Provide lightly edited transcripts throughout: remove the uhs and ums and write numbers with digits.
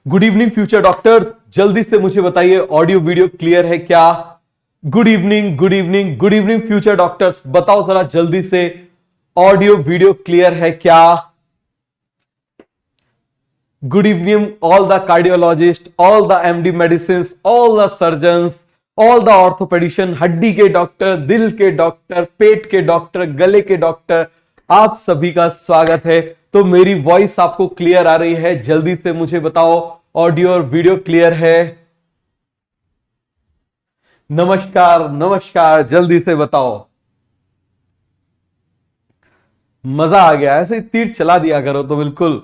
Good evening future doctors, जल्दी से मुझे बताइए ऑडियो वीडियो क्लियर है क्या? Good evening, good evening, good evening future doctors, बताओ जरा जल्दी से ऑडियो वीडियो क्लियर है क्या? Good evening all the cardiologist, all the MD medicine, all the surgeon, all the orthopedician, हड्डी के डॉक्टर, दिल के डॉक्टर, पेट के डॉक्टर, गले के डॉक्टर, आप सभी का स्वागत है। तो मेरी वॉइस आपको क्लियर आ रही है? जल्दी से मुझे बताओ ऑडियो और वीडियो क्लियर है? नमस्कार नमस्कार, जल्दी से बताओ। मजा आ गया, ऐसे तीर चला दिया करो तो बिल्कुल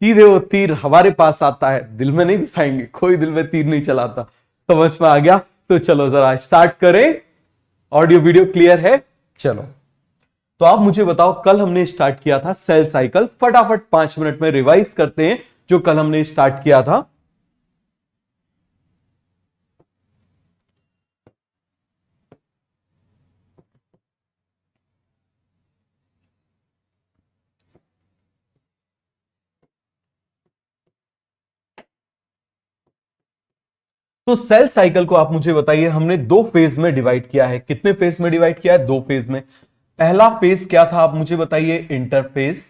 सीधे वो तीर हमारे पास आता है, दिल में नहीं घुसाएंगे, कोई दिल में तीर नहीं चलाता। समझ में आ गया? तो चलो जरा स्टार्ट करें। ऑडियो वीडियो क्लियर है? चलो, तो आप मुझे बताओ, कल हमने स्टार्ट किया था सेल साइकिल। फटाफट 5 मिनट में रिवाइज करते हैं जो कल हमने स्टार्ट किया था। तो सेल साइकिल को आप मुझे बताइए, हमने 2 फेज में डिवाइड किया है। कितने फेज में डिवाइड किया है? 2 फेज में। पहला फेज क्या था आप मुझे बताइए? इंटरफेज।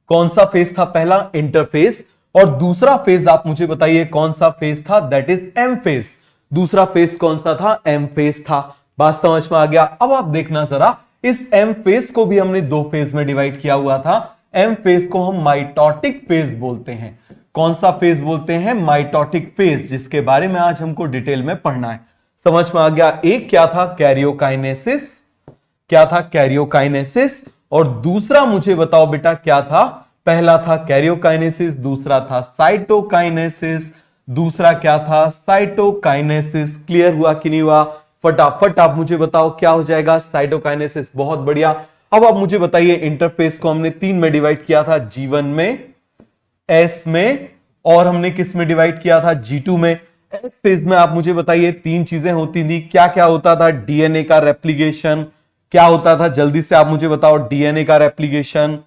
कौन सा फेज था पहला? इंटरफेज। और दूसरा फेज आप मुझे बताइए कौन सा फेज था? That is M phase. दूसरा फेज कौन सा था? एम फेज था। बात समझ में आ गया? अब आप देखना जरा, इस एम फेज को भी हमने 2 फेज में डिवाइड किया हुआ था। एम फेज को हम माइटोटिक फेज बोलते हैं। कौन सा फेज बोलते हैं? माइटोटिक फेज, जिसके बारे में आज हमको डिटेल में पढ़ना है। समझ में आ गया? एक क्या था? कैरियोकाइनेसिस। क्या था? कैरियोकाइनेसिस। और दूसरा मुझे बताओ बेटा क्या था? पहला था कैरियोकाइनेसिस, दूसरा था साइटोकाइनेसिस। दूसरा क्या था? साइटोकाइनेसिस। क्लियर हुआ कि नहीं हुआ? फटाफट आप मुझे बताओ क्या हो जाएगा? साइटोकाइनेसिस। बहुत बढ़िया। अब आप मुझे बताइए, इंटरफेस को हमने 3 में डिवाइड किया था, G1 में, S में, और हमने किस में डिवाइड किया था? G2 में। एस फेज में आप मुझे बताइए 3 चीजें होती थी। क्या क्या होता था? डीएनए का रेप्लिकेशन। क्या होता था? जल्दी से आप मुझे बताओ। डीएनए का रेप्लिकेशन,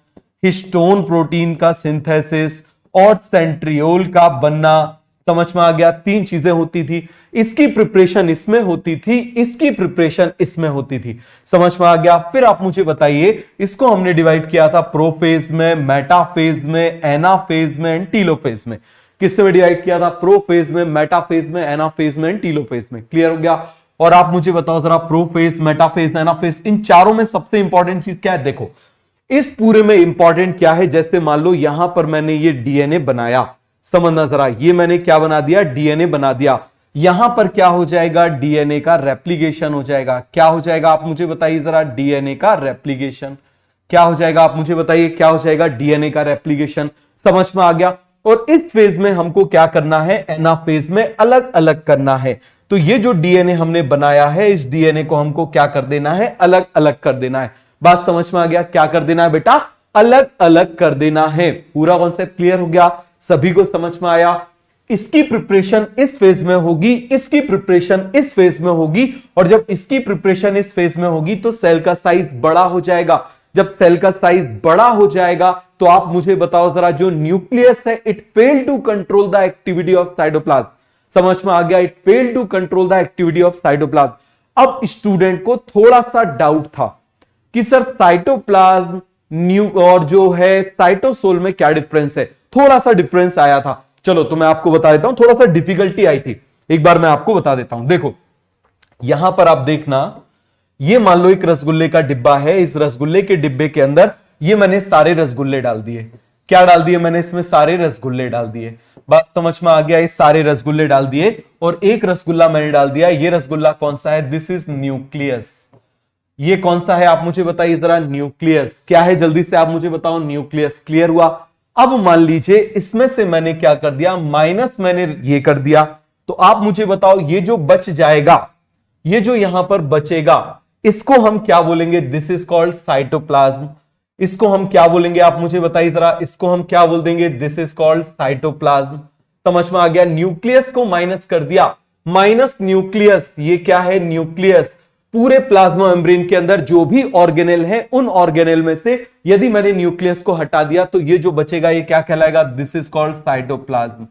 हिस्टोन प्रोटीन का सिंथेसिस, और सेंट्रियोल का बनना। समझ में आ गया? 3 चीजें होती थी। इसकी प्रिपरेशन इसमें होती थी, इसकी प्रिपरेशन इसमें होती थी। समझ में आ गया? फिर आप मुझे बताइए, इसको हमने डिवाइड किया था प्रोफेज में, मेटाफेज में, एनाफेज में, टीलोफेज में। किससे में डिवाइड किया था? प्रोफेज में, मेटाफेज में, एनाफेज में, टीलोफेज में। क्लियर हो गया? और आप मुझे बताओ जरा, प्रोफेज, मेटाफेज, एनाफेज, इन चारों में सबसे इंपॉर्टेंट चीज क्या है? देखो, इस पूरे में इंपॉर्टेंट क्या है? जैसे मान लो यहां पर मैंने ये डीएनए बनाया, समझना जरा, ये मैंने क्या बना दिया? डीएनए बना दिया। यहां पर क्या हो जाएगा? डीएनए का रेप्लिकेशन हो जाएगा। क्या हो जाएगा आप मुझे बताइए जरा? डीएनए का रेप्लिकेशन। क्या हो जाएगा आप मुझे बताइए? क्या हो जाएगा? डीएनए का रेप्लिकेशन। समझ में आ गया? और इस फेज में हमको क्या करना है? एनाफेज में अलग अलग करना है। तो ये जो डीएनए हमने बनाया है, इस डीएनए को हमको क्या कर देना है? अलग अलग कर देना है। बात समझ में आ गया? क्या कर देना है बेटा? अलग अलग कर देना है। पूरा कॉन्सेप्ट क्लियर हो गया? सभी को समझ में आया? इसकी प्रिपरेशन इस फेज में होगी, इसकी प्रिपरेशन इस फेज में होगी, और जब इसकी प्रिपरेशन इस फेज में होगी तो सेल का साइज बड़ा हो जाएगा। जब सेल का साइज बड़ा हो जाएगा तो आप मुझे बताओ जरा, जो न्यूक्लियस है, it fail to control the activity of cytoplasm. समझ में आ गया? It fail to control the activity of cytoplasm. अब स्टूडेंट को थोड़ा सा डाउट था कि सर साइटोप्लाज्म और जो है साइटोसोल में क्या डिफरेंस है? थोड़ा सा डिफरेंस आया था। चलो तो मैं आपको बता देता हूं, थोड़ा सा डिफिकल्टी आई थी, एक बार मैं आपको बता देता हूं। देखो, यहां पर आप देखना, ये मान लो एक रसगुल्ले का डिब्बा है। इस रसगुल्ले के डिब्बे के अंदर ये मैंने सारे रसगुल्ले डाल दिए। क्या डाल दिए मैंने? इसमें सारे रसगुल्ले डाल दिए। बात समझ में आ गया? इस सारे रसगुल्ले डाल दिए, और एक रसगुल्ला मैंने डाल दिया। ये रसगुल्ला कौन सा है? This is nucleus. ये कौन सा है आप मुझे बताइए जरा? न्यूक्लियस। क्या है? जल्दी से आप मुझे बताओ। न्यूक्लियस। क्लियर हुआ? अब मान लीजिए इसमें से मैंने क्या कर दिया? माइनस मैंने ये कर दिया। तो आप मुझे बताओ, ये जो बच जाएगा, ये जो यहां पर बचेगा, इसको हम क्या बोलेंगे? This is called cytoplasm. इसको हम क्या बोलेंगे? आप मुझे बताइए जरा, इसको हम क्या बोल देंगे? This is called cytoplasm. समझ में आ गया? न्यूक्लियस को माइनस कर दिया, माइनस न्यूक्लियस। ये क्या है? न्यूक्लियस। पूरे प्लाज्मा मेम्ब्रेन के अंदर जो भी ऑर्गेनेल है, उन ऑर्गेनेल में से यदि मैंने न्यूक्लियस को हटा दिया तो ये जो बचेगा ये क्या कहलाएगा? This is called cytoplasm.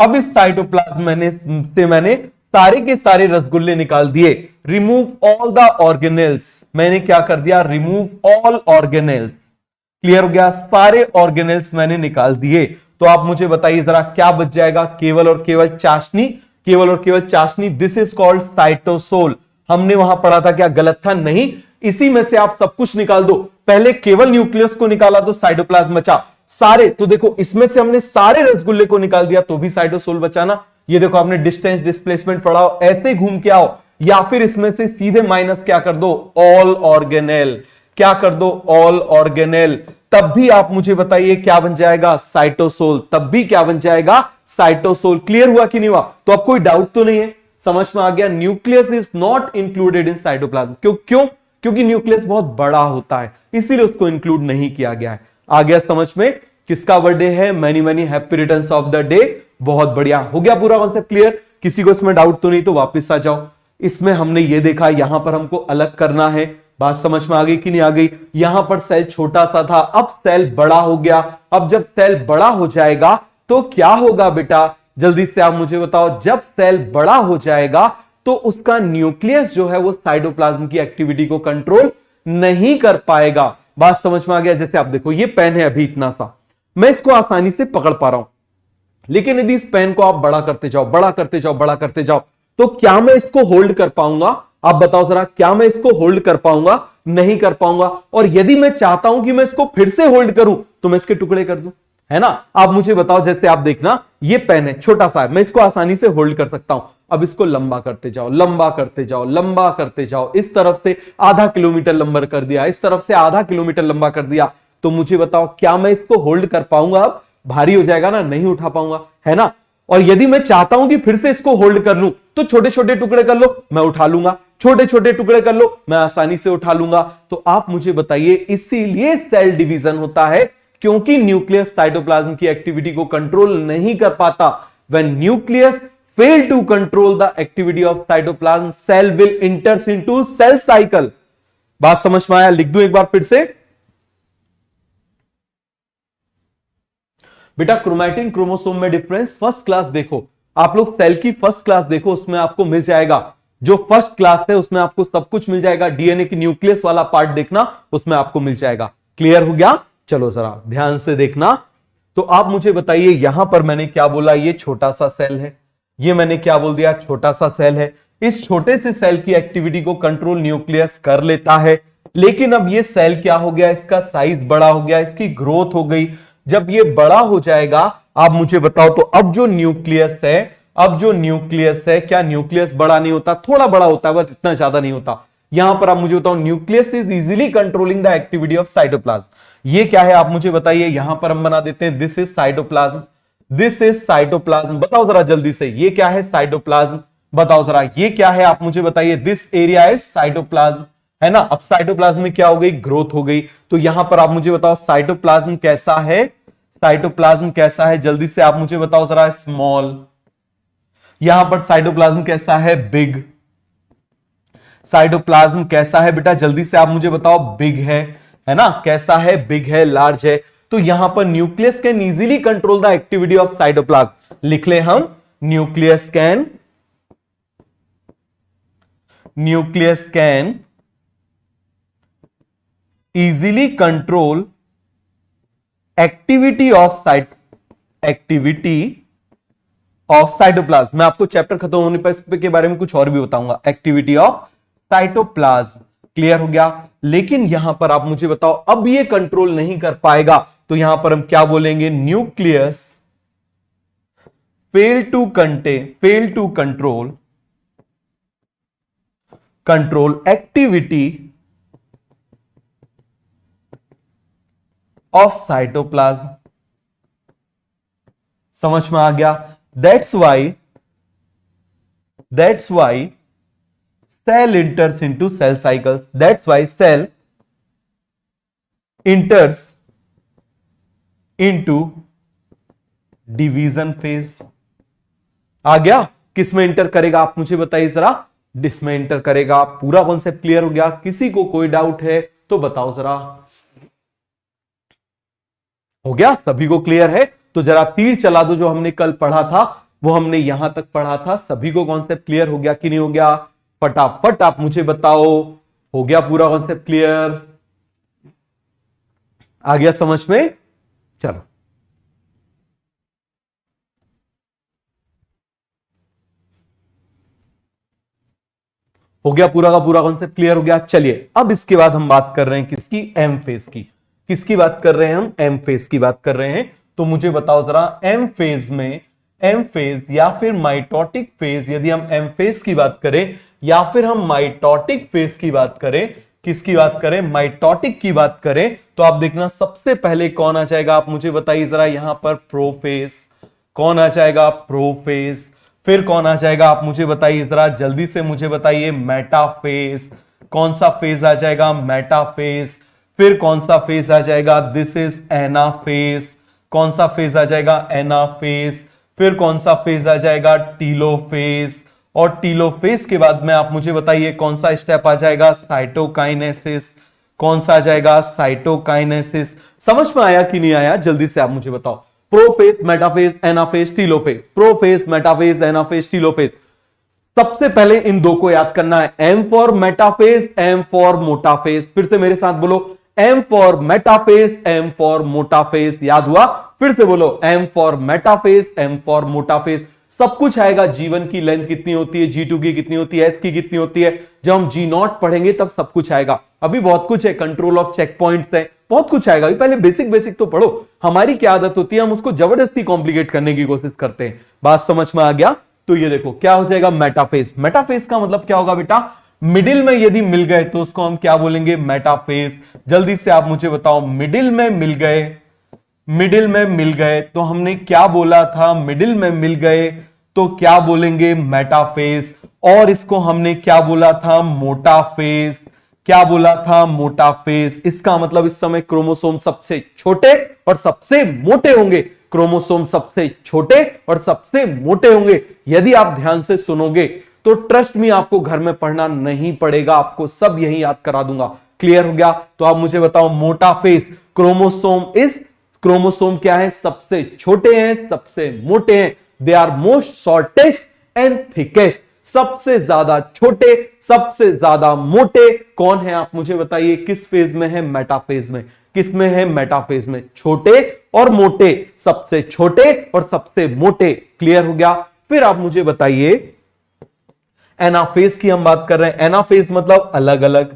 अब इस साइटोप्लाज्म से मैंने सारे के सारे रसगुल्ले निकाल दिए। रिमूव ऑल द ऑर्गेनेल्स, मैंने क्या कर दिया, रिमूव ऑल ऑर्गेनेल्स। क्लियर हो गया, सारे ऑर्गेनेल्स मैंने निकाल दिए। तो आप मुझे बताइए जरा क्या बच जाएगा, केवल और केवल चाशनी, केवल और केवल चाशनी। This is called cytosol. हमने वहां पढ़ा था, क्या गलत था? नहीं। इसी में से आप सब कुछ निकाल दो। पहले केवल न्यूक्लियस को निकाला तो साइटोप्लाज्म बचा, सारे तो देखो इसमें से हमने सारे रसगुल्ले को निकाल दिया तो भी साइटोसोल बचाना। ये देखो आपने डिस्टेंस डिस्प्लेसमेंट पढ़ा हो, ऐसे घूम के आओ, या फिर इसमें से सीधे माइनस क्या कर दो, ऑल ऑर्गेनेल। क्या कर दो, ऑल ऑर्गेनेल। तब भी आप मुझे बताइए क्या बन जाएगा, साइटोसोल। तब भी क्या बन जाएगा, साइटोसोल। क्लियर हुआ कि नहीं हुआ? तो अब कोई डाउट तो नहीं है, समझ में आ गया? Nucleus is not included in cytoplasm. क्यों? क्योंकि न्यूक्लियस बहुत बड़ा होता है, इसीलिए उसको इंक्लूड नहीं किया गया है। आ गया समझ में? किसका बर्थडे है? Many many happy returns of the day. बहुत बढ़िया, हो गया पूरा कॉन्सेप्ट क्लियर? किसी को इसमें डाउट तो नहीं? तो वापस आ जाओ। इसमें हमने ये देखा, यहां पर हमको अलग करना है। बात समझ में आ गई कि नहीं आ गई? यहां पर सेल छोटा सा था, अब सेल बड़ा हो गया। अब जब सेल बड़ा हो जाएगा तो क्या होगा बेटा, जल्दी से आप मुझे बताओ। जब सेल बड़ा हो जाएगा तो उसका न्यूक्लियस जो है वो साइटोप्लाज्म की एक्टिविटी को कंट्रोल नहीं कर पाएगा। बात समझ में आ गया? जैसे आप देखो, ये पेन है अभी इतना सा, मैं इसको आसानी से पकड़ पा रहा हूं, लेकिन यदि इस पेन को आप बड़ा करते जाओ, बड़ा करते जाओ, बड़ा करते जाओ, तो क्या मैं इसको होल्ड कर पाऊंगा? आप बताओ जरा, क्या मैं इसको होल्ड कर पाऊंगा? नहीं कर पाऊंगा। और यदि मैं चाहता हूं कि मैं इसको फिर से होल्ड करूं तो मैं इसके टुकड़े कर दूं, है ना? आप मुझे बताओ, जैसे आप देखना, ये पेन है, छोटा सा है, मैं इसको आसानी से होल्ड कर सकता हूं। अब इसको लंबा करते जाओ, लंबा करते जाओ, लंबा करते जाओ। इस तरफ से आधा किलोमीटर लंबा कर दिया, इस तरफ से आधा किलोमीटर लंबा कर दिया। तो मुझे बताओ, क्या मैं इसको होल्ड कर पाऊंगा? अब भारी हो जाएगा ना, नहीं उठा पाऊंगा, है ना? और यदि मैं चाहता हूं कि फिर से इसको होल्ड कर लूं तो छोटे छोटे टुकड़े कर लो, मैं उठा लूंगा। छोटे छोटे टुकड़े कर लो, मैं आसानी से उठा लूंगा। तो आप मुझे बताइए, इसीलिए सेल डिवीजन होता है, क्योंकि न्यूक्लियस साइटोप्लाज्म की एक्टिविटी को कंट्रोल नहीं कर पाता। When nucleus fail to control the activity of cytoplasm, cell will enters into cell cycle. बात समझ में आया? लिख दूं एक बार फिर से बेटा। क्रोमैटिन क्रोमोसोम में डिफरेंस फर्स्ट क्लास देखो, आप लोग सेल की फर्स्ट क्लास देखो, उसमें आपको मिल जाएगा। जो फर्स्ट क्लास है उसमें आपको सब कुछ मिल जाएगा। डीएनए की न्यूक्लियस वाला पार्ट देखना, उसमें आपको मिल जाएगा। क्लियर हो गया? चलो जरा ध्यान से देखना। तो आप मुझे बताइए, यहां पर मैंने क्या बोला, ये छोटा सा सेल है, ये मैंने क्या बोल दिया, छोटा सा सेल है। इस छोटे से सेल की एक्टिविटी को कंट्रोल न्यूक्लियस कर लेता है। लेकिन अब ये सेल क्या हो गया, इसका साइज बड़ा हो गया, इसकी ग्रोथ हो गई। जब ये बड़ा हो जाएगा, आप मुझे बताओ, तो अब जो न्यूक्लियस है, अब जो न्यूक्लियस है, क्या न्यूक्लियस बड़ा नहीं होता? थोड़ा बड़ा होता है, बट इतना ज्यादा नहीं होता। यहां पर आप मुझे बताओ, nucleus is easily controlling the activity of cytoplasm. ये क्या है आप मुझे बताइए। यहां पर हम बना देते हैं, this is cytoplasm, this is cytoplasm. बताओ जरा जल्दी से, ये क्या है, साइटोप्लाज्म। बताओ जरा ये क्या है, आप मुझे बताइए। दिस एरिया इज साइटोप्लाज्म, है ना? अब साइटोप्लाज्म में क्या हो गई, ग्रोथ हो गई। तो यहां पर आप मुझे बताओ, साइटोप्लाज्म कैसा है, साइटोप्लाज्म कैसा है, जल्दी से आप मुझे बताओ जरा। स्मॉल। यहां पर साइटोप्लाज्म कैसा है, बिग। साइटोप्लाज्म कैसा है बेटा, जल्दी से आप मुझे बताओ। बिग है ना? कैसा है, बिग है, लार्ज है। तो यहां पर nucleus can easily control the activity of cytoplasm. लिख ले हम, nucleus can easily control activity of cytoplasm. मैं आपको चैप्टर खत्म होने पर इसके बारे में कुछ और भी बताऊंगा। Activity of cytoplasm. क्लियर हो गया? लेकिन यहां पर आप मुझे बताओ, अब ये कंट्रोल नहीं कर पाएगा, तो यहां पर हम क्या बोलेंगे, nucleus fail to control activity of cytoplasm. समझ में आ गया? That's why cell enters into cell cycles. That's why cell enters into division phase. आ गया? किस में इंटर करेगा आप मुझे बताइए जरा। डिस में इंटर करेगा। पूरा कॉन्सेप्ट क्लियर हो गया? किसी को कोई डाउट है तो बताओ जरा। हो गया? सभी को क्लियर है? तो जरा तीर चला दो, जो हमने कल पढ़ा था, वो हमने यहां तक पढ़ा था। सभी को कॉन्सेप्ट क्लियर हो गया कि नहीं हो गया? फटाफट आप मुझे बताओ, हो गया पूरा कॉन्सेप्ट क्लियर? आ गया समझ में? चलो, हो गया पूरा का पूरा कॉन्सेप्ट क्लियर हो गया। चलिए अब इसके बाद हम बात कर रहे हैं किसकी? एम फेज की। किसकी बात कर रहे हैं हम? एम फेज की बात कर रहे हैं। तो मुझे बताओ जरा, एम फेज में, एम फेज या फिर माइटोटिक फेज, यदि हम एम फेज की बात करें या फिर हम माइटोटिक फेज की बात करें, किसकी बात करें? माइटोटिक की बात करें, तो आप देखना सबसे पहले कौन आ जाएगा, आप मुझे बताइए जरा। यहां पर प्रोफेज, कौन आ जाएगा? प्रोफेज। फिर कौन आ जाएगा आप मुझे बताइए जरा, जल्दी से मुझे बताइए। मेटाफेज। कौन सा फेज आ जाएगा? मेटाफेज। फिर कौन सा फेज आ जाएगा? This is anaphase. कौन सा फेज आ जाएगा? एनाफेज। फिर कौन सा फेज आ जाएगा? टीलोफेज। और टीलोफेज के बाद में आप मुझे बताइए कौन सा स्टेप आ जाएगा? साइटोकाइनेसिस। कौन सा आ जाएगा? साइटोकाइनेसिस। समझ में आया कि नहीं आया? जल्दी से आप मुझे बताओ। Prophase, metaphase, anaphase, telophase. Prophase, metaphase, anaphase, telophase. सबसे पहले इन दो को याद करना है। M for metaphase, M for motaphase. फिर से मेरे साथ बोलो, M for metaphase, M for motaphase. याद हुआ? फिर से बोलो, M for metaphase, M for motaphase. सब कुछ आएगा। जीवन की लेंथ कितनी होती है, G2 की कितनी होती है, S की कितनी होती है। जब हम G0 पढ़ेंगे तब सब कुछ आएगा। अभी बहुत कुछ है, कंट्रोल ऑफ चेक पॉइंट्स है, बहुत कुछ आएगा। अभी पहले बेसिक बेसिक तो पढ़ो। हमारी क्या आदत होती है, हम उसको जबरदस्ती कॉम्प्लिकेट करने की कोशिश करते हैं। बात समझ में आ गया? तो ये देखो क्या हो जाएगा? मेटाफेज। मेटाफेज का मतलब क्या होगा बेटा? मिडिल में यदि मिल गए तो उसको हम क्या बोलेंगे? मेटाफेज। जल्दी से आप मुझे बताओ, मिडिल में मिल गए, मिडिल में मिल गए तो हमने क्या बोला था? मिडिल में मिल गए तो क्या बोलेंगे? मेटाफेज। और इसको हमने क्या बोला था? मोटाफेज। क्या बोला था? मोटाफेज। इसका मतलब इस समय क्रोमोसोम सबसे छोटे और सबसे मोटे होंगे। क्रोमोसोम सबसे छोटे और सबसे मोटे होंगे। यदि आप ध्यान से सुनोगे तो ट्रस्ट मी, आपको घर में पढ़ना नहीं पड़ेगा, आपको सब यही याद करा दूंगा। क्लियर हो गया? तो आप मुझे बताओ, मोटाफेज, क्रोमोसोम क्या है? सबसे छोटे हैं, सबसे मोटे हैं। They are most shortest and thickest. सबसे ज्यादा छोटे, सबसे ज्यादा मोटे कौन है आप मुझे बताइए? किस फेज में है? मेटाफेज में। किस में है? मेटाफेज में। छोटे और मोटे, सबसे छोटे और सबसे मोटे। क्लियर हो गया? फिर आप मुझे बताइए, एनाफेज की हम बात कर रहे हैं। एनाफेज मतलब अलग अलग।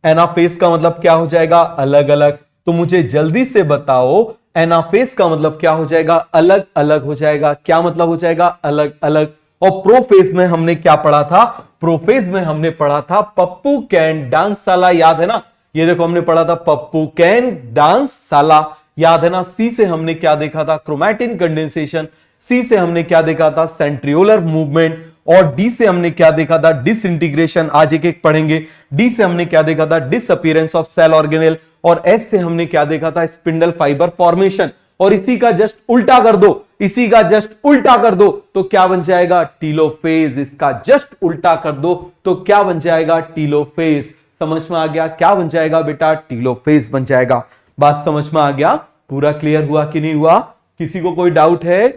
एनाफेज का मतलब क्या हो जाएगा? अलग अलग। तो मुझे जल्दी से बताओ, एनाफेज का मतलब क्या हो जाएगा? अलग अलग हो जाएगा। क्या मतलब हो जाएगा? अलग अलग। और प्रोफेज में हमने क्या पढ़ा था? प्रोफेज में हमने पढ़ा था पप्पू कैन डांस साला। याद है ना? ये देखो हमने पढ़ा था पप्पू कैन डांस साला। याद है ना? सी से हमने क्या देखा था? Chromatin condensation. सी से हमने क्या देखा था? Centriolar movement. और डी से हमने क्या देखा था? डिसइंटीग्रेशन। आज एक एक पढ़ेंगे। डी से हमने क्या देखा था? Disappearance of cell organelle. और एस से हमने क्या देखा था? Spindle fibre formation. और इसी का जस्ट उल्टा कर दो, इसी का जस्ट उल्टा कर दो तो क्या बन जाएगा? टीलोफेज। इसका जस्ट उल्टा कर दो तो क्या बन जाएगा? टीलोफेज। समझ में आ गया? क्या बन जाएगा बेटा? टीलोफेज बन जाएगा। बात समझ में आ गया? पूरा क्लियर हुआ कि नहीं हुआ? किसी को कोई डाउट है?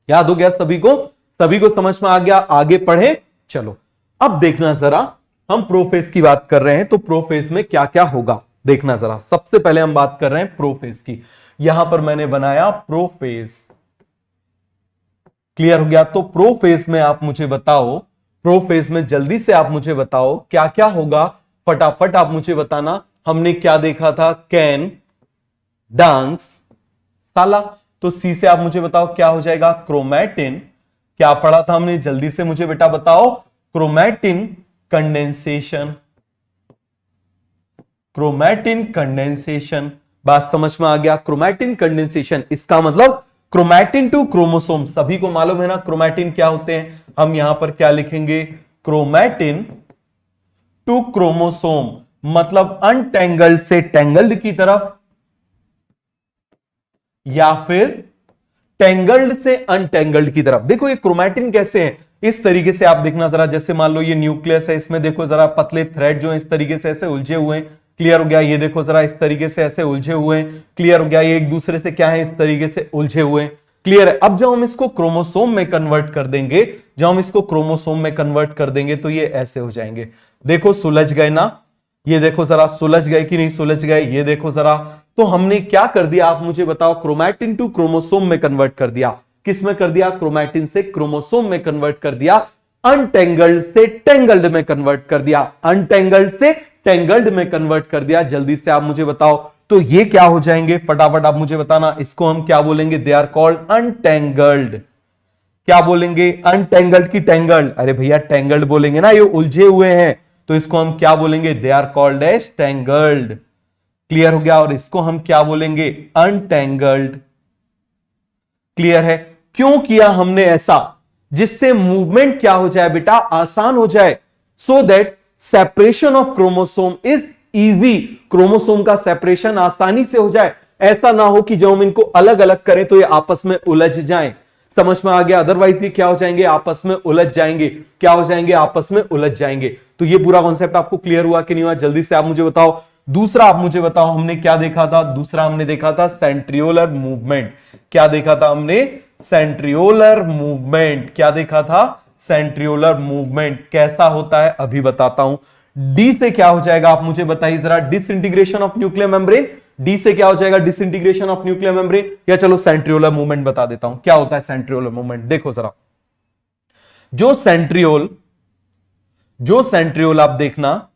याद हो गया सभी को? सभी को समझ में आ गया? आगे पढ़े। चलो अब देखना जरा, हम प्रोफेज की बात कर रहे हैं तो प्रोफेज में क्या क्या होगा देखना जरा। सबसे पहले हम बात कर रहे हैं प्रोफेज की। यहां पर मैंने बनाया प्रोफेज। क्लियर हो गया? तो प्रोफेज में आप मुझे बताओ, प्रोफेज में जल्दी से आप मुझे बताओ क्या क्या होगा। फटाफट आप मुझे बताना। हमने क्या देखा था? कैन डांस साला। तो सी से आप मुझे बताओ क्या हो जाएगा? क्रोमैटिन। क्या पढ़ा था हमने? जल्दी से मुझे बेटा बताओ। Chromatin condensation. Chromatin condensation. बात समझ में आ गया? क्रोमैटिन कंडेंसेशन इसका मतलब क्रोमैटिन टू क्रोमोसोम। सभी को मालूम है ना क्रोमैटिन क्या होते हैं? हम यहां पर क्या लिखेंगे? क्रोमैटिन टू क्रोमोसोम मतलब अनटेंगल्ड से टेंगल्ड की तरफ, या फिर टेंगल्ड से अनटेंगल्ड की तरफ। देखो ये क्रोमैटिन कैसे है, इस तरीके से आप देखना जरा। जैसे मान लो ये न्यूक्लियस है, इसमें देखो जरा पतले थ्रेड जो है इस तरीके से ऐसे उलझे हुए हैं। क्लियर हो गया? ये देखो जरा इस तरीके से ऐसे उलझे हुए हैं। क्लियर हो गया? ये एक दूसरे से क्या है? इस तरीके से उलझे हुए हैं। क्लियर है। अब जब हम इसको क्रोमोसोम में कन्वर्ट कर देंगे, जब हम इसको क्रोमोसोम में कन्वर्ट कर देंगे तो ये ऐसे हो जाएंगे। देखो सुलझ गए ना, ये देखो जरा सुलझ गए कि नहीं सुलझ गए, ये देखो जरा। तो हमने क्या कर दिया आप मुझे बताओ, क्रोमैटिन टू क्रोमोसोम में कन्वर्ट कर दिया। किस में कर दिया, क्रोमैटिन से क्रोमोसोम में कन्वर्ट कर दिया, अनटेंगल्ड से टेंगल्ड में कन्वर्ट कर दिया, अनटेंगल्ड से टेंगल्ड में कन्वर्ट कर दिया। जल्दी से आप मुझे बताओ तो ये क्या हो जाएंगे, फटाफट आप मुझे बताना। इसको हम क्या बोलेंगे, दे आर कॉल्ड अनटेंगल्ड। क्या बोलेंगे, अनटेंगल्ड की टेंगल्ड, अरे भैया टेंगल्ड बोलेंगे ना, ये उलझे हुए हैं, तो इसको हम क्या बोलेंगे, they are called as tangled. Clear हो गया। और इसको हम क्या बोलेंगे, अनटेंगल्ड। क्लियर है। क्यों किया हमने ऐसा, जिससे मूवमेंट क्या हो जाए बेटा, आसान हो जाए, so that separation of chromosome is easy, chromosome का सेपरेशन आसानी से हो जाए। ऐसा ना हो कि जब हम इनको अलग अलग करें तो ये आपस में उलझ जाएं। समझ में आ गया। अदरवाइज ये क्या हो जाएंगे, आपस में उलझ जाएंगे। क्या हो जाएंगे, आपस में उलझ जाएंगे। तो ये पूरा कॉन्सेप्ट आपको क्लियर हुआ कि नहीं हुआ, जल्दी से आप मुझे बताओ। दूसरा आप मुझे बताओ हमने क्या देखा था, दूसरा हमने देखा था सेंट्रियोलर मूवमेंट। क्या देखा था हमने, सेंट्रियोलर मूवमेंट। क्या देखा था, सेंट्रियोलर मूवमेंट। कैसा होता है अभी बताता हूं। डी से क्या हो जाएगा आप मुझे बताइए जरा, disintegration of nuclear membrane. D से क्या हो जाएगा, डिसइंटीग्रेशन ऑफ न्यूक्लियर मेम्ब्रेन। या चलो सेंट्रियोलर मूवमेंट बता देता हूं, क्या होता है सेंट्रियोलर मूवमेंट। देखो जरा, जो सेंट्रियोल आप देखना,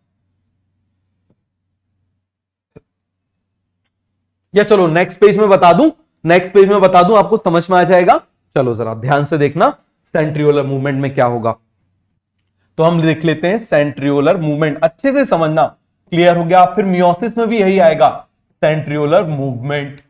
या चलो नेक्स्ट पेज में बता दूं, नेक्स्ट पेज में बता दूं, आपको समझ में आ जाएगा। चलो जरा ध्यान से देखना सेंट्रियोलर मूवमेंट में क्या होगा। तो हम देख लेते हैं सेंट्रियोलर मूवमेंट, अच्छे से समझना। क्लियर हो गया। फिर मियोसिस में भी यही आएगा, सेंट्रियोलर मूवमेंट,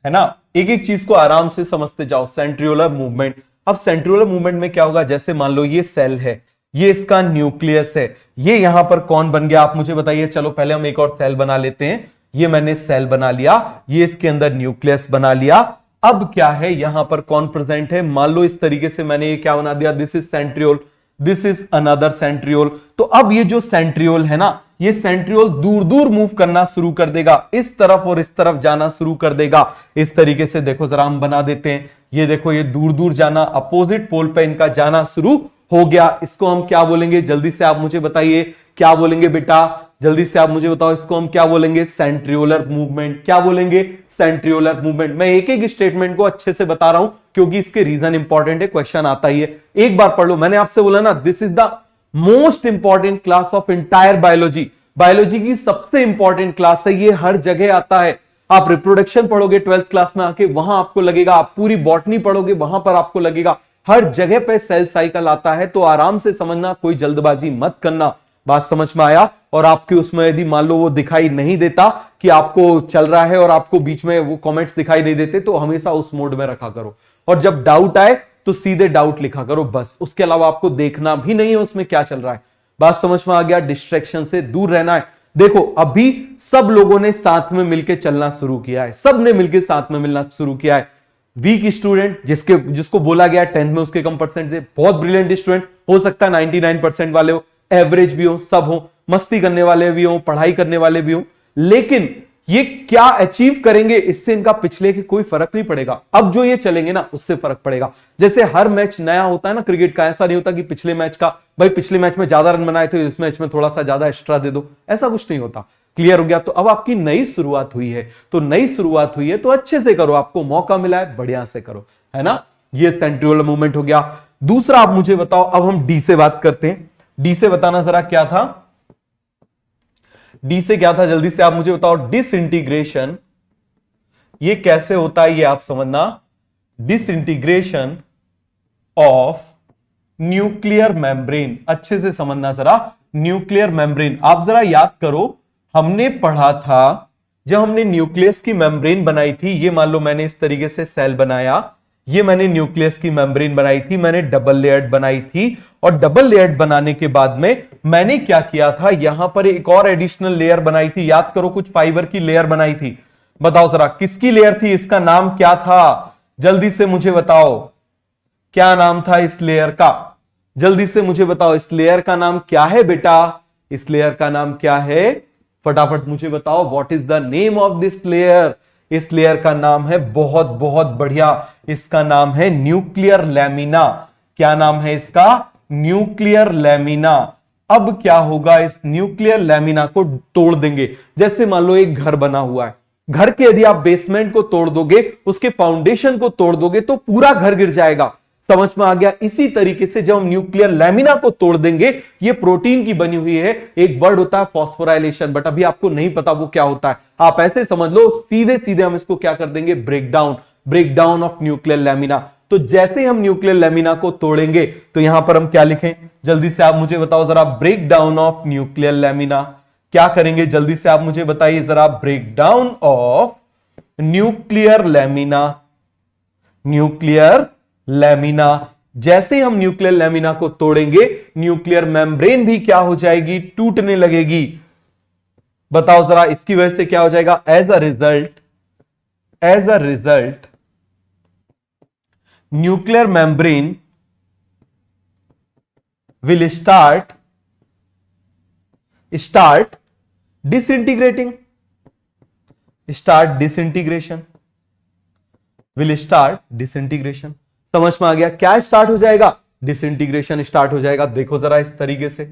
है ना। एक एक चीज को आराम से समझते जाओ, सेंट्रियोलर मूवमेंट। अब सेंट्रियोलर मूवमेंट में क्या होगा, जैसे मान लो ये सेल है, ये इसका न्यूक्लियस है, ये यहां पर कौन बन गया आप मुझे बताइए। चलो पहले हम एक और सेल बना लेते हैं। ये मैंने सेल बना लिया, ये इसके अंदर न्यूक्लियस बना लिया। अब क्या है, यहां पर कौन प्रेजेंट है, मान लो इस तरीके से मैंने ये क्या बना दिया, this is centriole, this is another centriole. तो अब ये जो सेंट्रियोल है ना, ये सेंट्रियोल दूर दूर मूव करना शुरू कर देगा, इस तरफ और इस तरफ जाना शुरू कर देगा। इस तरीके से देखो जरा हम बना देते हैं, ये देखो ये दूर दूर जाना, अपोजिट पोल पे इनका जाना शुरू हो गया। इसको हम क्या बोलेंगे, जल्दी से आप मुझे बताइए, क्या बोलेंगे बेटा, जल्दी से आप मुझे बताओ। इसको हम क्या बोलेंगे, सेंट्रियोलर मूवमेंट। क्या बोलेंगे, सेंट्रियोलर मूवमेंट। मैं एक एक स्टेटमेंट को अच्छे से बता रहा हूं क्योंकि इसके रीजन इंपॉर्टेंट है, क्वेश्चन आता ही है। एक बार पढ़ लो, मैंने आपसे बोला ना, this is the most important class of entire biology. Biology की सबसे इंपॉर्टेंट क्लास है, ये हर जगह आता है। आप रिप्रोडक्शन पढ़ोगे 12th क्लास में आके, वहां आपको लगेगा, आप पूरी बॉटनी पढ़ोगे वहां पर आपको लगेगा, हर जगह पे सेल साइकिल आता है। तो आराम से समझना, कोई जल्दबाजी मत करना। बात समझ में आया। और आपके उसमें यदि मान लो वो दिखाई नहीं देता कि आपको चल रहा है और आपको बीच में वो कमेंट्स दिखाई नहीं देते, तो हमेशा उस मोड में रखा करो। और जब डाउट आए तो सीधे डाउट लिखा करो बस, उसके अलावा आपको देखना भी नहीं है उसमें क्या चल रहा है। बात समझ में आ गया। डिस्ट्रैक्शन से दूर रहना है। देखो अभी सब लोगों ने साथ में मिलकर चलना शुरू किया है, सब ने मिलकर साथ में मिलना शुरू किया है। वीक स्टूडेंट जिसको बोला गया 10th में उसके कम परसेंट थे, बहुत ब्रिलियंट स्टूडेंट हो सकता है 99% वाले हो, एवरेज भी हो, सब हो, मस्ती करने वाले भी हो, पढ़ाई करने वाले भी हो, लेकिन ये क्या अचीव करेंगे इससे इनका पिछले के कोई फर्क नहीं पड़ेगा। अब जो ये चलेंगे ना उससे फर्क पड़ेगा। जैसे हर मैच नया होता है ना क्रिकेट का, ऐसा नहीं होता कि पिछले मैच का भाई पिछले मैच में ज्यादा रन बनाए थे इस मैच में थोड़ा सा ज्यादा एक्स्ट्रा दे दो, ऐसा कुछ नहीं होता। क्लियर हो गया। तो अब आपकी नई शुरुआत हुई है, तो नई शुरुआत हुई है तो अच्छे से करो, आपको मौका मिला है बढ़िया से करो, है ना। ये सेंट्रियोलर मूवमेंट हो गया। दूसरा आप मुझे बताओ, अब हम डी से बात करते हैं। डी से बताना जरा क्या था, डी से क्या था, जल्दी से आप मुझे बताओ। डिसइंटीग्रेशन, ये कैसे होता है ये आप समझना। डिसइंटीग्रेशन ऑफ न्यूक्लियर मेम्ब्रेन, अच्छे से समझना जरा। न्यूक्लियर मेम्ब्रेन आप जरा याद करो, हमने पढ़ा था जब हमने न्यूक्लियस की मेम्ब्रेन बनाई थी, ये मान लो मैंने इस तरीके से सेल बनाया, ये मैंने न्यूक्लियस की मेम्ब्रेन बनाई थी, मैंने डबल लेयर्ड बनाई थी, और डबल लेयर्ड बनाने के बाद में मैंने क्या किया था, यहां पर एक और एडिशनल लेयर बनाई थी। याद करो, कुछ फाइबर की लेयर बनाई थी। बताओ जरा किसकी लेयर थी, इसका नाम क्या था, जल्दी से मुझे बताओ क्या नाम था इस लेयर का, जल्दी से मुझे बताओ इस लेयर का नाम क्या है बेटा, इस लेयर का नाम क्या है, फटाफट मुझे बताओ। What is the name of this layer, इस लेयर का नाम है, बहुत बहुत बढ़िया, इसका नाम है न्यूक्लियर लैमिना। क्या नाम है इसका? Nuclear lamina. अब क्या होगा, इस न्यूक्लियर लैमिना को तोड़ देंगे। जैसे मान लो एक घर बना हुआ है, घर के यदि आप बेसमेंट को तोड़ दोगे, उसके फाउंडेशन को तोड़ दोगे तो पूरा घर गिर जाएगा। समझ में आ गया? इसी तरीके से जब हम न्यूक्लियर लैमिना को तोड़ देंगे, ये प्रोटीन की बनी हुई है, एक वर्ड होता है फॉस्फोराइलेशन, बट अभी आपको नहीं पता वो क्या होता है। आप ऐसे समझ लो, सीधे सीधे हम इसको क्या कर देंगे, breakdown, breakdown of nuclear lamina. तो जैसे ही हम न्यूक्लियर लैमिना को तोड़ेंगे तो यहां पर हम क्या लिखें, जल्दी से आप मुझे बताओ जरा, break down of nuclear lamina. क्या करेंगे जल्दी से आप मुझे बताइए जरा, break down of nuclear lamina. Nuclear lamina, जैसे हम न्यूक्लियर लैमिना को तोड़ेंगे, न्यूक्लियर मेम्ब्रेन भी क्या हो जाएगी, टूटने लगेगी। बताओ जरा, इसकी वजह से क्या हो जाएगा, as a result nuclear membrane will start disintegrating, will start disintegration। समझ में आ गया? क्या स्टार्ट हो जाएगा, डिसइंटीग्रेशन स्टार्ट हो जाएगा। देखो जरा इस तरीके से,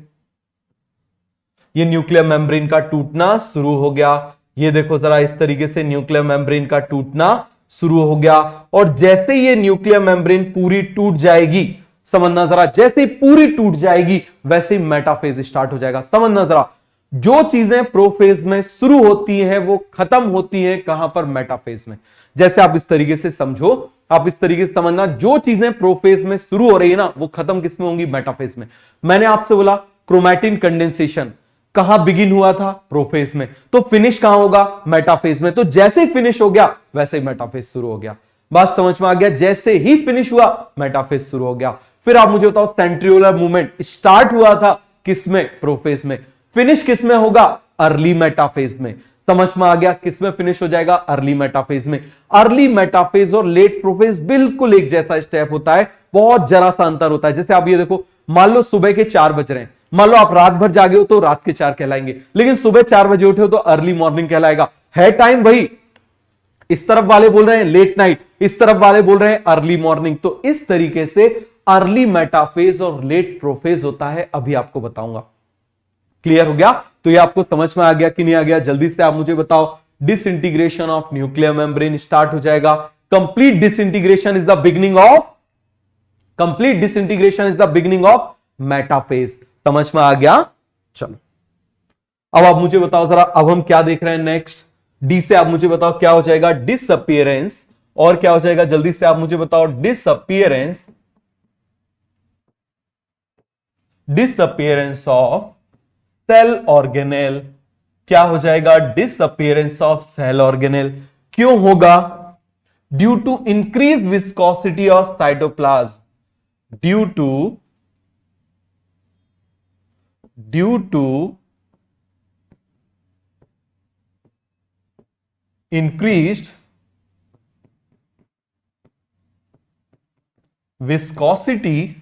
ये न्यूक्लियर मेम्ब्रेन का टूटना शुरू हो गया। ये देखो जरा इस तरीके से न्यूक्लियर मेम्ब्रेन का टूटना शुरू हो गया। और जैसे ये न्यूक्लियर मेम्ब्रेन पूरी टूट जाएगी, समझना जरा, जैसे पूरी टूट जाएगी वैसे ही मेटाफेज स्टार्ट हो जाएगा। समझना जरा, जो चीजें प्रोफेज में शुरू होती हैं वो खत्म होती हैं कहां पर, मेटाफेज में। जैसे आप इस तरीके से समझो, आप इस तरीके से समझना, जो चीजें प्रोफेज में शुरू हो रही है ना, वो खत्म किसमें होंगी, मेटाफेज में। मैंने आपसे बोला क्रोमैटिन कंडेंसेशन कहां बिगिन हुआ था, प्रोफेज में, तो फिनिश कहां होगा, मेटाफेज में। तो जैसे ही फिनिश हो गया वैसे ही मेटाफेज शुरू हो गया। बात समझ में आ गया? जैसे ही फिनिश हुआ मेटाफेज शुरू हो गया। फिर आप मुझे बताओ, सेंट्रियोलर मूवमेंट स्टार्ट हुआ था किसमें, प्रोफेज में, फिनिश किसमें होगा, अर्ली मेटाफेज में। समझ में आ गया? किसमें फिनिश हो जाएगा, अर्ली मेटाफेज में। अर्ली मेटाफेज और लेट प्रोफेज बिल्कुल एक जैसा स्टेप होता है, बहुत जरा सा अंतर होता है। जैसे आप ये देखो, मान लो सुबह के 4 बज रहे हैं, मान लो आप रात भर जागे हो तो रात के 4 कहलाएंगे, लेकिन सुबह 4 बजे उठे हो तो अर्ली मॉर्निंग कहलाएगा। है टाइम वही, इस तरफ वाले बोल रहे हैं लेट नाइट, इस तरफ वाले बोल रहे हैं अर्ली मॉर्निंग। तो इस तरीके से अर्ली मेटाफेज और लेट प्रोफेज होता है, अभी आपको बताऊंगा। क्लियर हो गया? तो ये आपको समझ में आ गया कि नहीं आ गया? जल्दी से आप मुझे बताओ, disintegration of nuclear membrane start हो जाएगा। Complete disintegration is the beginning of metaphase. समझ में आ गया? चलो अब आप मुझे बताओ जरा, अब हम क्या देख रहे हैं नेक्स्ट। डी से आप मुझे बताओ क्या हो जाएगा, डिसअपीयरेंस। और क्या हो जाएगा, जल्दी से आप मुझे बताओ, डिसअपीयरेंस ऑफ सेल ऑर्गेनेल। क्या हो जाएगा, डिसअपीयरेंस ऑफ सेल ऑर्गेनेल। क्यों होगा, due to increase viscosity of cytoplasm, due to increased viscosity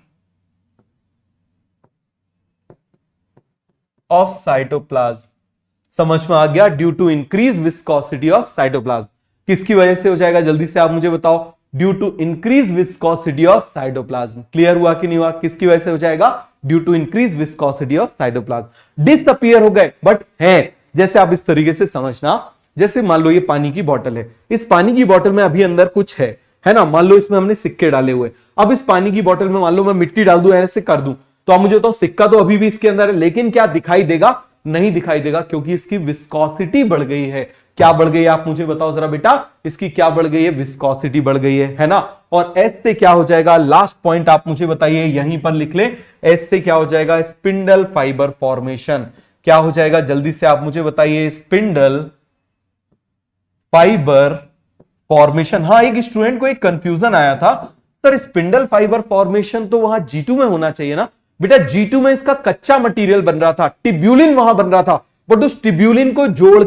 of cytoplasm। समझ में आ गया? Due to increase viscosity of cytoplasm. किसकी वजह से हो जाएगा, जल्दी से आप मुझे बताओ, due to increase viscosity of cytoplasm. Clear हुआ कि नहीं हुआ? किसकी वजह से हो जाएगा, due to increase viscosity of cytoplasm. Disappear हो गए बट है। जैसे आप इस तरीके से समझना, जैसे मान लो ये पानी की बोतल है, इस पानी की बोतल में अभी अंदर कुछ है ना, मान लो इसमें हमने सिक्के डाले हुए। अब इस पानी की बोतल में मान लो मैं मिट्टी डाल दूं, ऐसे कर दूं, तो आप मुझे बताओ, सिक्का तो अभी भी इसके अंदर है, लेकिन क्या दिखाई देगा, नहीं दिखाई देगा, क्योंकि इसकी विस्कोसिटी बढ़ गई है। क्या बढ़ गई है, आप मुझे बताओ जरा बेटा, इसकी क्या बढ़ गई है, विस्कोसिटी बढ़ गई है ना। और एस से क्या हो जाएगा, लास्ट पॉइंट आप मुझे बताइए, यहीं पर लिख ले, एस से क्या हो जाएगा, स्पिंडल फाइबर फॉर्मेशन। क्या हो जाएगा, जल्दी से आप मुझे बताइए, स्पिंडल फाइबर फॉर्मेशन। हाँ, एक स्टूडेंट को एक कंफ्यूजन आया था, सर स्पिंडल फाइबर फॉर्मेशन तो वहां G2 में होना चाहिए ना। बेटा G2 में इसका कच्चा मटेरियल बन रहा था, टिब्यूलिन वहां बन रहा था, बट उस टिब्यूलिन को जोड़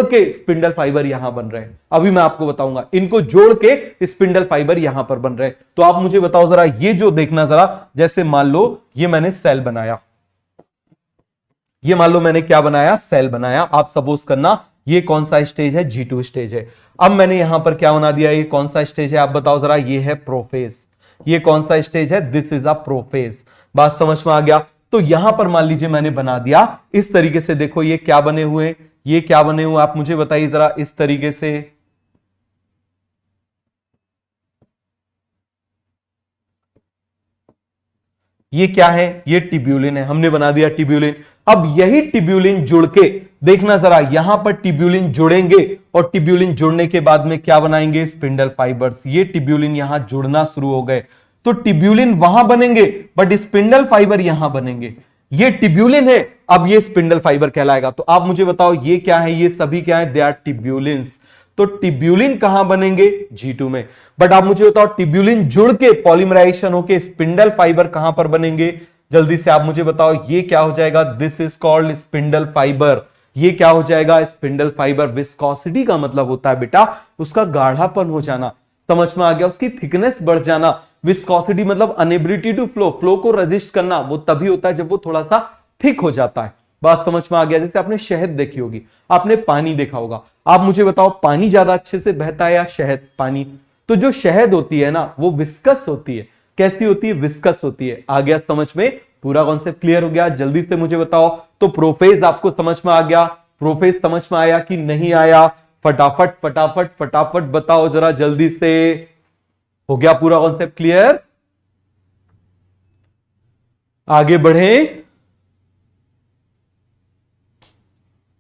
के स्पिंडल फाइबर यहां बन रहे हैं। अभी मैं आपको बताऊंगा, इनको जोड़ के स्पिंडल फाइबर यहां पर बन रहे हैं। तो आप मुझे बताओ जरा, ये जो देखना जरा, जैसे मान लो ये मैंने सेल बनाया, ये मान लो मैंने क्या बनाया, सेल बनाया। आप सपोज करना ये कौन सा स्टेज है, G2 स्टेज है। अब मैंने यहां पर क्या बना दिया, ये कौन सा स्टेज है आप बताओ जरा, ये है प्रोफेज। ये कौन सा स्टेज है, दिस इज अ प्रोफेज। बात समझ में आ गया। तो यहां पर मान लीजिए मैंने बना दिया इस तरीके से, देखो ये क्या बने हुए हैं, ये क्या बने हुए आप मुझे बताइए जरा इस तरीके से। ये क्या है, ये टिब्यूलिन है, हमने बना दिया टिब्यूलिन। अब यही टिब्यूलिन जुड़ के देखना जरा, यहां पर टिब्यूलिन जुड़ेंगे और टिब्यूलिन जुड़ने के बाद में क्या बनाएंगे, स्पिंडल फाइबर्स। ये टिब्यूलिन यहां जुड़ना शुरू हो गए तो टिब्यूलिन वहां बनेंगे बट स्पिंडल फाइबर यहां बनेंगे। ये टिब्यूलिन है, अब ये स्पिंडल फाइबर कहलाएगा। तो आप मुझे बताओ ये क्या है, ये सभी क्या है, दे आर टिब्यूलिन्स। तो टिब्यूलिन कहां बनेंगे, G2 में। बट आप मुझे बताओ टिब्यूलिन जुड़ के पॉलीमराइजेशन होके स्पिंडल फाइबर कहां पर बनेंगे, जल्दी से आप मुझे बताओ ये क्या हो जाएगा, this is called spindle fibre. ये क्या हो जाएगा, स्पिंडल फाइबर। विस्कोसिटी का मतलब होता है बेटा उसका गाढ़ापन हो जाना, समझ में आ गया, उसकी थिकनेस बढ़ जाना। विस्कोसिटी मतलब अनएबिलिटी टू फ्लो, फ्लो को रेजिस्ट करना, वो तभी होता है जब वो थोड़ा सा थिक हो जाता है। बात समझ में आ गया। जैसे आपने शहद देखी होगी, आपने पानी देखा होगा, आप मुझे बताओ पानी ज्यादा अच्छे से बहता है या शहद, पानी। तो जो शहद होती है ना वो विस्कस होती है। कैसी होती है, विस्कस होती है। आ गया समझ में, पूरा कॉन्सेप्ट क्लियर हो गया, जल्दी से मुझे बताओ। तो प्रोफेज आपको समझ में आ गया, प्रोफेज समझ में आया कि नहीं आया, फटाफट फटाफट फटाफट बताओ जरा जल्दी से। हो गया पूरा कॉन्सेप्ट क्लियर, आगे बढ़े,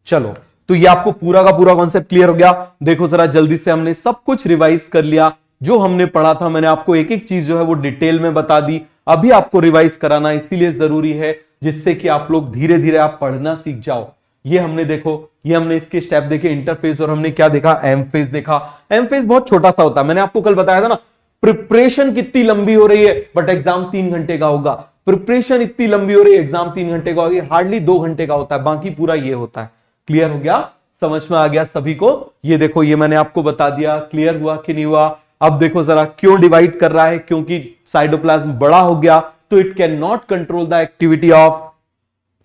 चलो। तो ये आपको पूरा का पूरा कॉन्सेप्ट क्लियर हो गया। देखो जरा जल्दी से, हमने सब कुछ रिवाइज कर लिया जो हमने पढ़ा था। मैंने आपको एक एक चीज जो है वो डिटेल में बता दी। अभी आपको रिवाइज कराना इसीलिए जरूरी है जिससे कि आप लोग धीरे धीरे आप पढ़ना सीख जाओ। ये हमने देखो, ये हमने इसके स्टेप देखे, इंटरफेस, और हमने क्या देखा, एम फेज देखा। एम फेज बहुत छोटा सा होता है, मैंने आपको कल बताया था ना। प्रिपरेशन कितनी लंबी हो रही है बट एग्जाम 3 घंटे का होगा। प्रिपरेशन इतनी लंबी हो रही है, एग्जाम 3 घंटे का होगी, हार्डली 2 घंटे का होता है, बाकी पूरा ये होता है। क्लियर हो गया, समझ में आ गया सभी को। ये देखो, ये मैंने आपको बता दिया, क्लियर हुआ कि नहीं हुआ। अब देखो जरा क्यों डिवाइड कर रहा है, क्योंकि साइटोप्लाज्म बड़ा हो गया तो it can not control the activity of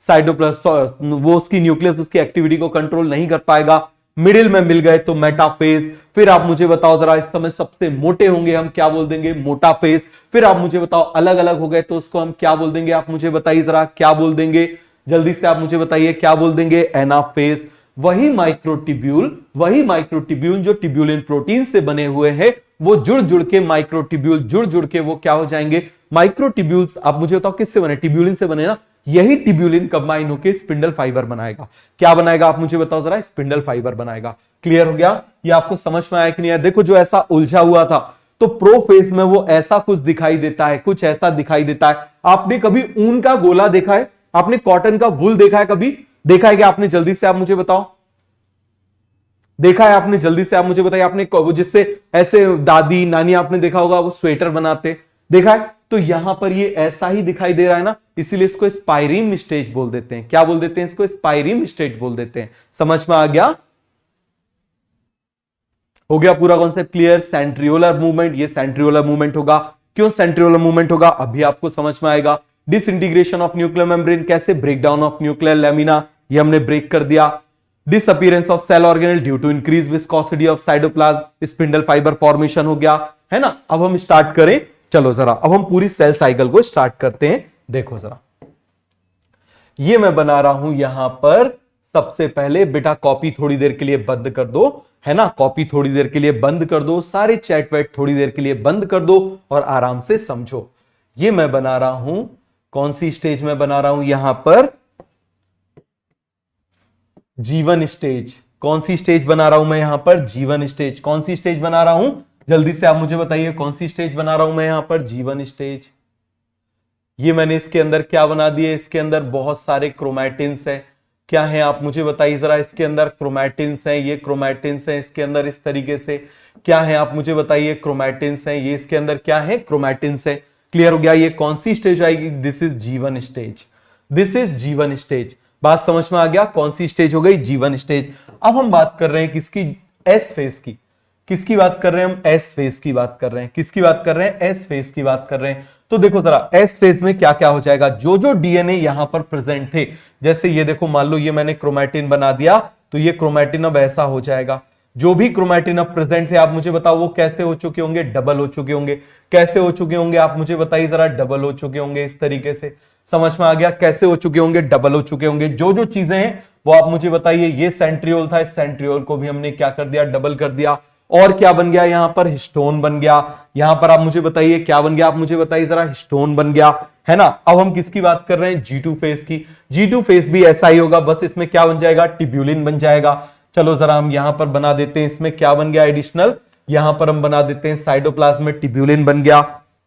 cytoplasm, वो उसकी न्यूक्लियस उसकी एक्टिविटी को कंट्रोल नहीं कर पाएगा। मिडिल में मिल गए तो मेटाफेज। फिर आप मुझे बताओ जरा, इस समय सबसे मोटे होंगे हम क्या बोल देंगे, मोटा फेज। फिर आप मुझे बताओ अलग अलग हो गए तो उसको हम क्या बोल देंगे, आप मुझे बताइए जरा क्या बोल देंगे, जल्दी से आप मुझे बताइए क्या बोल देंगे, एनाफेज। वही माइक्रोट्यूब्यूल जो ट्यूब्यूलिन प्रोटीन से बने हुए हैं वो जुड़ जुड़ के माइक्रोट्यूब्यूल जुड़ जुड़ के वो क्या हो जाएंगे, माइक्रोट्यूब्यूल्स। आप मुझे बताओ किससे बने, ट्यूब्यूलिन से बने ना। यही ट्यूब्यूलिन कंबाइन होकर स्पिंडल फाइबर बनाएगा। क्या बनाएगा आप मुझे बताओ जरा, स्पिंडल फाइबर बनाएगा। क्लियर हो गया, ये आपको समझ में आया कि नहीं आया। देखो जो ऐसा उलझा हुआ था तो प्रोफेज में वो ऐसा कुछ दिखाई देता है, कुछ ऐसा दिखाई देता है। आपने कभी ऊन का गोला देखा है, आपने कॉटन का वूल देखा है, कभी देखा है क्या आपने, जल्दी से आप मुझे बताओ, देखा है आपने, जल्दी से आप मुझे बताइए। आपने वो जिससे ऐसे दादी नानी आपने देखा होगा वो स्वेटर बनाते, देखा है। तो यहां पर ये ऐसा ही दिखाई दे रहा है ना, इसीलिए इसको स्पाइरिम स्टेज बोल देते हैं। क्या बोल देते हैं इसको, स्पाइरिम स्टेज बोल देते हैं। समझ में आ गया, हो गया पूरा कॉन्सेप्ट क्लियर। सेंट्रियोलर मूवमेंट, ये सेंट्रियोलर मूवमेंट होगा। क्यों सेंट्रियोलर मूवमेंट होगा अभी आपको समझ में आएगा। डिसइंटीग्रेशन ऑफ न्यूक्लियर मेम्ब्रेन, कैसे ब्रेकडाउन ऑफ न्यूक्लियर लेमिना, ये हमने ब्रेक कर दिया। Disappearance of cell organelle due to increase viscosity of cytoplasm, spindle fibre formation हो गया, है ना। अब हम स्टार्ट करें, चलो जरा, अब हम पूरी सेल साइकिल को स्टार्ट करते हैं। देखो जरा, ये मैं बना रहा हूं यहां पर। सबसे पहले बेटा कॉपी थोड़ी देर के लिए बंद कर दो, है ना, कॉपी थोड़ी देर के लिए बंद कर दो, सारे चैट वैट थोड़ी देर के लिए बंद कर दो और आराम से समझो। ये मैं बना रहा हूं, कौन सी स्टेज में बना रहा हूं यहां पर, जीवन स्टेज। कौन सी स्टेज बना रहा हूं मैं यहां पर, जीवन स्टेज। कौन सी स्टेज बना रहा हूं, जल्दी से आप मुझे बताइए कौन सी स्टेज बना रहा हूं मैं यहां पर, जीवन स्टेज। ये मैंने इसके अंदर क्या बना दिए, इसके अंदर बहुत सारे क्रोमैटिन्स है। क्या है आप मुझे बताइए जरा, इसके अंदर क्रोमैटिन्स हैं, ये क्रोमैटिन्स हैं इसके अंदर इस तरीके से। क्या है आप मुझे बताइए, क्रोमैटिन्स हैं, ये इसके अंदर क्या है, क्रोमैटिन्स है। क्लियर हो गया, ये कौन सी स्टेज आएगी, दिस इज जीवन स्टेज, दिस इज जीवन स्टेज। बात समझ में आ गया, कौन सी स्टेज हो गई, जीवन स्टेज। अब हम बात कर रहे हैं किसकी, एस फेज की। किसकी बात कर रहे हैं हम, एस फेज की बात कर रहे हैं। किसकी बात कर रहे हैं, एस फेज की बात कर रहे हैं। तो देखो जरा एस फेज में क्या क्या हो जाएगा, जो जो डीएनए यहां पर प्रेजेंट थे, जैसे ये देखो, मान लो ये मैंने क्रोमैटिन बना दिया तो ये क्रोमैटिन अब ऐसा हो जाएगा। जो भी क्रोमैटिन अब प्रेजेंट थे आप मुझे बताओ वो कैसे हो चुके होंगे, डबल हो चुके होंगे। कैसे हो चुके होंगे आप मुझे बताइए जरा, डबल हो चुके होंगे। इस तरीके से समझ में आ गया, कैसे हो चुके होंगे, डबल हो चुके होंगे। जो जो चीजें हैं वो आप मुझे बताइए। ये सेंट्रियोल था, इस सेंट्रियोल को भी हमने क्या कर दिया, डबल कर दिया। और क्या बन गया यहां पर, हिस्टोन बन गया। यहां पर आप मुझे बताइए क्या बन गया, आप मुझे बताइए जरा, हिस्टोन बन गया, है ना। अब हम किसकी बात कर रहे हैं, G2 फेज की। G2 फेज भी ऐसा ही होगा, बस इसमें क्या बन जाएगा, टिब्यूलिन बन जाएगा। चलो जरा हम यहां पर बना देते हैं, इसमें क्या बन गया एडिशनल, यहां पर हम बना देते हैं साइटोप्लाज्म में टिब्यूलिन बन गया।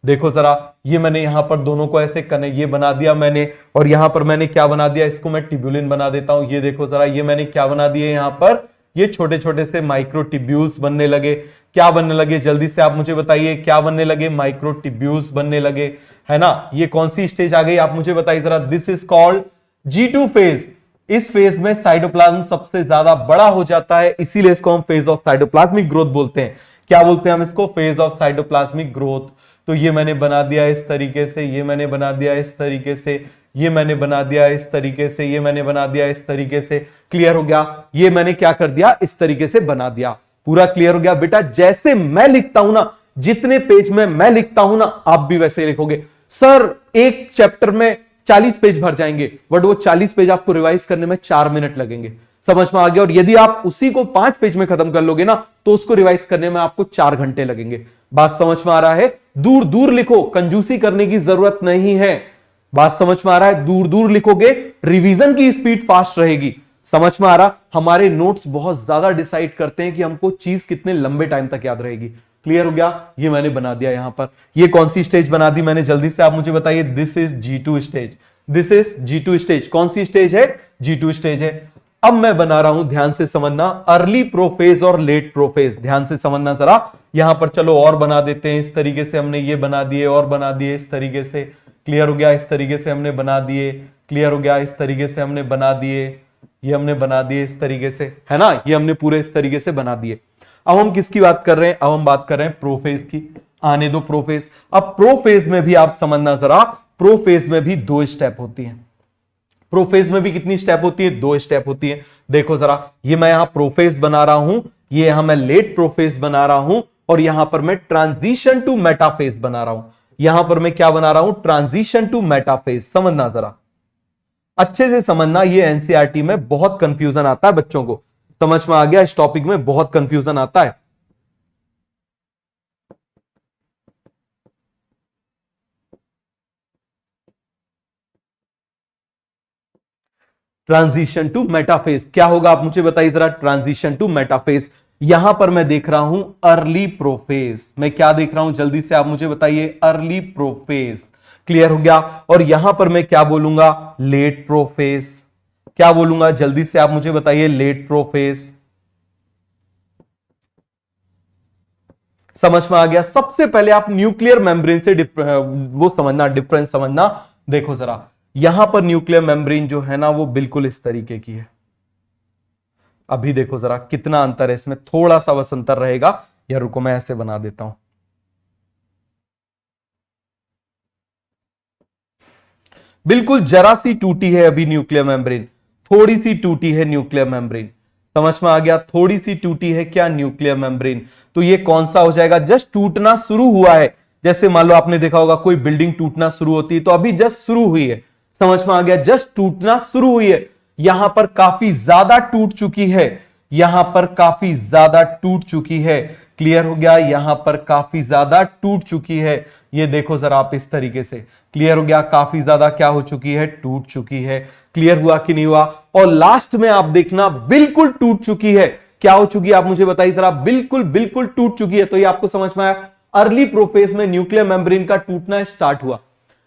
देखो जरा, ये मैंने यहां पर दोनों को ऐसे कनेक्ट ये बना दिया मैंने, और यहां पर मैंने क्या बना दिया, इसको मैं टिब्यूलिन बना देता हूं। ये देखो जरा, ये मैंने क्या बना दिए यहां पर, ये छोटे छोटे से माइक्रोटिब्यूल्स बनने लगे। क्या बनने लगे, जल्दी से आप मुझे बताइए, क्या बनने लगे, माइक्रोटिब्यूल्स बनने लगे, है ना। ये कौन सी स्टेज आ गई आप मुझे बताइए जरा, this is called G2 phase. इस फेज में साइटोप्लाज्म सबसे ज्यादा बड़ा हो जाता है, इसीलिए इसको हम फेज ऑफ साइटोप्लाज्मिक ग्रोथ बोलते हैं। क्या बोलते हैं हम इसको, फेज ऑफ साइटोप्लाज्मिक ग्रोथ। तो ये मैंने बना दिया इस तरीके से, ये मैंने बना दिया इस तरीके से, ये मैंने बना दिया इस तरीके से, ये मैंने बना दिया इस तरीके से। क्लियर हो गया, ये मैंने क्या कर दिया, इस तरीके से बना दिया। पूरा क्लियर हो गया बेटा। जैसे मैं लिखता हूं ना, जितने पेज में मैं लिखता हूं ना, आप भी वैसे लिखोगे। सर एक चैप्टर में 40 पेज भर जाएंगे, बट वो 40 पेज आपको रिवाइज करने में 4 मिनट लगेंगे। समझ में आ गया। और यदि आप उसी को 5 पेज में खत्म कर लोगे ना, तो उसको रिवाइज करने में आपको 4 घंटे लगेंगे। बात समझ में आ रहा है। दूर दूर लिखो, कंजूसी करने की जरूरत नहीं है। बात समझ में आ रहा है, दूर दूर लिखोगे, रिवीजन की स्पीड फास्ट रहेगी। समझ में आ रहा, हमारे नोट्स बहुत ज्यादा डिसाइड करते हैं कि हमको चीज कितने लंबे टाइम तक याद रहेगी। क्लियर हो गया, ये मैंने बना दिया यहां पर। ये कौन सी स्टेज बना दी मैंने, जल्दी से आप मुझे बताइए। This is G2 stage, this is G2 stage. कौन सी स्टेज है, G2 स्टेज है। अब मैं बना रहा हूं, ध्यान से समझना, अर्ली प्रोफेज और लेट प्रोफेज। ध्यान से समझना जरा, यहां पर चलो और बना देते हैं। इस तरीके से हमने ये बना दिए और बना दिए इस तरीके से। क्लियर हो गया, इस तरीके से हमने बना दिए। क्लियर हो गया, इस तरीके से हमने बना दिए, ये हमने बना दिए इस तरीके से, है ना। ये हमने पूरे इस तरीके से बना दिए। अब हम किसकी बात कर रहे हैं, अब हम बात कर रहे हैं प्रोफेज की। आने दो प्रोफेज। अब प्रोफेज में भी आप समझना जरा, प्रोफेज में भी 2 स्टेप होती हैं। प्रोफेज में भी कितनी स्टेप होती है, 2 स्टेप होती है। देखो जरा, ये मैं यहां प्रोफेज बना रहा हूं, ये यहां मैं लेट प्रोफेज बना रहा हूं, और यहां पर मैं ट्रांजिशन टू मेटाफेज बना रहा हूं। यहां पर मैं क्या बना रहा हूं, ट्रांजिशन टू मेटाफेज। समझना जरा, अच्छे से समझना। ये एनसीईआरटी में बहुत कंफ्यूजन आता है बच्चों को। समझ में आ गया, इस टॉपिक में बहुत कंफ्यूजन आता है। ट्रांजिशन टू मेटाफेज क्या होगा आप मुझे बताइए जरा। ट्रांजिशन टू मेटाफेज, यहां पर मैं देख रहा हूं अर्ली प्रोफेज। मैं क्या देख रहा हूं, जल्दी से आप मुझे बताइए, अर्ली प्रोफेज। क्लियर हो गया। और यहां पर मैं क्या बोलूंगा, लेट प्रोफेज। क्या बोलूंगा, जल्दी से आप मुझे बताइए, लेट प्रोफेज। समझ में आ गया। सबसे पहले आप न्यूक्लियर मेम्ब्रेन से वो समझना, डिफरेंस समझना। देखो जरा, यहां पर न्यूक्लियर मेम्ब्रेन जो है ना, वो बिल्कुल इस तरीके की है। अभी देखो जरा कितना अंतर है इसमें, थोड़ा सा बस अंतर रहेगा। या रुको, मैं ऐसे बना देता हूं। बिल्कुल जरा सी टूटी है अभी न्यूक्लियर मेम्ब्रेन, थोड़ी सी टूटी है न्यूक्लियर मेम्ब्रेन। समझ में आ गया, थोड़ी सी टूटी है क्या, न्यूक्लियर मेम्ब्रेन। तो ये कौन सा हो जाएगा, जस्ट टूटना शुरू हुआ है। जैसे मान लो आपने देखा होगा कोई बिल्डिंग टूटना शुरू होती है, तो अभी जस्ट शुरू हुई है। समझ में आ गया, जस्ट टूटना शुरू हुई है। यहां पर काफी ज्यादा टूट चुकी है, यहां पर काफी ज्यादा टूट चुकी है। क्लियर हो गया, यहां पर काफी ज्यादा टूट चुकी है। ये देखो जरा आप इस तरीके से। क्लियर हो गया, काफी ज्यादा क्या हो चुकी है, टूट चुकी है। क्लियर हुआ कि नहीं हुआ। और लास्ट में आप देखना, बिल्कुल टूट चुकी है। क्या हो चुकी है आप मुझे बताइए जरा, बिल्कुल बिल्कुल टूट चुकी है। तो ये आपको समझ में आया, अर्ली प्रोफेज में न्यूक्लियर मेम्ब्रेन का टूटना स्टार्ट हुआ,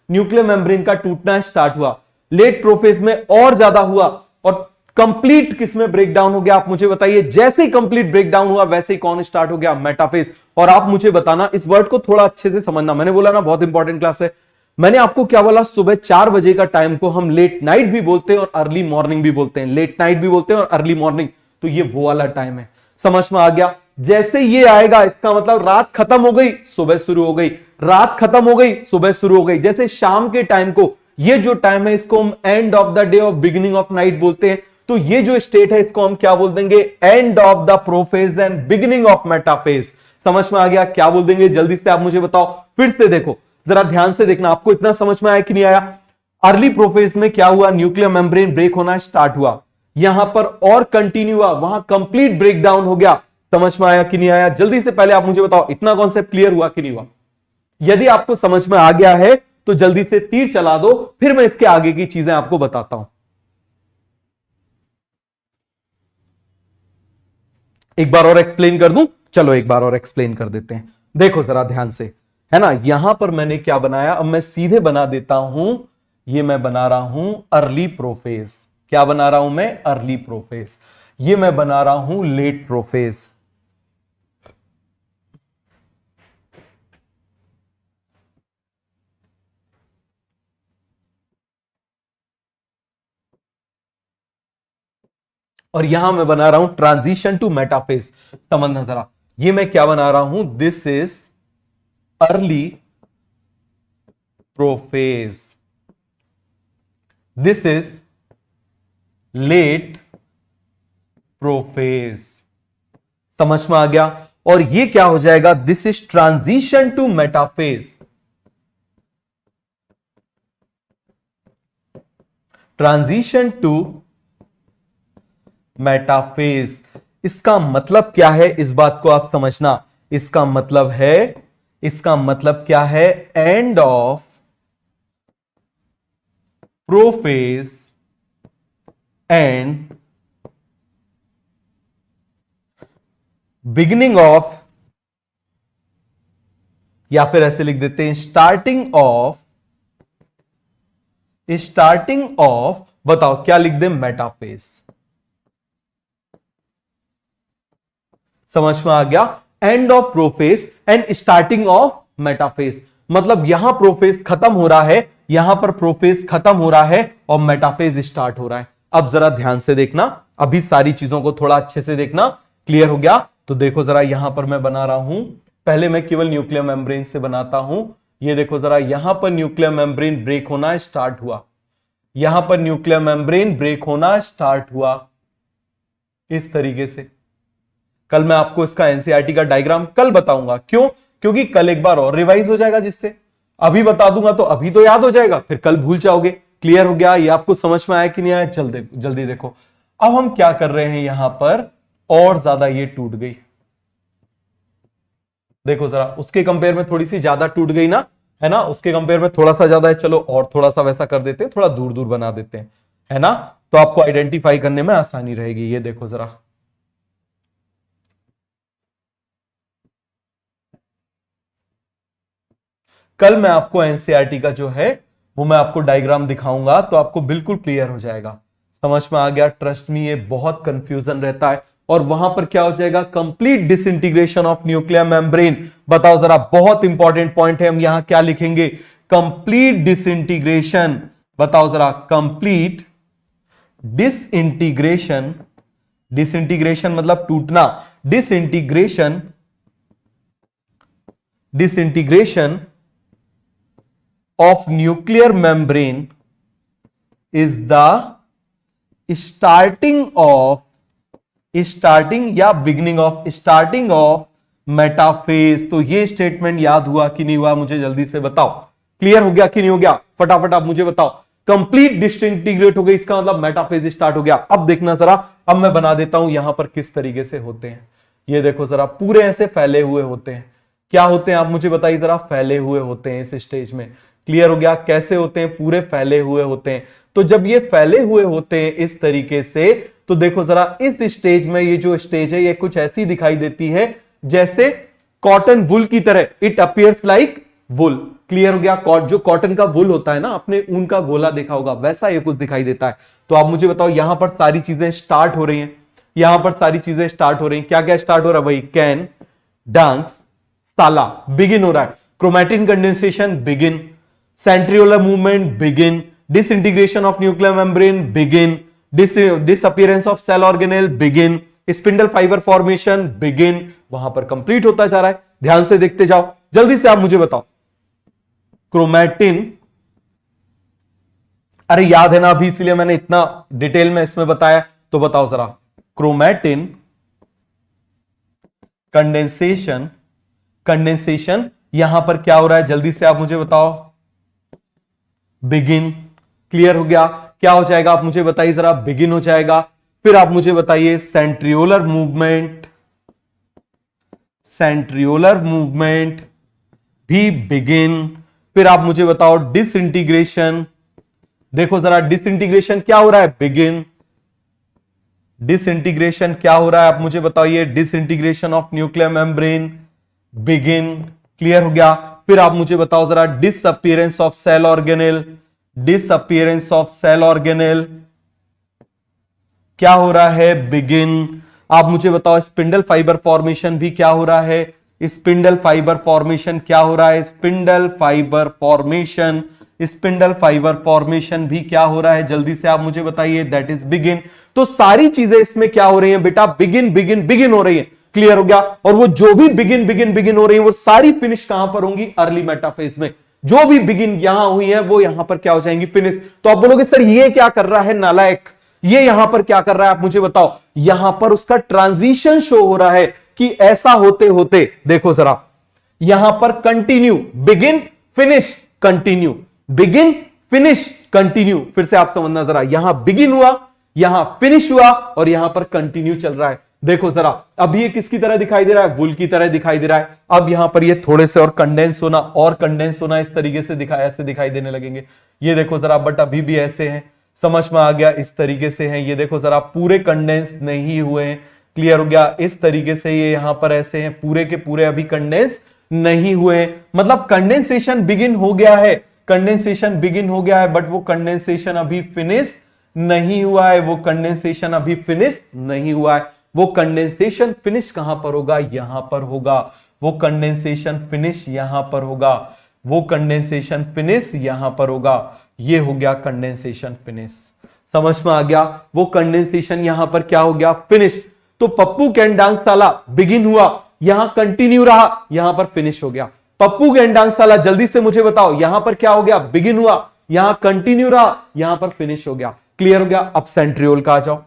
न्यूक्लियर मेम्ब्रेन का टूटना स्टार्ट हुआ। लेट प्रोफेज में और ज्यादा हुआ, और कंप्लीट किसमें ब्रेकडाउन हो गया आप मुझे बताइए। जैसे ही कंप्लीट ब्रेकडाउन हुआ, वैसे ही कौन स्टार्ट हो गया, मेटाफेज। और आप मुझे बताना, इस वर्ड को थोड़ा अच्छे से समझना। मैंने बोला ना बहुत इंपॉर्टेंट क्लास है। मैंने आपको क्या बोला, सुबह 4 बजे का टाइम को हम लेट नाइट भी बोलते हैं और अर्ली मॉर्निंग भी बोलते हैं। लेट नाइट भी बोलते हैं और अर्ली मॉर्निंग। तो ये वो वाला टाइम है। समझ में आ गया। जैसे ये आएगा, इसका मतलब रात खत्म हो गई, सुबह शुरू हो गई, रात खत्म हो गई, सुबह शुरू हो गई। जैसे शाम के टाइम को, ये जो टाइम है, इसको हम एंड ऑफ द डे और बिगिनिंग ऑफ नाइट बोलते हैं। तो ये जो स्टेट है इसको हम क्या बोल देंगे, end of the prophase and beginning of metaphase. समझ में आ गया, क्या बोल देंगे जल्दी से आप मुझे बताओ, फिर से देखो जरा ध्यान से देखना, आपको इतना समझ में आया कि नहीं आया। अर्ली प्रोफेज में क्या हुआ, न्यूक्लियर मेम्ब्रेन ब्रेक होना स्टार्ट हुआ, यहां पर और कंटिन्यू हुआ, वहां कंप्लीट ब्रेकडाउन हो गया। समझ में आया कि नहीं आया, जल्दी से पहले आप मुझे बताओ इतना कॉन्सेप्ट क्लियर हुआ कि नहीं हुआ। यदि आपको समझ में आ गया है तो जल्दी से तीर चला दो, फिर मैं इसके आगे की चीजें आपको बताता हूं। एक बार और एक्सप्लेन कर दूं, चलो एक बार और एक्सप्लेन कर देते हैं। देखो जरा ध्यान से, है ना, यहां पर मैंने क्या बनाया, अब मैं सीधे बना देता हूं, ये मैं बना रहा हूं अर्ली प्रोफेज। क्या बना रहा हूं मैं, अर्ली प्रोफेज। ये मैं बना रहा हूं लेट प्रोफेज। और यहां मैं बना रहा हूं ट्रांजिशन टू मेटाफेज। समझना जरा, ये मैं क्या बना रहा हूं, this is early prophase, this is late prophase. समझ में आ गया। और ये क्या हो जाएगा, this is transition to metaphase, transition to metaphase. इसका मतलब क्या है, इस बात को आप समझना, इसका मतलब है, इसका मतलब क्या है, end of prophase and beginning of, या फिर ऐसे लिख देते हैं स्टार्टिंग ऑफ, स्टार्टिंग ऑफ, बताओ क्या लिख दे, मेटाफेज। समझ में आ गया, end of prophase and starting of metaphase. मतलब यहां प्रोफेज खत्म हो रहा है, यहां पर प्रोफेज खत्म हो रहा है और मेटाफेज स्टार्ट हो रहा है। अब जरा ध्यान से देखना, अभी सारी चीजों को थोड़ा अच्छे से देखना, क्लियर हो गया। तो देखो जरा, यहां पर मैं बना रहा हूं, पहले मैं केवल न्यूक्लियर मेम्ब्रेन से बनाता हूं। ये देखो जरा, यहां पर न्यूक्लियर मेम्ब्रेन ब्रेक होना स्टार्ट हुआ, यहां पर न्यूक्लियर मेम्ब्रेन ब्रेक होना स्टार्ट हुआ, इस तरीके से। कल मैं आपको इसका एनसीईआरटी का डायग्राम कल बताऊंगा, क्यों, क्योंकि कल एक बार और रिवाइज हो जाएगा, जिससे अभी बता दूंगा तो अभी तो याद हो जाएगा, फिर कल भूल जाओगे। क्लियर हो गया, ये आपको समझ में आया कि नहीं आया, जल्दी देखो। अब हम क्या कर रहे हैं, यहां पर और ज्यादा ये टूट गई, देखो जरा, उसके कंपेयर में थोड़ी सी ज्यादा टूट गई ना, है ना, उसके कंपेयर में थोड़ा सा ज्यादा है। चलो और थोड़ा सा वैसा कर देते हैं, थोड़ा दूर दूर बना देते हैं, है ना, तो आपको आइडेंटिफाई करने में आसानी रहेगी। ये देखो जरा, कल मैं आपको एनसीईआरटी का जो है वो मैं आपको डायग्राम दिखाऊंगा, तो आपको बिल्कुल क्लियर हो जाएगा। समझ में आ गया, ट्रस्ट मी, ये बहुत कंफ्यूजन रहता है। और वहां पर क्या हो जाएगा, complete disintegration of nuclear membrane. बताओ जरा, बहुत इंपॉर्टेंट पॉइंट है, हम यहां क्या लिखेंगे, कंप्लीट डिसइंटीग्रेशन। बताओ जरा, कंप्लीट डिसइंटीग्रेशन, डिसइंटीग्रेशन मतलब टूटना, disintegration, disintegration of nuclear membrane is the starting या beginning of मेटाफेज। तो ये स्टेटमेंट याद हुआ कि नहीं हुआ, मुझे जल्दी से बताओ, क्लियर हो गया कि नहीं हो गया, फटाफट आप मुझे बताओ। कंप्लीट डिसइंटीग्रेट हो गई, इसका मतलब मेटाफेज स्टार्ट हो गया। अब देखना जरा, अब मैं बना देता हूं यहां पर किस तरीके से होते हैं। ये देखो जरा, पूरे ऐसे फैले हुए होते हैं। क्या होते हैं आप मुझे बताइए जरा, फैले हुए होते हैं इस स्टेज में। क्लियर हो गया, कैसे होते हैं, पूरे फैले हुए होते हैं। तो जब ये फैले हुए होते हैं इस तरीके से, तो देखो जरा, इस स्टेज में ये जो स्टेज है ये कुछ ऐसी दिखाई देती है जैसे कॉटन वुल की तरह, it appears like wool. Clear हो गया, जो कॉटन का वुल होता है ना, आपने ऊन का गोला देखा होगा, वैसा ये कुछ दिखाई देता है। तो आप मुझे बताओ, यहां पर सारी चीजें स्टार्ट हो रही हैं, यहां पर सारी चीजें स्टार्ट हो रही हैं। क्या क्या स्टार्ट हो रहा है भाई, कैन, डंक्स, साला, बिगिन हो रहा है, chromatin condensation begin, centriolar movement begin, disintegration of nuclear membrane begin, disappearance of cell organelle begin, spindle fibre formation begin, वहां पर कंप्लीट होता जा रहा है। ध्यान से देखते जाओ, जल्दी से आप मुझे बताओ, क्रोमैटिन, अरे याद है ना अभी, इसलिए मैंने इतना डिटेल में इसमें बताया, तो बताओ जरा, क्रोमैटिन कंडेंसेशन, कंडेंसेशन यहां पर क्या हो रहा है, जल्दी से आप मुझे बताओ। बिगिन, क्लियर हो गया। क्या हो जाएगा आप मुझे बताइए जरा, बिगिन हो जाएगा। फिर आप मुझे बताइए सेंट्रियोलर मूवमेंट, सेंट्रियोलर मूवमेंट भी बिगिन। फिर आप मुझे बताओ डिसइंटीग्रेशन, देखो जरा डिसइंटीग्रेशन क्या हो रहा है, बिगिन। डिसइंटीग्रेशन क्या हो रहा है आप मुझे बताइए, disintegration of nuclear membrane, begin, clear हो गया। फिर आप मुझे बताओ जरा disappearance of cell organelle, disappearance of cell organelle क्या हो रहा है, बिगिन। आप मुझे बताओ स्पिंडल फाइबर फॉर्मेशन भी क्या हो रहा है, स्पिंडल फाइबर फॉर्मेशन क्या हो रहा है, spindle fibre formation, spindle fibre formation भी क्या हो रहा है, जल्दी से आप मुझे बताइए, दैट इज बिगिन। तो सारी चीजें इसमें क्या हो रही हैं बेटा, बिगिन बिगिन बिगिन हो रही है, क्लियर हो गया। और वो जो भी बिगिन बिगिन बिगिन हो रही है वो सारी फिनिश कहां पर होंगी, अर्ली मेटाफेज में। जो भी बिगिन यहां हुई है वो यहां पर क्या हो जाएंगी, फिनिश। तो आप बोलोगे सर ये क्या कर रहा है नालायक, ये यहां पर क्या कर रहा है आप मुझे बताओ। यहां पर उसका ट्रांजिशन शो हो रहा है कि ऐसा होते होते देखो जरा, यहां पर continue, begin finish continue, begin finish continue. फिर से आप समझना जरा, यहां बिगिन हुआ, यहां फिनिश हुआ और यहां पर कंटिन्यू चल रहा है। देखो जरा, अब ये किसकी तरह दिखाई दे रहा है, वुल की तरह दिखाई दे रहा है। अब यहां पर ये थोड़े से और कंडेंस होना, और कंडेंस होना, इस तरीके से ऐसे दिखाई देने लगेंगे। ये देखो जरा, बट अभी भी ऐसे हैं, समझ में आ गया, इस तरीके से हैं। ये देखो जरा, पूरे कंडेंस नहीं हुए हैं, क्लियर हो गया। इस तरीके से ये यहां पर ऐसे हैं, पूरे के पूरे अभी कंडेंस नहीं हुए, मतलब कंडेंसेशन बिगिन हो गया है, कंडेंसेशन बिगिन हो गया है, बट वो कंडेंसेशन अभी फिनिश नहीं हुआ है, वो कंडेंसेशन अभी फिनिश नहीं हुआ है। वो कंडेंसेशन फिनिश कहां पर होगा, यहां पर होगा। वो कंडेंसेशन फिनिश यहां पर होगा, वो कंडेंसेशन फिनिश यहां पर होगा। ये हो गया कंडेंसेशन फिनिश, समझ में आ गया। वो कंडेंसेशन यहां पर क्या हो गया, फिनिश। तो पप्पू कैंडांगसाला बिगिन हुआ, यहां कंटिन्यू रहा, यहां पर फिनिश हो गया। पप्पू कैंडांगसाला जल्दी से मुझे बताओ, यहां पर क्या हो गया, बिगिन हुआ, यहां कंटिन्यू रहा, यहां पर फिनिश हो गया, क्लियर हो गया। अब सेंट्रियोल का आ जाओ।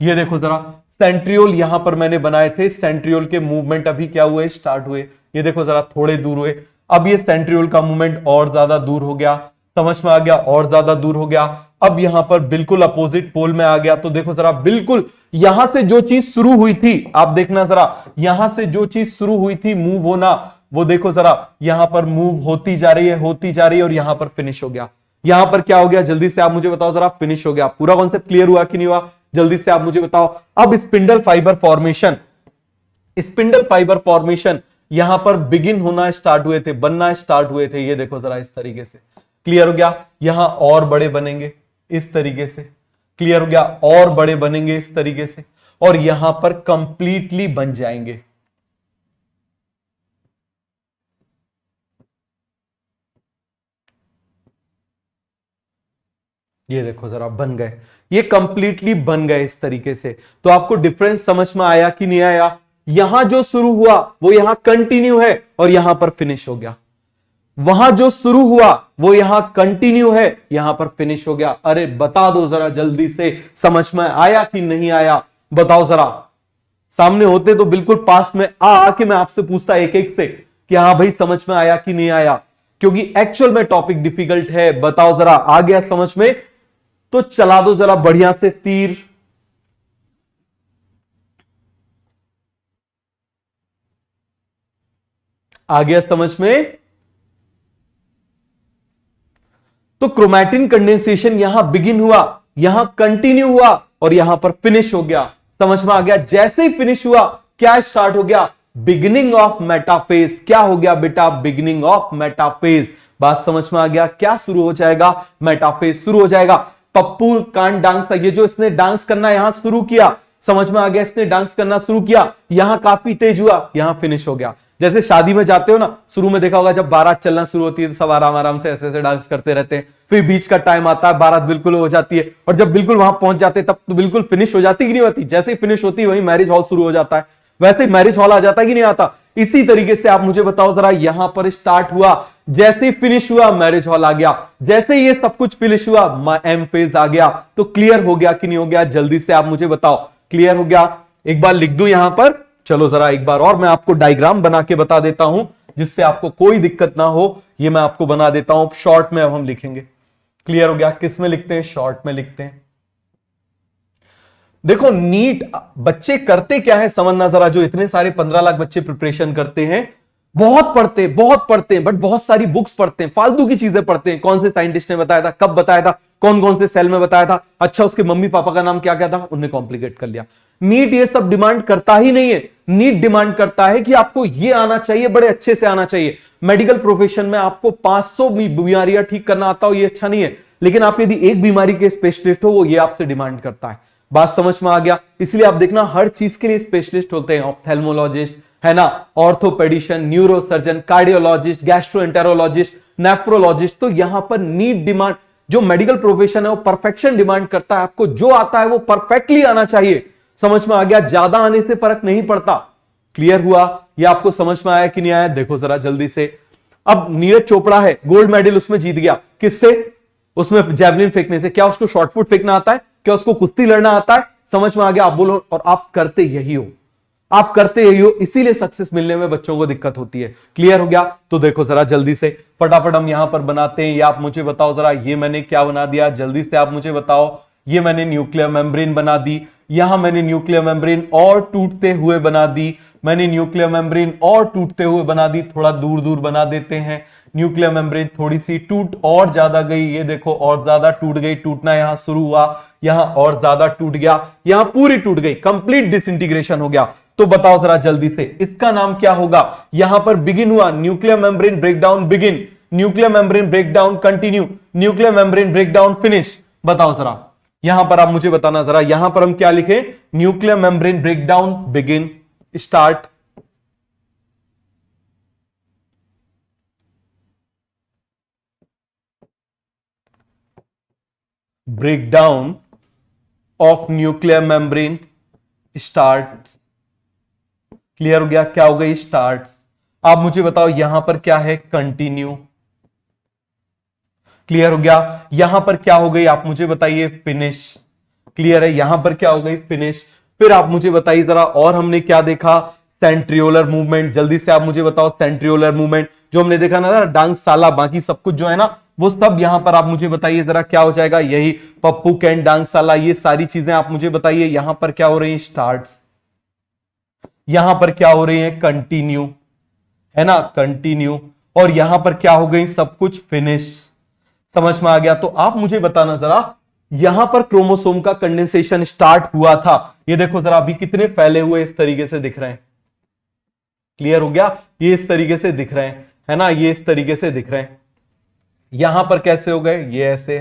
ये देखो जरा, सेंट्रियोल यहां पर मैंने बनाए थे, सेंट्रियोल के मूवमेंट अभी क्या हुए, स्टार्ट हुए। ये देखो जरा, थोड़े दूर हुए। अब ये सेंट्रियोल का मूवमेंट और ज्यादा दूर हो गया, समझ में आ गया, और ज्यादा दूर हो गया। अब यहां पर बिल्कुल अपोजिट पोल में आ गया। तो देखो जरा, बिल्कुल यहां से जो चीज शुरू हुई थी, आप देखना जरा, यहां से जो चीज शुरू हुई थी मूव होना, वो देखो जरा यहां पर मूव होती जा रही है, होती जा रही है, और यहां पर फिनिश हो गया। यहां पर क्या हो गया, जल्दी से आप मुझे बताओ जरा, फिनिश हो गया। पूरा कॉन्सेप्ट क्लियर हुआ कि नहीं हुआ, जल्दी से आप मुझे बताओ। अब spindle fibre formation, spindle fibre formation यहां पर बिगिन होना स्टार्ट हुए थे, बनना स्टार्ट हुए थे। ये देखो जरा, इस तरीके से, क्लियर हो गया। यहां और बड़े बनेंगे इस तरीके से, क्लियर हो गया, और बड़े बनेंगे इस तरीके से, और यहां पर कंप्लीटली बन जाएंगे। ये देखो जरा, बन गए, ये कंप्लीटली बन गए इस तरीके से। तो आपको डिफरेंस समझ में आया कि नहीं आया। यहां जो शुरू हुआ वो यहां कंटिन्यू है और यहां पर फिनिश हो गया। वहां जो शुरू हुआ वो यहां कंटिन्यू है, यहां पर फिनिश हो गया। अरे बता दो जरा जल्दी से, समझ में आया कि नहीं आया, बताओ जरा। सामने होते तो बिल्कुल पास में आके मैं आपसे पूछता एक एक से कि हाँ भाई समझ में आया कि नहीं आया, क्योंकि एक्चुअल में टॉपिक डिफिकल्ट है। बताओ जरा, आ गया समझ में, तो चला दो जरा बढ़िया से तीर। आ गया समझ में। तो क्रोमैटिन कंडेंसेशन यहां बिगिन हुआ, यहां कंटिन्यू हुआ और यहां पर फिनिश हो गया। समझ में आ गया। जैसे ही फिनिश हुआ क्या स्टार्ट हो गया, बिगिनिंग ऑफ मेटाफेज। क्या हो गया बेटा, बिगिनिंग ऑफ मेटाफेज। बात समझ में आ गया। क्या शुरू हो जाएगा, मेटाफेज शुरू हो जाएगा। पप्पू कांट डांस था, ये जो इसने डांस करना यहां शुरू किया, समझ में आ गया, इसने डांस करना शुरू किया, यहां काफी तेज हुआ, यहां फिनिश हो गया। जैसे शादी में जाते हो ना, शुरू में देखा होगा जब बारात चलना शुरू होती है तो सब आराम आराम से ऐसे ऐसे डांस करते रहते हैं, फिर बीच का टाइम आता है, बारात बिल्कुल हो जाती है, और जब बिल्कुल वहां पहुंच जाते हैं तब तो बिल्कुल फिनिश हो जाती कि नहीं होती। जैसे ही फिनिश होती है वही मैरिज हॉल शुरू हो जाता है, वैसे ही मैरिज हॉल आ जाता है कि नहीं आता। इसी तरीके से आप मुझे बताओ जरा, यहां पर स्टार्ट हुआ, जैसे ही फिनिश हुआ मैरिज हॉल आ गया, जैसे ये सब कुछ फिनिश हुआ एम फेज आ गया। तो क्लियर हो गया कि नहीं हो गया, जल्दी से आप मुझे बताओ। क्लियर हो गया? एक बार लिख दूं यहां पर, चलो जरा एक बार और मैं आपको डायग्राम बना के बता देता हूं जिससे आपको कोई दिक्कत ना हो। ये मैं आपको बना देता हूं शॉर्ट में, अब हम लिखेंगे। क्लियर हो गया? किस में लिखते हैं? शॉर्ट में लिखते हैं। देखो नीट बच्चे करते क्या है समझना जरा, जो इतने सारे 15 लाख बच्चे प्रिपरेशन करते हैं, बहुत पढ़ते हैं, बट बहुत सारी बुक्स पढ़ते हैं, फालतू की चीजें पढ़ते हैं। कौन से साइंटिस्ट ने बताया था, कब बताया था, कौन कौन से सेल में बताया था, अच्छा उसके मम्मी पापा का नाम क्या क्या था, उन्हें कॉम्प्लिकेट कर लिया। नीट ये सब डिमांड करता ही नहीं है। नीट डिमांड करता है कि आपको ये आना चाहिए, बड़े अच्छे से आना चाहिए। मेडिकल प्रोफेशन में आपको 500 बीमारियां ठीक करना आता हो ये अच्छा नहीं है, लेकिन आप यदि एक बीमारी के स्पेशलिस्ट हो, वो ये आपसे डिमांड करता है। बात समझ में आ गया? इसलिए आप देखना हर चीज के लिए स्पेशलिस्ट होते हैं, ऑप्थेल्मोलॉजिस्ट है ना, orthopedician, neurosurgeon, cardiologist, gastroenterologist, nephrologist. तो यहां पर नीट डिमांड, जो मेडिकल प्रोफेशन है वो परफेक्शन डिमांड करता है। आपको जो आता है वो परफेक्टली आना चाहिए। समझ में आ गया? ज्यादा आने से फर्क नहीं पड़ता। क्लियर हुआ? ये आपको समझ में आया कि नहीं आया? देखो जरा जल्दी से। अब नीरज चोपड़ा है, गोल्ड मेडल उसमें जीत गया, किससे? उसमें जैवलिन फेंकने से। क्या उसको शॉर्टपुट फेंकना आता है? क्या उसको कुश्ती लड़ना आता है? समझ में आ गया? आप बोलो। और आप करते यही हो, आप करते यही हो, इसीलिए सक्सेस मिलने में बच्चों को दिक्कत होती है। क्लियर हो गया? तो देखो जरा जल्दी से फटाफट हम यहां पर बनाते हैं। या आप मुझे बताओ जरा, ये मैंने क्या बना दिया, जल्दी से आप मुझे बताओ। ये मैंने न्यूक्लियर मेम्ब्रेन बना दी, यहां मैंने न्यूक्लियर मेम्ब्रेन और टूटते हुए बना दी, मैंने न्यूक्लियर मेम्ब्रेन और टूटते हुए बना दी। थोड़ा दूर दूर बना देते हैं। न्यूक्लियर मेम्ब्रेन थोड़ी सी टूट और ज्यादा गई, ये देखो और ज्यादा टूट गई, टूटना यहां शुरू हुआ, यहां और ज्यादा टूट गया, यहां पूरी टूट गई, कंप्लीट डिसइंटीग्रेशन हो गया। तो बताओ जरा जल्दी से, इसका नाम क्या होगा? यहां पर बिगिन हुआ, nuclear membrane breakdown begin, nuclear membrane breakdown continue, nuclear membrane breakdown finish. बताओ जरा, यहां पर आप मुझे बताना जरा, यहां पर हम क्या लिखें? Nuclear membrane breakdown begin, start, breakdown of nuclear membrane start. Clear हो गया? क्या हो गई? स्टार्ट्स। आप मुझे बताओ यहां पर क्या है? कंटिन्यू। क्लियर हो गया? यहां पर क्या हो गई? आप मुझे बताइए। फिनिश। क्लियर है? यहां पर क्या हो गई? फिनिश। फिर आप मुझे बताइए जरा, और हमने क्या देखा? Centriolar movement. जल्दी से आप मुझे बताओ, सेंट्रियोलर मूवमेंट जो हमने देखा ना, डांस साला, बाकी सब कुछ जो है ना वो सब यहां पर आप मुझे बताइए जरा क्या हो जाएगा? यही पप्पू कैन, डांस साला, ये सारी चीजें आप मुझे बताइए। यहां पर क्या हो रही है? स्टार्ट्स। यहां पर क्या हो रही है? कंटिन्यू, है ना, कंटिन्यू। और यहां पर क्या हो गई? सब कुछ फिनिश। समझ में आ गया? तो आप मुझे बताना जरा, यहां पर क्रोमोसोम का कंडेंसेशन स्टार्ट हुआ था, ये देखो जरा अभी कितने फैले हुए इस तरीके से दिख रहे हैं। क्लियर हो गया? ये इस तरीके से दिख रहे हैं, है ना, ये इस तरीके से दिख रहे हैं। यहां पर कैसे हो गए? ये ऐसे।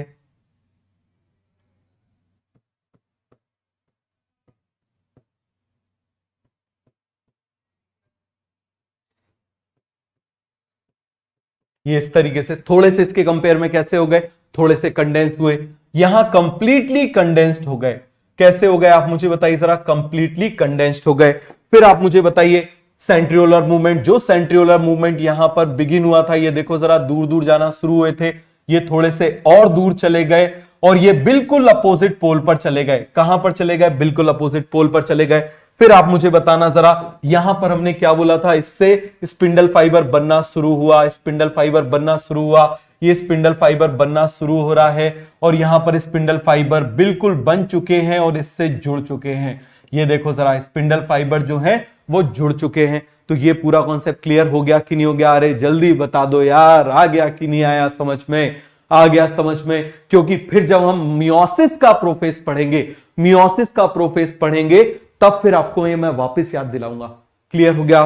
ये इस तरीके से, थोड़े से इसके कंपेयर में कैसे हो गए? थोड़े से कंडेंस हुए। यहां कंप्लीटली कंडेंस्ड हो गए। कैसे हो गए? आप मुझे बताइए जरा। कंप्लीटली कंडेंस्ड हो गए। फिर आप मुझे बताइए सेंट्रियोलर मूवमेंट, जो सेंट्रियोलर मूवमेंट यहां पर बिगिन हुआ था, ये देखो जरा दूर दूर जाना शुरू हुए थे, ये थोड़े से और दूर चले गए और ये बिल्कुल अपोजिट पोल पर चले गए। कहां पर चले गए? बिल्कुल अपोजिट पोल पर चले गए। फिर आप मुझे बताना जरा, यहां पर हमने क्या बोला था? इससे स्पिंडल फाइबर बनना शुरू हुआ, स्पिंडल फाइबर बनना शुरू हुआ, ये स्पिंडल फाइबर बनना शुरू हो रहा है और यहां पर स्पिंडल फाइबर बिल्कुल बन चुके हैं और इससे जुड़ चुके हैं। ये देखो जरा, स्पिंडल फाइबर जो है वो जुड़ चुके हैं। तो ये पूरा कॉन्सेप्ट क्लियर हो गया कि नहीं हो गया? अरे जल्दी बता दो यार, आ गया कि नहीं आया समझ में? आ गया समझ में? क्योंकि फिर जब हम मियोसिस का प्रोफेस पढ़ेंगे, मियोसिस का प्रोफेस पढ़ेंगे, तब फिर आपको ये मैं वापस याद दिलाऊंगा। क्लियर हो गया?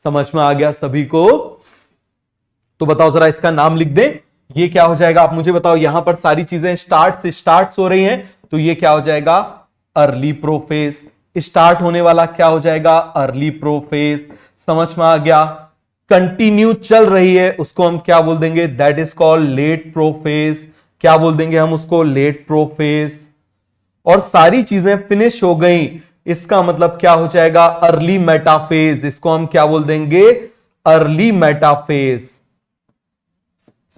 समझ में आ गया सभी को? तो बताओ जरा, इसका नाम लिख दें। ये क्या हो जाएगा? आप मुझे बताओ। यहां पर सारी चीजें स्टार्ट हो रही हैं, तो ये क्या हो जाएगा? Early profess. स्टार्ट होने वाला क्या हो जाएगा? Early prophase. समझ में आ गया? कंटिन्यू चल रही है, उसको हम क्या बोल देंगे? That is called late prophase. क्या बोल देंगे हम उसको? Late prophase. और सारी चीजें फिनिश हो गई, इसका मतलब क्या हो जाएगा, अर्ली मेटाफेज। इसको हम क्या बोल देंगे, अर्ली मेटाफेज।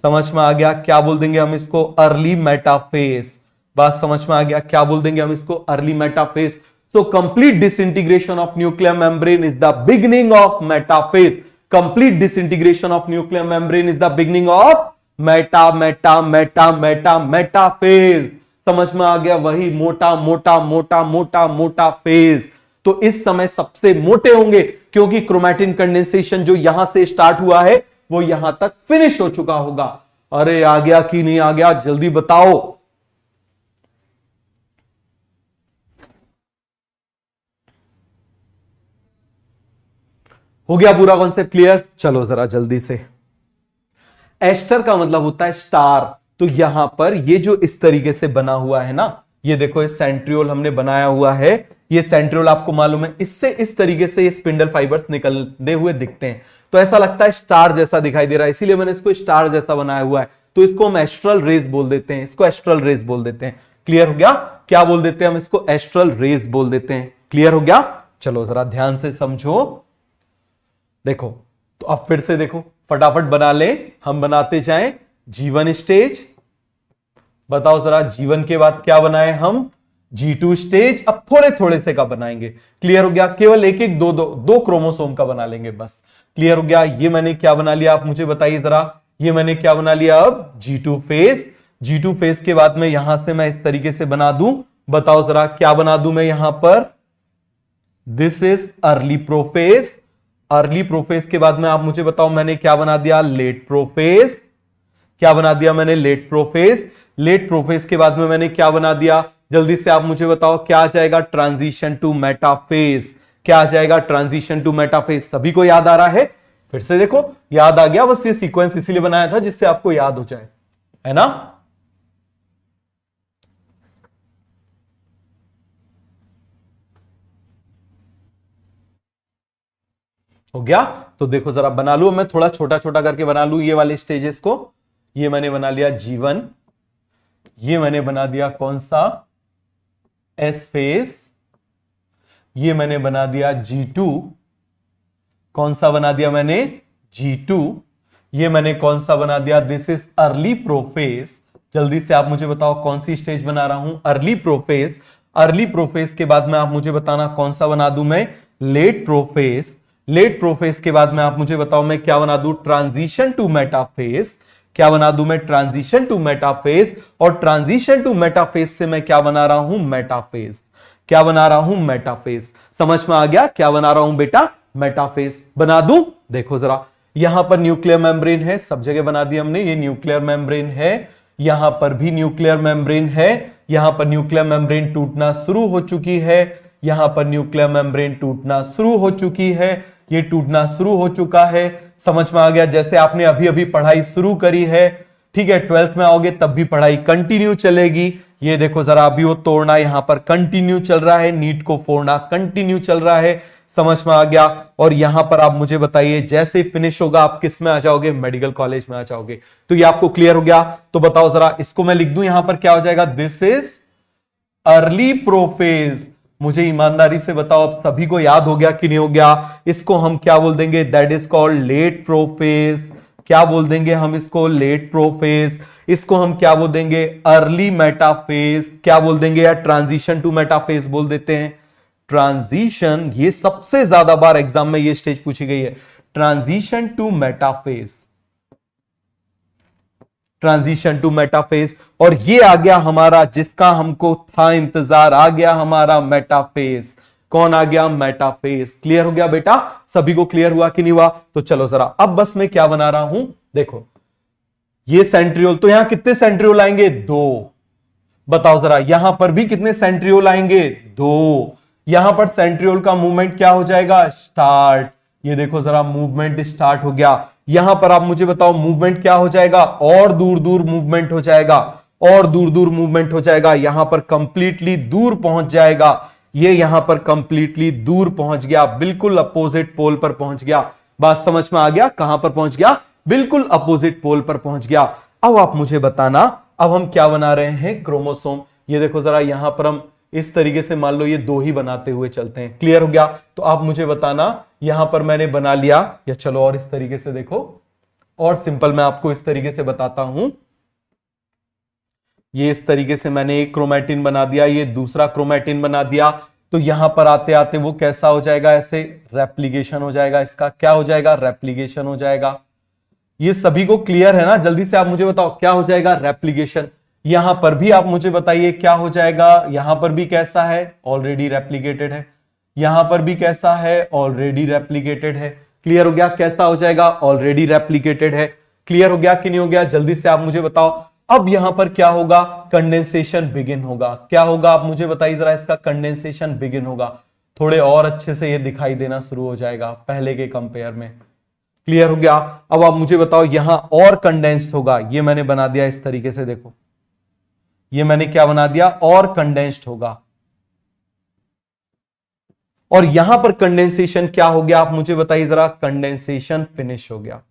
समझ में आ गया, क्या बोल देंगे हम इसको, अर्ली मेटाफेज। बात समझ में आ गया, क्या बोल देंगे हम इसको, early metaphase. So complete disintegration of nuclear membrane is the beginning of metaphase. Complete disintegration of nuclear membrane is the beginning of Meta Meta Meta Meta metaphase. समझ में आ गया, वही मोटा मोटा मोटा मोटा मोटा फेज। तो इस समय सबसे मोटे होंगे क्योंकि क्रोमैटिन कंडेंसेशन जो यहां से स्टार्ट हुआ है वो यहां तक फिनिश हो चुका होगा। अरे आ गया कि नहीं आ गया, जल्दी बताओ। हो गया पूरा कॉन्सेप्ट क्लियर? चलो जरा जल्दी से। एस्टर का मतलब होता है स्टार। तो यहां पर ये जो इस तरीके से बना हुआ है ना, ये देखो इस सेंट्रियोल हमने बनाया हुआ है। ये सेंट्रियोल आपको मालूम है, इससे इस तरीके से ये स्पिंडल फाइबर्स निकलते हुए दिखते हैं, तो ऐसा लगता है स्टार जैसा दिखाई दे रहा है, इसीलिए मैंने इसको स्टार जैसा बनाया हुआ है। तो इसको हम एस्ट्रल रेज बोल देते हैं, इसको एस्ट्रल रेज बोल देते हैं। क्लियर हो गया? क्या बोल देते हैं हम इसको, एस्ट्रल रेज बोल देते हैं। क्लियर हो गया? चलो जरा ध्यान से समझो। देखो तो अब फिर से देखो, फटाफट बना ले, हम बनाते जाएं। G1 स्टेज, बताओ जरा G1 के बाद क्या बनाए हम, G2 स्टेज। अब थोड़े थोड़े से का बनाएंगे। क्लियर हो गया? केवल एक एक दो दो दो क्रोमोसोम का बना लेंगे बस। क्लियर हो गया? ये मैंने क्या बना लिया, आप मुझे बताइए जरा, ये मैंने क्या बना लिया अब, G2 फेज। G2 फेज के बाद में यहां से मैं इस तरीके से बना दूं, बताओ जरा क्या बना दूं मैं यहां पर, this is early prophase. Early prophase के बाद में आप मुझे बताओ मैंने क्या बना दिया, लेट प्रोफेज। क्या बना दिया मैंने, लेट प्रोफेज। लेट प्रोफेज के बाद में मैंने क्या बना दिया, जल्दी से आप मुझे बताओ क्या आ जाएगा, ट्रांजिशन टू मेटाफेज। क्या आ जाएगा, ट्रांजिशन टू मेटाफेज। सभी को याद आ रहा है? फिर से देखो, याद आ गया, बस ये सीक्वेंस इसीलिए बनाया था जिससे आपको याद हो जाए, है ना? हो गया? तो देखो जरा बना लू, मैं थोड़ा छोटा छोटा करके बना लू ये वाले स्टेजेस को। ये मैंने बना लिया G1, ये मैंने बना दिया कौन सा, S फेज। ये मैंने बना दिया G2, कौन सा बना दिया मैंने, G2। ये मैंने कौन सा बना दिया, दिस इज अर्ली प्रोफेज। जल्दी से आप मुझे बताओ कौन सी स्टेज बना रहा हूं, अर्ली प्रोफेज। अर्ली प्रोफेज के बाद में आप मुझे बताना कौन सा बना दूं मैं, लेट प्रोफेज। लेट प्रोफेज के बाद में आप मुझे बताओ मैं क्या बना दूं, ट्रांजिशन टू मेटाफेज। क्या बना दूं मैं, ट्रांजिशन टू मेटाफेज। और ट्रांजिशन टू मेटाफेज से मैं क्या बना रहा हूं, मेटाफेज। क्या बना रहा हूं, मेटाफेज। समझ में आ गया क्या बना रहा हूं बेटा, मेटाफेज बना दूं। देखो जरा, यहां पर न्यूक्लियर मेम्ब्रेन है, सब जगह बना दिया हमने, ये न्यूक्लियर मेम्ब्रेन है, यहां पर भी न्यूक्लियर मेम्ब्रेन है, यहां पर न्यूक्लियर मेम्ब्रेन टूटना शुरू हो चुकी है, यहां पर न्यूक्लियर मेम्ब्रेन टूटना शुरू हो चुकी है, ये टूटना शुरू हो चुका है। समझ में आ गया? जैसे आपने अभी अभी पढ़ाई शुरू करी है, ठीक है, 12th में आओगे तब भी पढ़ाई कंटिन्यू चलेगी। ये देखो जरा, अभी वो तोड़ना यहां पर कंटिन्यू चल रहा है, नीट को फोड़ना कंटिन्यू चल रहा है। समझ में आ गया? और यहां पर आप मुझे बताइए, जैसे फिनिश होगा आप किस में आ जाओगे, मेडिकल कॉलेज में आ जाओगे। तो ये आपको क्लियर हो गया? तो बताओ जरा, इसको मैं लिख दूं यहां पर, क्या हो जाएगा, दिस इज अर्ली प्रोफेज। मुझे ईमानदारी से बताओ, अब सभी को याद हो गया कि नहीं हो गया? इसको हम क्या बोल देंगे, that is called late prophase. क्या बोल देंगे हम इसको, लेट प्रोफेज। इसको हम क्या बोल देंगे, अर्ली मेटाफेज। क्या बोल देंगे, या ट्रांजिशन टू मेटाफेज बोल देते हैं। ट्रांजिशन, ये सबसे ज्यादा बार एग्जाम में ये स्टेज पूछी गई है, transition to metaphase. Transition to metaphase. और ये आ गया हमारा, जिसका हमको था इंतजार, आ गया हमारा मेटाफेज। कौन आ गया, मेटाफेज। क्लियर हो गया बेटा? सभी को क्लियर हुआ कि नहीं हुआ? तो चलो जरा, अब बस मैं क्या बना रहा हूं, देखो ये सेंट्रियोल, तो यहां कितने सेंट्रियोल आएंगे, 2। बताओ जरा, यहां पर भी कितने सेंट्रियोल आएंगे, 2। यहां पर सेंट्रियोल का मूवमेंट क्या हो जाएगा, स्टार्ट। ये देखो जरा, मूवमेंट स्टार्ट हो गया। यहां पर आप मुझे बताओ मूवमेंट क्या हो जाएगा, और दूर दूर मूवमेंट हो जाएगा, और दूर दूर मूवमेंट हो जाएगा। यहां पर कंप्लीटली दूर पहुंच जाएगा, ये यहां पर कंप्लीटली दूर पहुंच गया, बिल्कुल अपोजिट पोल पर पहुंच गया। बात समझ में आ गया? कहां पर पहुंच गया, बिल्कुल अपोजिट पोल पर पहुंच गया। अब आप मुझे बताना, अब हम क्या बना रहे हैं, क्रोमोसोम। ये देखो जरा, यहां पर हम इस तरीके से मान लो ये 2 ही बनाते हुए चलते हैं। क्लियर हो गया? तो आप मुझे बताना, यहां पर मैंने बना लिया, या चलो और इस तरीके से देखो, और सिंपल मैं आपको इस तरीके से बताता हूं। ये इस तरीके से मैंने एक क्रोमैटिन बना दिया, ये दूसरा क्रोमैटिन बना दिया। तो यहां पर आते आते वो कैसा हो जाएगा, ऐसे रेप्लिकेशन हो जाएगा, इसका क्या हो जाएगा, रेप्लिकेशन हो जाएगा। ये सभी को क्लियर है ना? जल्दी से आप मुझे बताओ क्या हो जाएगा, रेप्लिकेशन। यहां पर भी आप मुझे बताइए क्या हो जाएगा, यहां पर भी कैसा है, ऑलरेडी रेप्लिकेटेड है। यहां पर भी कैसा है, ऑलरेडी रेप्लिकेटेड है। क्लियर हो गया? कैसा हो जाएगा, ऑलरेडी रेप्लिकेटेड है। क्लियर हो गया कि नहीं हो गया? जल्दी से आप मुझे बताओ। अब यहां पर क्या होगा, कंडेंसेशन बिगिन होगा। क्या होगा आप मुझे बताइए जरा, इसका कंडेंसेशन बिगिन होगा। थोड़े और अच्छे से ये दिखाई देना शुरू हो जाएगा पहले के कंपेयर में। क्लियर हो गया? अब आप मुझे बताओ, यहां और कंडेंस्ड होगा। ये मैंने बना दिया इस तरीके से, देखो ये मैंने क्या बना दिया, और कंडेंस्ड होगा। और यहां पर कंडेंसेशन क्या हो गया आप मुझे बताइए जरा, कंडेंसेशन फिनिश हो गया।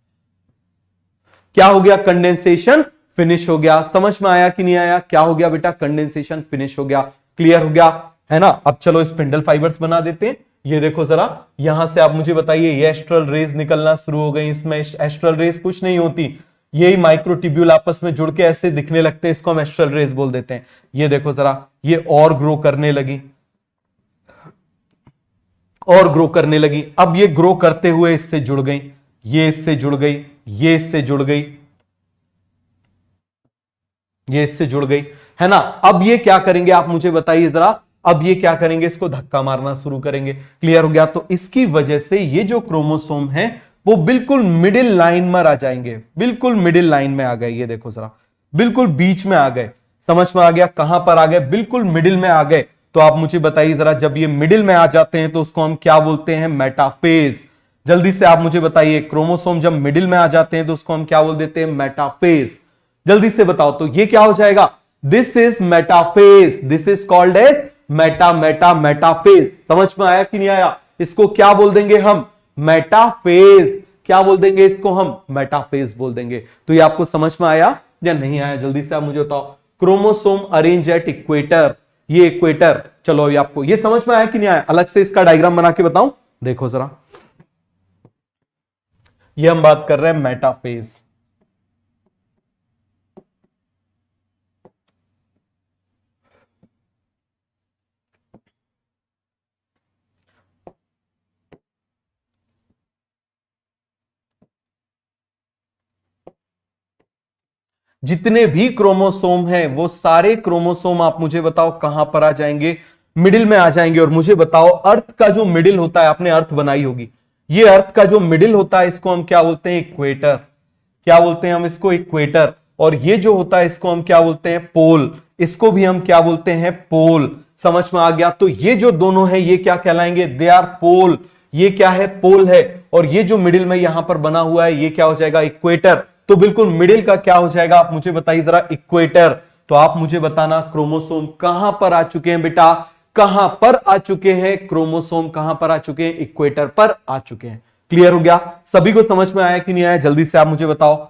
क्या हो गया, कंडेंसेशन फिनिश हो गया। समझ में आया कि नहीं आया? क्या हो गया बेटा, कंडेंसेशन फिनिश हो गया। क्लियर हो गया है ना? अब चलो स्पिंडल फाइबर्स बना देते हैं। ये देखो जरा, यहां से आप मुझे बताइए, ये एस्ट्रल रेज निकलना शुरू हो गई। इसमें एस्ट्रल रेज कुछ नहीं होती, यही माइक्रोट्यूब्यूल आपस में जुड़ के ऐसे दिखने लगते हैं, इसको हम एस्ट्रल रेज बोल देते हैं। ये देखो जरा, ये और ग्रो करने लगी, और ग्रो करने लगी। अब ये ग्रो करते हुए इससे जुड़ गई, ये इससे जुड़ गई, ये इससे जुड़ गई, ये इससे जुड़ गई, है ना? अब ये क्या करेंगे आप मुझे बताइए जरा, अब ये क्या करेंगे, इसको धक्का मारना शुरू करेंगे। क्लियर हो गया? तो इसकी वजह से ये जो क्रोमोसोम है वो बिल्कुल मिडिल लाइन में आ जाएंगे, बिल्कुल मिडिल लाइन में आ गए। ये देखो जरा, बिल्कुल बीच में आ गए। समझ में आ गया? कहां पर आ गए, बिल्कुल मिडिल में आ गए। तो आप मुझे बताइए जरा, जब ये मिडिल में आ जाते हैं तो उसको हम क्या बोलते हैं, मेटाफेज। जल्दी से आप मुझे बताइए, क्रोमोसोम जब मिडिल में आ जाते हैं तो उसको हम क्या बोल देते हैं, मेटाफेज। जल्दी से बताओ, तो ये क्या हो जाएगा, this is metaphase, this is called as metaphase. समझ में आया कि नहीं आया? इसको क्या बोल देंगे हम, मेटाफेज। क्या बोल देंगे इसको हम, मेटाफेज बोल देंगे। तो ये आपको समझ में आया या नहीं आया? जल्दी से आप मुझे बताओ। क्रोमोसोम अरेंज एट इक्वेटर, ये इक्वेटर, चलो ये आपको ये समझ में आया कि नहीं आया? अलग से इसका डायग्राम बना के बताऊं, देखो जरा, ये हम बात कर रहे हैं मेटाफेज। जितने भी क्रोमोसोम हैं वो सारे क्रोमोसोम आप मुझे बताओ कहां पर आ जाएंगे, मिडिल में आ जाएंगे। और मुझे बताओ, अर्थ का जो मिडिल होता है, आपने अर्थ बनाई होगी, ये अर्थ का जो मिडिल होता है इसको हम क्या बोलते हैं, इक्वेटर। क्या बोलते हैं हम इसको, इक्वेटर। और ये जो होता है इसको हम क्या बोलते हैं, पोल। इसको भी हम क्या बोलते हैं, पोल। समझ में आ गया? तो ये जो दोनों है ये क्या कहलाएंगे, दे आर पोल। ये क्या है, पोल है। और ये जो मिडिल में यहां पर बना हुआ है ये क्या हो जाएगा, इक्वेटर। तो बिल्कुल मिडिल का क्या हो जाएगा, आप मुझे बताइए जरा, इक्वेटर। तो आप मुझे बताना, क्रोमोसोम कहां पर आ चुके हैं बेटा, कहां पर आ चुके हैं क्रोमोसोम, कहां पर आ चुके हैं, इक्वेटर पर आ चुके हैं। क्लियर हो गया? सभी को समझ में आया कि नहीं आया? जल्दी से आप मुझे बताओ।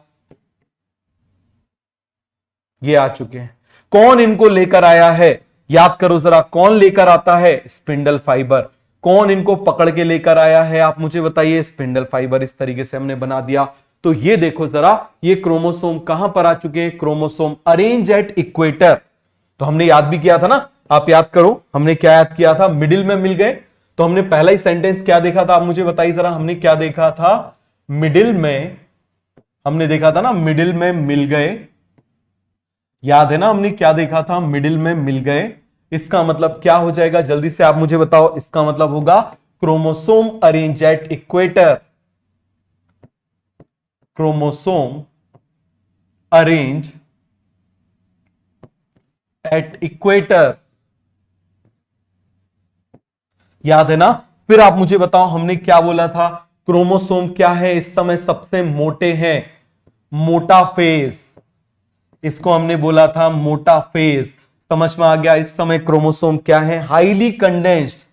ये आ चुके हैं। कौन इनको लेकर आया है, याद करो जरा, कौन लेकर आता है, स्पिंडल फाइबर। कौन इनको पकड़ के लेकर आया है, आप मुझे बताइए, स्पिंडल फाइबर। इस तरीके से हमने बना दिया। तो ये देखो जरा, ये क्रोमोसोम कहां पर आ चुके हैं, क्रोमोसोम अरेंज एट इक्वेटर। तो हमने याद भी किया था ना, आप याद करो, हमने क्या याद किया था, मिडिल में मिल गए। तो हमने पहला ही सेंटेंस क्या देखा था, आप मुझे बताइए जरा, हमने क्या देखा था, मिडिल में, हमने देखा था ना, मिडिल में मिल गए। याद है ना, हमने क्या देखा था, मिडिल में मिल गए। इसका मतलब क्या हो जाएगा, जल्दी से आप मुझे बताओ। इसका मतलब होगा chromosome arrange at equator. Chromosome arrange at equator. याद है ना? फिर आप मुझे बताओ, हमने क्या बोला था, क्रोमोसोम क्या है इस समय सबसे मोटे हैं, मोटा फेज। इसको हमने बोला था मोटा फेज। समझ में आ गया? इस समय क्रोमोसोम क्या है, हाईली कंडेंस्ड।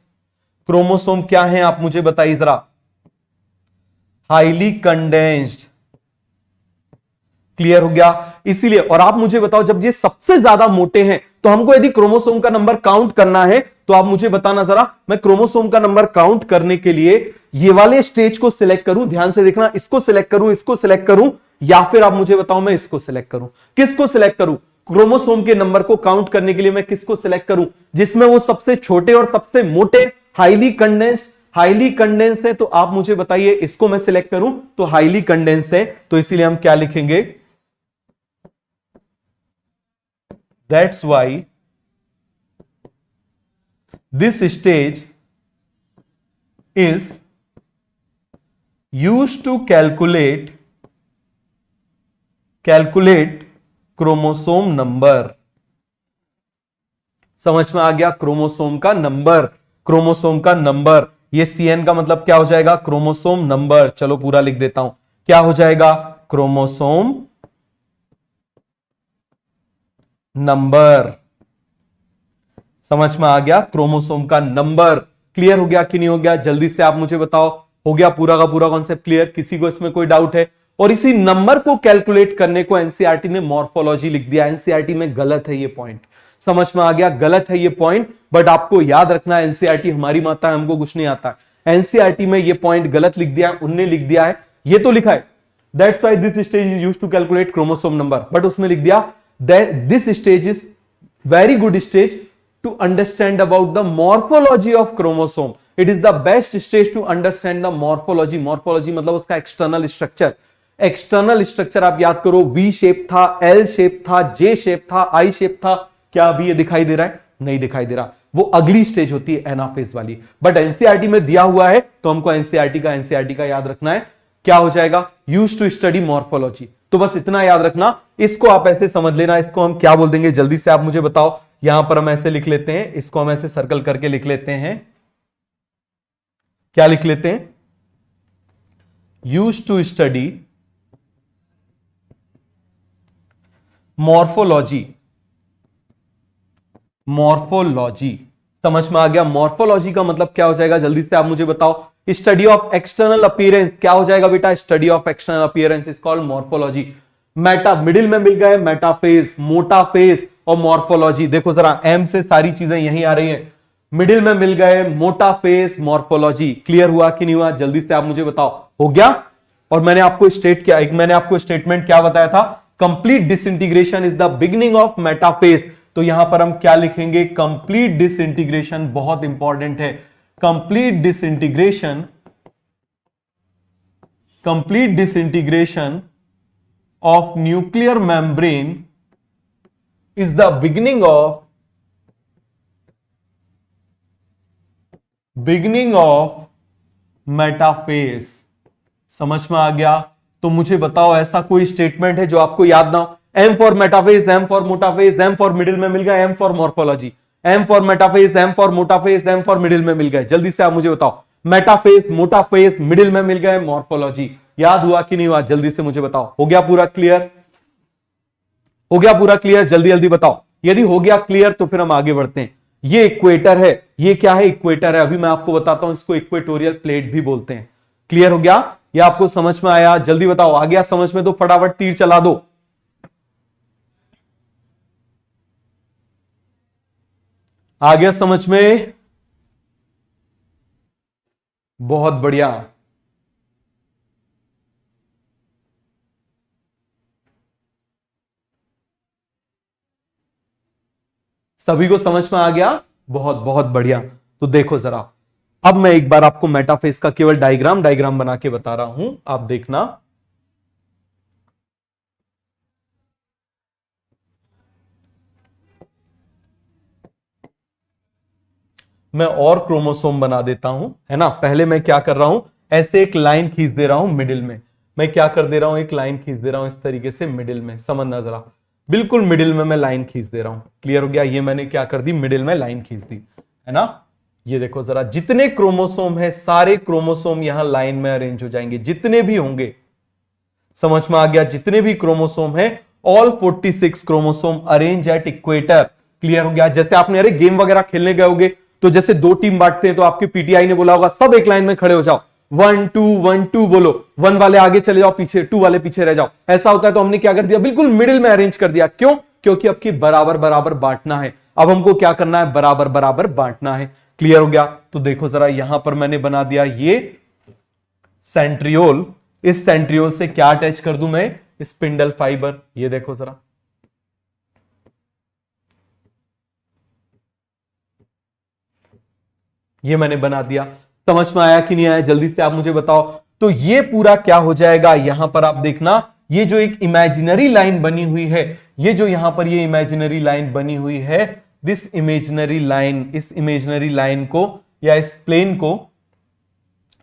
क्रोमोसोम क्या है आप मुझे बताइए जरा, हाईली कंडेंस्ड। क्लियर हो गया। इसीलिए, और आप मुझे बताओ, जब ये सबसे ज्यादा मोटे हैं तो हमको यदि क्रोमोसोम का नंबर काउंट करना है तो आप मुझे बताना जरा, मैं क्रोमोसोम का नंबर काउंट करने के लिए ये वाले स्टेज को सिलेक्ट करूं, ध्यान से देखना, इसको सिलेक्ट करूं, इसको सिलेक्ट करूं, या फिर आप मुझे बताओ मैं इसको सिलेक्ट करूं? किसको सिलेक्ट करूं? क्रोमोसोम के नंबर को काउंट करने के लिए मैं किसको सिलेक्ट करूं? जिसमें वो सबसे छोटे और सबसे मोटे हाईली कंडेंस है, तो आप मुझे बताइए इसको मैं सिलेक्ट करूं तो हाईली कंडेंस है, तो इसीलिए हम क्या लिखेंगे? That's why this stage is used to calculate chromosome number. समझ में आ गया? क्रोमोसोम का नंबर, ये CN का मतलब क्या हो जाएगा? Chromosome number. चलो पूरा लिख देता हूं, क्या हो जाएगा? Chromosome number. समझ में आ गया? क्रोमोसोम का नंबर। क्लियर हो गया कि नहीं हो गया? जल्दी से आप मुझे बताओ, हो गया पूरा का पूरा कॉन्सेप्ट क्लियर? किसी को इसमें कोई डाउट है? और इसी नंबर को कैलकुलेट करने को एनसीईआरटी ने मॉर्फोलॉजी लिख दिया। एनसीईआरटी में गलत है ये पॉइंट, समझ में आ गया? गलत है ये पॉइंट, बट आपको याद रखना है एनसीईआरटी हमारी माता है, हमको कुछ नहीं आता। एनसीईआरटी में ये पॉइंट गलत लिख दिया, उनने लिख दिया है, ये तो लिखा है that's why this stage is used to calculate chromosome number, but उसमें लिख दिया this stage is very good stage to understand about the morphology of chromosome. It is the best stage to understand the morphology. Morphology मतलब उसका external structure आप याद करो, V shape था, L shape था, जे शेप था, आई shape था। क्या अभी ये दिखाई दे रहा है? नहीं दिखाई दे रहा। वो अगली स्टेज होती है एनाफेज वाली, बट एनसीईआरटी में दिया हुआ है तो हमको एनसीईआरटी का याद रखना है। क्या हो जाएगा? Used to study morphology. तो बस इतना याद रखना, इसको आप ऐसे समझ लेना। इसको हम क्या बोल देंगे? जल्दी से आप मुझे बताओ। यहां पर हम ऐसे लिख लेते हैं, इसको हम ऐसे सर्कल करके लिख लेते हैं। क्या लिख लेते हैं? Used to study morphology. समझ में आ गया? मॉर्फोलॉजी का मतलब क्या हो जाएगा? जल्दी से आप मुझे बताओ। Study of external appearance. क्या हो जाएगा बेटा? Study of external appearance is called morphology. Meta, middle में मिल गए मेटाफेज, मोटा फेज और मॉर्फोलॉजी। देखो जरा, एम से सारी चीजें यहीं आ रही हैं। मिडिल में मिल गए मोटा फेज, मॉर्फोलॉजी। क्लियर हुआ कि नहीं हुआ? जल्दी से आप मुझे बताओ। हो गया? और मैंने आपको स्टेटमेंट क्या बताया था? Complete disintegration is the beginning of metaphase. तो यहां पर हम क्या लिखेंगे? कंप्लीट डिसइंटीग्रेशन, बहुत इंपॉर्टेंट है। Complete disintegration of nuclear membrane is the beginning of metaphase. समझ में आ गया? तो मुझे बताओ, ऐसा कोई स्टेटमेंट है जो आपको याद ना हो? M for metaphase, M for motaphase, M for middle में मिल गया, M for morphology, M for metaphase, M for motaphase, M for middle में मिल गए। जल्दी से आप मुझे बताओ, मेटाफेज, मोटाफेज, मिडिल में मिल गए, मॉर्फोलॉजी। याद हुआ कि नहीं हुआ? जल्दी से मुझे बताओ। हो गया पूरा क्लियर? हो गया पूरा क्लियर? जल्दी जल्दी बताओ। यदि हो गया क्लियर तो फिर हम आगे बढ़ते हैं। ये इक्वेटर है। ये क्या है? इक्वेटर है। अभी मैं आपको बताता हूं, इसको इक्वेटोरियल प्लेट भी बोलते हैं। क्लियर हो गया? ये आपको समझ में आया? जल्दी बताओ। आ गया समझ में? तो फटाफट तीर चला दो। आ गया समझ में? बहुत बढ़िया। सभी को समझ में आ गया? बहुत बहुत बढ़िया। तो देखो जरा, अब मैं एक बार आपको मेटाफेज का केवल डायग्राम बना के बता रहा हूं, आप देखना। मैं और क्रोमोसोम बना देता हूं, है ना। पहले मैं क्या कर रहा हूं? ऐसे एक लाइन खींच दे रहा हूं मिडिल में। मैं क्या कर दे रहा हूं? एक लाइन खींच दे रहा हूं इस तरीके से मिडिल में। समझना जरा, बिल्कुल मिडिल में मैं लाइन खींच दे रहा हूं। क्लियर हो गया? ये मैंने क्या कर दी? मिडिल में लाइन खींच दी, है ना। ये देखो जरा, जितने क्रोमोसोम है सारे क्रोमोसोम यहां लाइन में अरेंज हो जाएंगे, जितने भी होंगे। समझ में आ गया? जितने भी क्रोमोसोम है, all 46 chromosome arrange at equator. Clear हो गया? जैसे आपने अरे गेम वगैरह खेलने गए होगे तो जैसे दो टीम बांटते हैं, तो आपके पीटीआई ने बोला होगा सब एक लाइन में खड़े हो जाओ, 1 2 1 2 बोलो, 1 वाले आगे चले जाओ, पीछे 2 वाले पीछे रह जाओ, ऐसा होता है। तो हमने क्या कर दिया, बिल्कुल मिडिल में अरेंज कर दिया। क्यों? क्योंकि अब की बराबर बराबर बांटना है। अब हमको क्या करना है, बराबर बराबर बांटना है। क्लियर हो गया? तो देखो जरा, यहां पर मैंने बना दिया ये सेंट्रियोल। इस सेंट्रियोल से क्या अटैच कर दूं मैं, स्पिंडल फाइबर। ये देखो जरा, ये मैंने बना दिया। समझ में आया कि नहीं आया, जल्दी से आप मुझे बताओ। तो ये पूरा क्या हो जाएगा, यहां पर आप देखना, ये जो एक इमेजिनरी लाइन बनी हुई है, ये जो यहां पर ये इमेजिनरी लाइन बनी हुई है, दिस इमेजिनरी लाइन, इस इमेजिनरी लाइन को या इस प्लेन को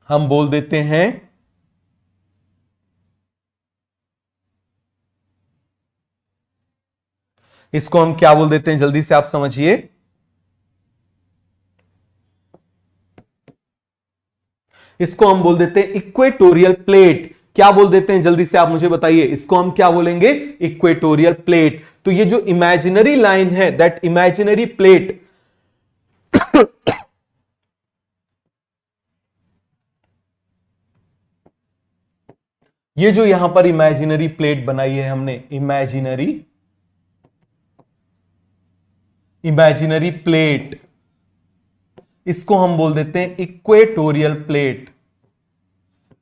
हम बोल देते हैं, इसको हम क्या बोल देते हैं, जल्दी से आप समझिए। इसको हम बोल देते हैं इक्वेटोरियल प्लेट। क्या बोल देते हैं, जल्दी से आप मुझे बताइए। इसको हम क्या बोलेंगे, इक्वेटोरियल प्लेट। तो ये जो इमेजिनरी लाइन है, दैट इमेजिनरी प्लेट ये जो यहां पर इमेजिनरी प्लेट बनाई है हमने, इमेजिनरी प्लेट, इसको हम बोल देते हैं इक्वेटोरियल प्लेट।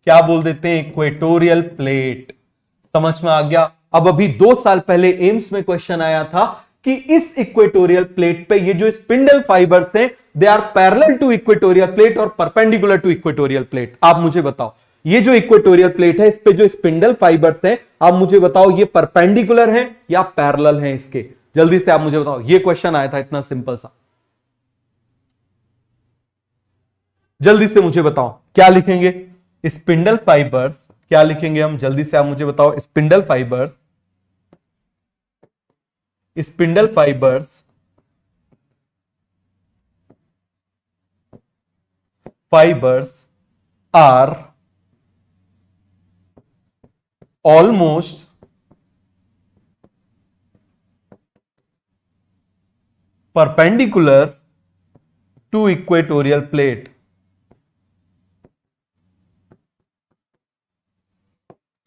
क्या बोल देते हैं, इक्वेटोरियल प्लेट। समझ में आ गया? अब अभी 2 साल पहले एम्स में क्वेश्चन आया था कि इस इक्वेटोरियल प्लेट पे ये जो स्पिंडल फाइबर्स हैं, they are parallel to equatorial plate और परपेंडिकुलर टू इक्वेटोरियल प्लेट। आप मुझे बताओ, ये जो इक्वेटोरियल प्लेट है, इस पे जो स्पिंडल फाइबर्स हैं, आप मुझे बताओ ये परपेंडिकुलर हैं या पैरेलल हैं इसके। जल्दी से आप मुझे बताओ, ये क्वेश्चन आया था, इतना सिंपल सा। जल्दी से मुझे बताओ क्या लिखेंगे, स्पिंडल फाइबर्स, क्या लिखेंगे हम, जल्दी से आप मुझे बताओ। Spindle fibres, spindle fibres are almost perpendicular to equatorial plate।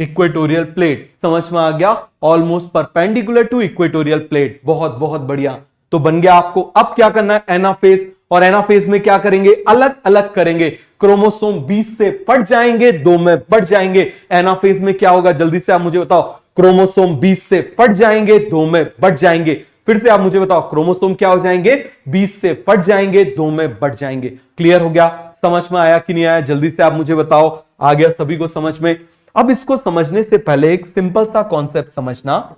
Equatorial plate, समझ में आ गया, almost perpendicular to equatorial plate. बहुत बहुत बढ़िया। तो बन गया आपको। अब क्या करना है, एनाफेज। और एनाफेज में क्या करेंगे, अलग अलग करेंगे। क्रोमोसोम 20 से फट जाएंगे, 2 में बढ़ जाएंगे। एनाफेज में क्या होगा, जल्दी से आप मुझे बताओ। क्रोमोसोम 20 से फट जाएंगे, 2 में बढ़ जाएंगे। फिर से आप मुझे बताओ, क्रोमोसोम क्या हो जाएंगे, 20 से फट जाएंगे, 2 में बढ़ जाएंगे। क्लियर हो गया? समझ में आया कि नहीं आया, जल्दी से आप मुझे बताओ। आ गया सभी को समझ में? अब इसको समझने से पहले एक सिंपल सा कॉन्सेप्ट समझना।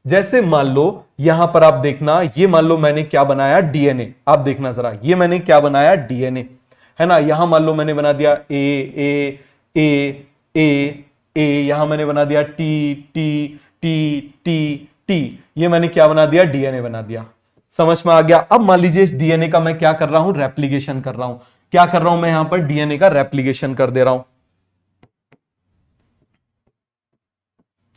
जैसे मान लो यहां पर आप देखना, ये मान लो मैंने क्या बनाया, डीएनए। आप देखना जरा, ये मैंने क्या बनाया, डीएनए, है ना। यहां मान लो मैंने बना दिया ए ए ए ए ए, यहां मैंने बना दिया T T T T T, ये मैंने क्या बना दिया, डीएनए बना दिया। समझ में आ गया? अब मान लीजिए इस डीएनए का मैं क्या कर रहा हूं, रेप्लिकेशन कर रहा हूं। क्या कर रहा हूं मैं, यहां पर डीएनए का रेप्लिकेशन कर दे रहा हूं।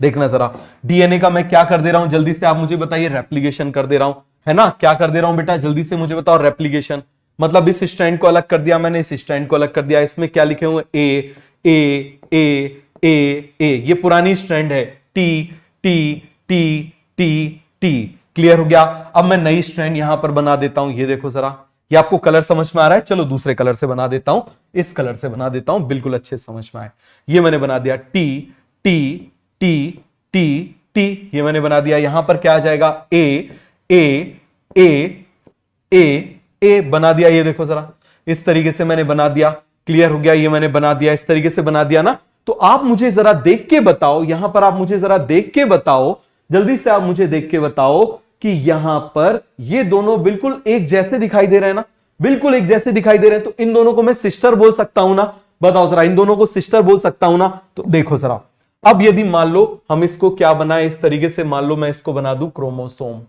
देखना जरा, डीएनए का मैं क्या कर दे रहा हूं, जल्दी से आप मुझे बताइए। रेप्लिकेशन कर दे रहा हूं, है ना। क्या कर दे रहा हूं बेटा, जल्दी से मुझे बताओ। रेप्लिकेशन मतलब इस स्ट्रैंड को अलग कर दिया मैंने, इस स्ट्रैंड को अलग कर दिया। इसमें क्या लिखे हुए, ए ए ए ए ए, ये पुरानी स्ट्रैंड है। T T T T T, clear हो गया? अब मैं नई स्ट्रैंड यहां पर बना देता हूं। ये देखो जरा, ये आपको कलर समझ में आ रहा है? चलो दूसरे कलर से बना देता हूं, इस कलर से बना देता हूं, बिल्कुल अच्छे समझ में आए। ये मैंने बना दिया T T T T T, ये मैंने बना दिया। यहां पर क्या आ जाएगा, ए ए ए ए ए बना दिया। ये देखो जरा, इस तरीके से मैंने बना दिया। क्लियर हो गया? ये मैंने बना दिया, इस तरीके से बना दिया ना। तो आप मुझे जरा देख के बताओ, यहां पर आप मुझे जरा देख के बताओ, जल्दी से आप मुझे देख के बताओ कि यहां पर ये दोनों बिल्कुल एक जैसे दिखाई दे रहे हैं ना, बिल्कुल एक जैसे दिखाई दे रहे हैं। तो इन दोनों को मैं सिस्टर बोल सकता हूं ना, बताओ जरा, इन दोनों को सिस्टर बोल सकता हूं ना। तो देखो जरा, अब यदि मान लो हम इसको क्या बनाए, इस तरीके से मान लो मैं इसको बना दूं क्रोमोसोम।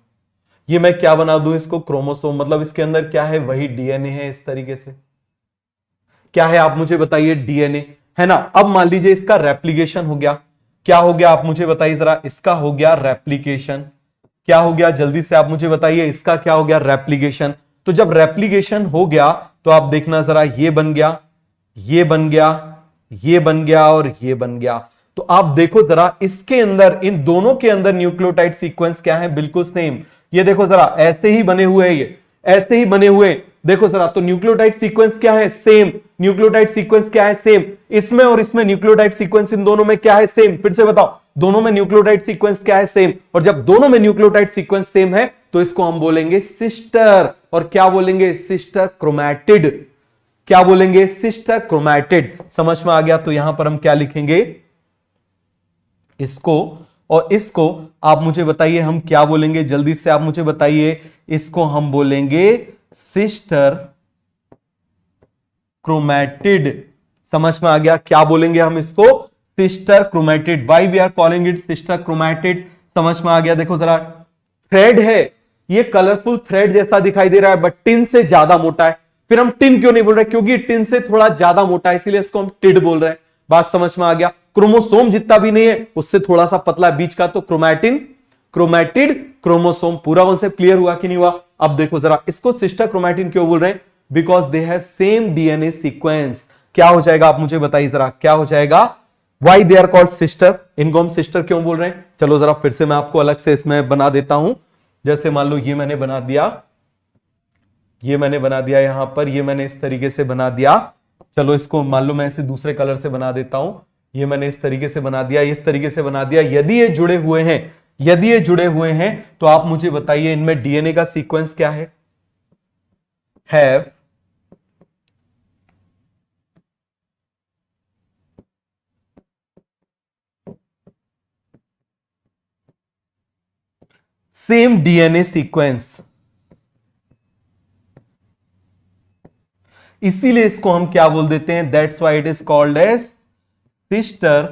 ये मैं क्या बना दूं इसको, क्रोमोसोम, मतलब इसके अंदर क्या है, वही डीएनए है। इस तरीके से क्या है, आप मुझे बताइए, डीएनए, है ना। अब मान लीजिए इसका रेप्लिकेशन हो गया। क्या हो गया, आप मुझे बताइए जरा, इसका हो गया रेप्लिकेशन। क्या हो गया, जल्दी से आप मुझे बताइए, इसका क्या हो गया, रेप्लिकेशन। तो जब रेप्लिकेशन हो गया तो आप देखना जरा, ये बन गया, ये बन गया, ये बन गया और ये बन गया। तो आप देखो जरा, इसके अंदर, इन दोनों के अंदर न्यूक्लियोटाइड सीक्वेंस क्या है, बिल्कुल सेम। ये देखो जरा, ऐसे ही बने हुए हैं, ये ऐसे ही बने हुए, देखो जरा, तो न्यूक्लियोटाइड सीक्वेंस क्या है, सेम। न्यूक्लियोटाइड सीक्वेंस क्या है, सेम। इसमें और इसमें न्यूक्लियोटाइड सीक्वेंस इन दोनों में क्या है, सेम। फिर से बताओ, दोनों में न्यूक्लियोटाइड सीक्वेंस क्या है, सेम। और जब दोनों में न्यूक्लियोटाइड सीक्वेंस सेम है तो इसको हम बोलेंगे सिस्टर। और क्या बोलेंगे, सिस्टर क्रोमैटिड। क्या बोलेंगे, सिस्टर क्रोमैटिड। समझ में आ गया? तो यहां पर हम क्या लिखेंगे, इसको और इसको आप मुझे बताइए हम क्या बोलेंगे, जल्दी से आप मुझे बताइए। इसको हम बोलेंगे सिस्टर क्रोमैटिड। समझ में आ गया? क्या बोलेंगे हम इसको, sister chromatid. Why we are calling it sister chromatid. समझ में आ गया? देखो जरा, थ्रेड है, ये कलरफुल थ्रेड जैसा दिखाई दे रहा है, बट टिन से ज्यादा मोटा है। फिर हम टिन क्यों नहीं बोल रहे, क्योंकि टिन से थोड़ा ज्यादा मोटा है, इसीलिए इसको हम टिड बोल रहे हैं। बात समझ में आ गया? क्रोमोसोम जितना भी नहीं है, उससे थोड़ा सा पतला है बीच का, तो क्रोमैटिन, क्रोमैटिड, क्रोमोसोम। पूरा कॉन्सेप्ट क्लियर हुआ कि नहीं हुआ? अब देखो जरा, इसको सिस्टर क्रोमैटिन क्यों बोल रहे हैं, because they have same DNA sequence. क्या हो जाएगा आप मुझे बताइए जरा, क्या हो जाएगा? Why they are called sister, इनको हम सिस्टर क्यों बोल रहे हैं? चलो जरा फिर से मैं आपको अलग से इसमें बना देता हूं। जैसे मान लो ये मैंने बना दिया, ये मैंने बना दिया यहां पर, ये मैंने इस तरीके से बना दिया। चलो इसको मान लो मैं इसे दूसरे कलर से बना देता हूं। ये मैंने इस तरीके से बना दिया, इस तरीके से बना दिया। यदि ये जुड़े हुए हैं, यदि ये जुड़े हुए हैं, तो आप मुझे बताइए इनमें डीएनए का सीक्वेंस क्या है? Have same DNA sequence. इसीलिए इसको हम क्या बोल देते हैं, that's why it is called as sister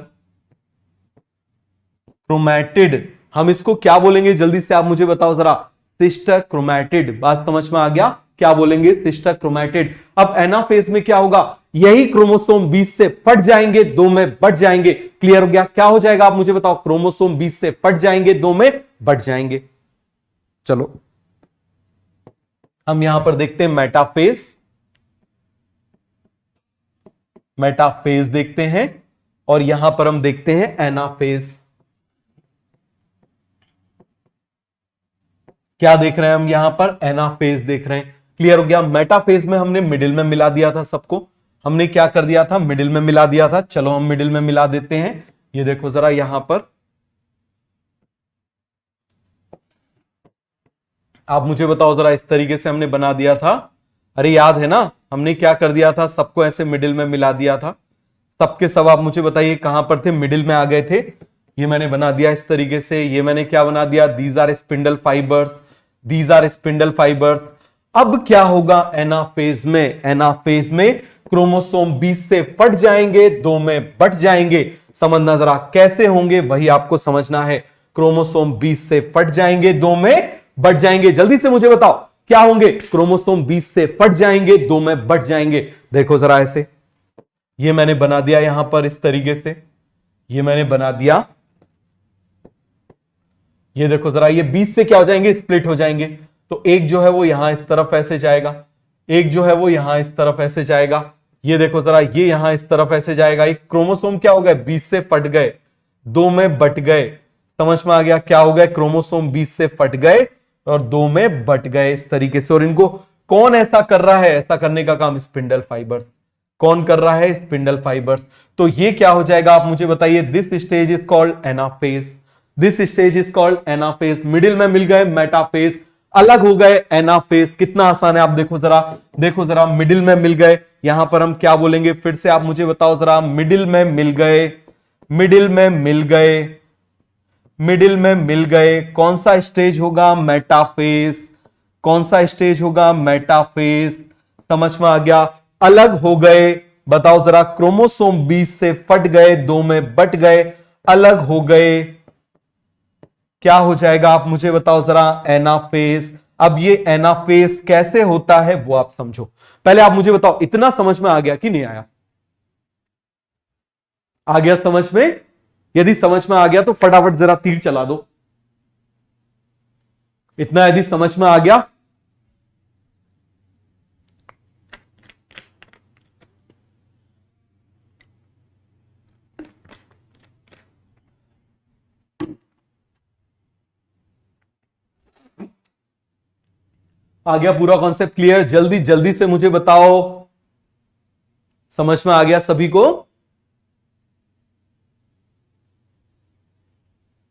chromatid. हम इसको क्या बोलेंगे, जल्दी से आप मुझे बताओ जरा, सिस्टर क्रोमैटिड। बात समझ में आ गया? क्या बोलेंगे, सिस्टर क्रोमैटिड। अब एनाफेज में क्या होगा, यही क्रोमोसोम 20 से फट जाएंगे, दो में बढ़ जाएंगे। क्लियर हो गया? क्या हो जाएगा आप मुझे बताओ, क्रोमोसोम 20 से फट जाएंगे, दो में बढ़ जाएंगे। चलो हम यहां पर देखते हैं मेटाफेज, मेटाफेज देखते हैं, और यहां पर हम देखते हैं एनाफेज। क्या देख रहे हैं हम यहां पर, एनाफेज देख रहे हैं। क्लियर हो गया? मेटाफेज में हमने मिडिल में मिला दिया था सबको, हमने क्या कर दिया था, मिडिल में मिला दिया था। चलो हम मिडिल में मिला देते हैं। ये देखो जरा यहां पर, आप मुझे बताओ जरा, इस तरीके से हमने बना दिया था। अरे याद है ना, हमने क्या कर दिया था, सबको ऐसे मिडिल में मिला दिया था। सबके सब आप मुझे बताइए कहां पर थे, मिडिल में आ गए थे। ये मैंने बना दिया इस तरीके से। ये मैंने क्या बना दिया, these are spindle fibres, these are spindle fibres. अब क्या होगा एनाफेज में, एनाफेज में क्रोमोसोम 20 से फट जाएंगे, दो में बट जाएंगे। समझना जरा कैसे होंगे, वही आपको समझना है। क्रोमोसोम 20 से फट जाएंगे, दो में बढ़ जाएंगे। जल्दी से मुझे बताओ क्या होंगे, क्रोमोसोम 20 से फट जाएंगे, दो में बढ़ जाएंगे। देखो जरा ऐसे, ये मैंने बना दिया यहां पर इस तरीके से, ये मैंने बना दिया। ये देखो जरा, ये 20 से क्या हो जाएंगे, स्प्लिट हो जाएंगे। तो एक जो है वो यहां इस तरफ ऐसे जाएगा, एक जो है वो यहां इस तरफ ऐसे जाएगा। ये देखो जरा, ये यहां इस तरफ ऐसे जाएगा। एक क्रोमोसोम क्या हो गए, 20 से फट गए, दो में बट गए। समझ में आ गया? क्या हो गया, क्रोमोसोम 20 से फट गए और दो में बट गए इस तरीके से। और इनको कौन ऐसा कर रहा है, ऐसा करने का काम स्पिंडल फाइबर्स। कौन कर रहा है, स्पिंडल फाइबर्स। तो ये क्या हो जाएगा आप मुझे बताइए, this stage is called anaphase, this stage is called anaphase. Middle में मिल गए मेटाफेज, अलग हो गए एनाफेज। कितना आसान है, आप देखो जरा, देखो जरा, मिडिल में मिल गए। यहां पर हम क्या बोलेंगे, फिर से आप मुझे बताओ जरा, मिडिल में मिल गए, मिडिल में मिल गए, मिडिल में मिल गए। कौन सा स्टेज होगा, मेटाफेज। कौन सा स्टेज होगा, मेटाफेज। समझ में आ गया? अलग हो गए, बताओ जरा, क्रोमोसोम 20 से फट गए, दो में बट गए, अलग हो गए। क्या हो जाएगा आप मुझे बताओ जरा, एनाफेज। अब ये एनाफेज कैसे होता है वो आप समझो। पहले आप मुझे बताओ, इतना समझ में आ गया कि नहीं आया? आ गया समझ में? यदि समझ में आ गया तो फटाफट जरा तीर चला दो। इतना यदि समझ में आ गया, आ गया पूरा कॉन्सेप्ट क्लियर? जल्दी जल्दी से मुझे बताओ, समझ में आ गया सभी को?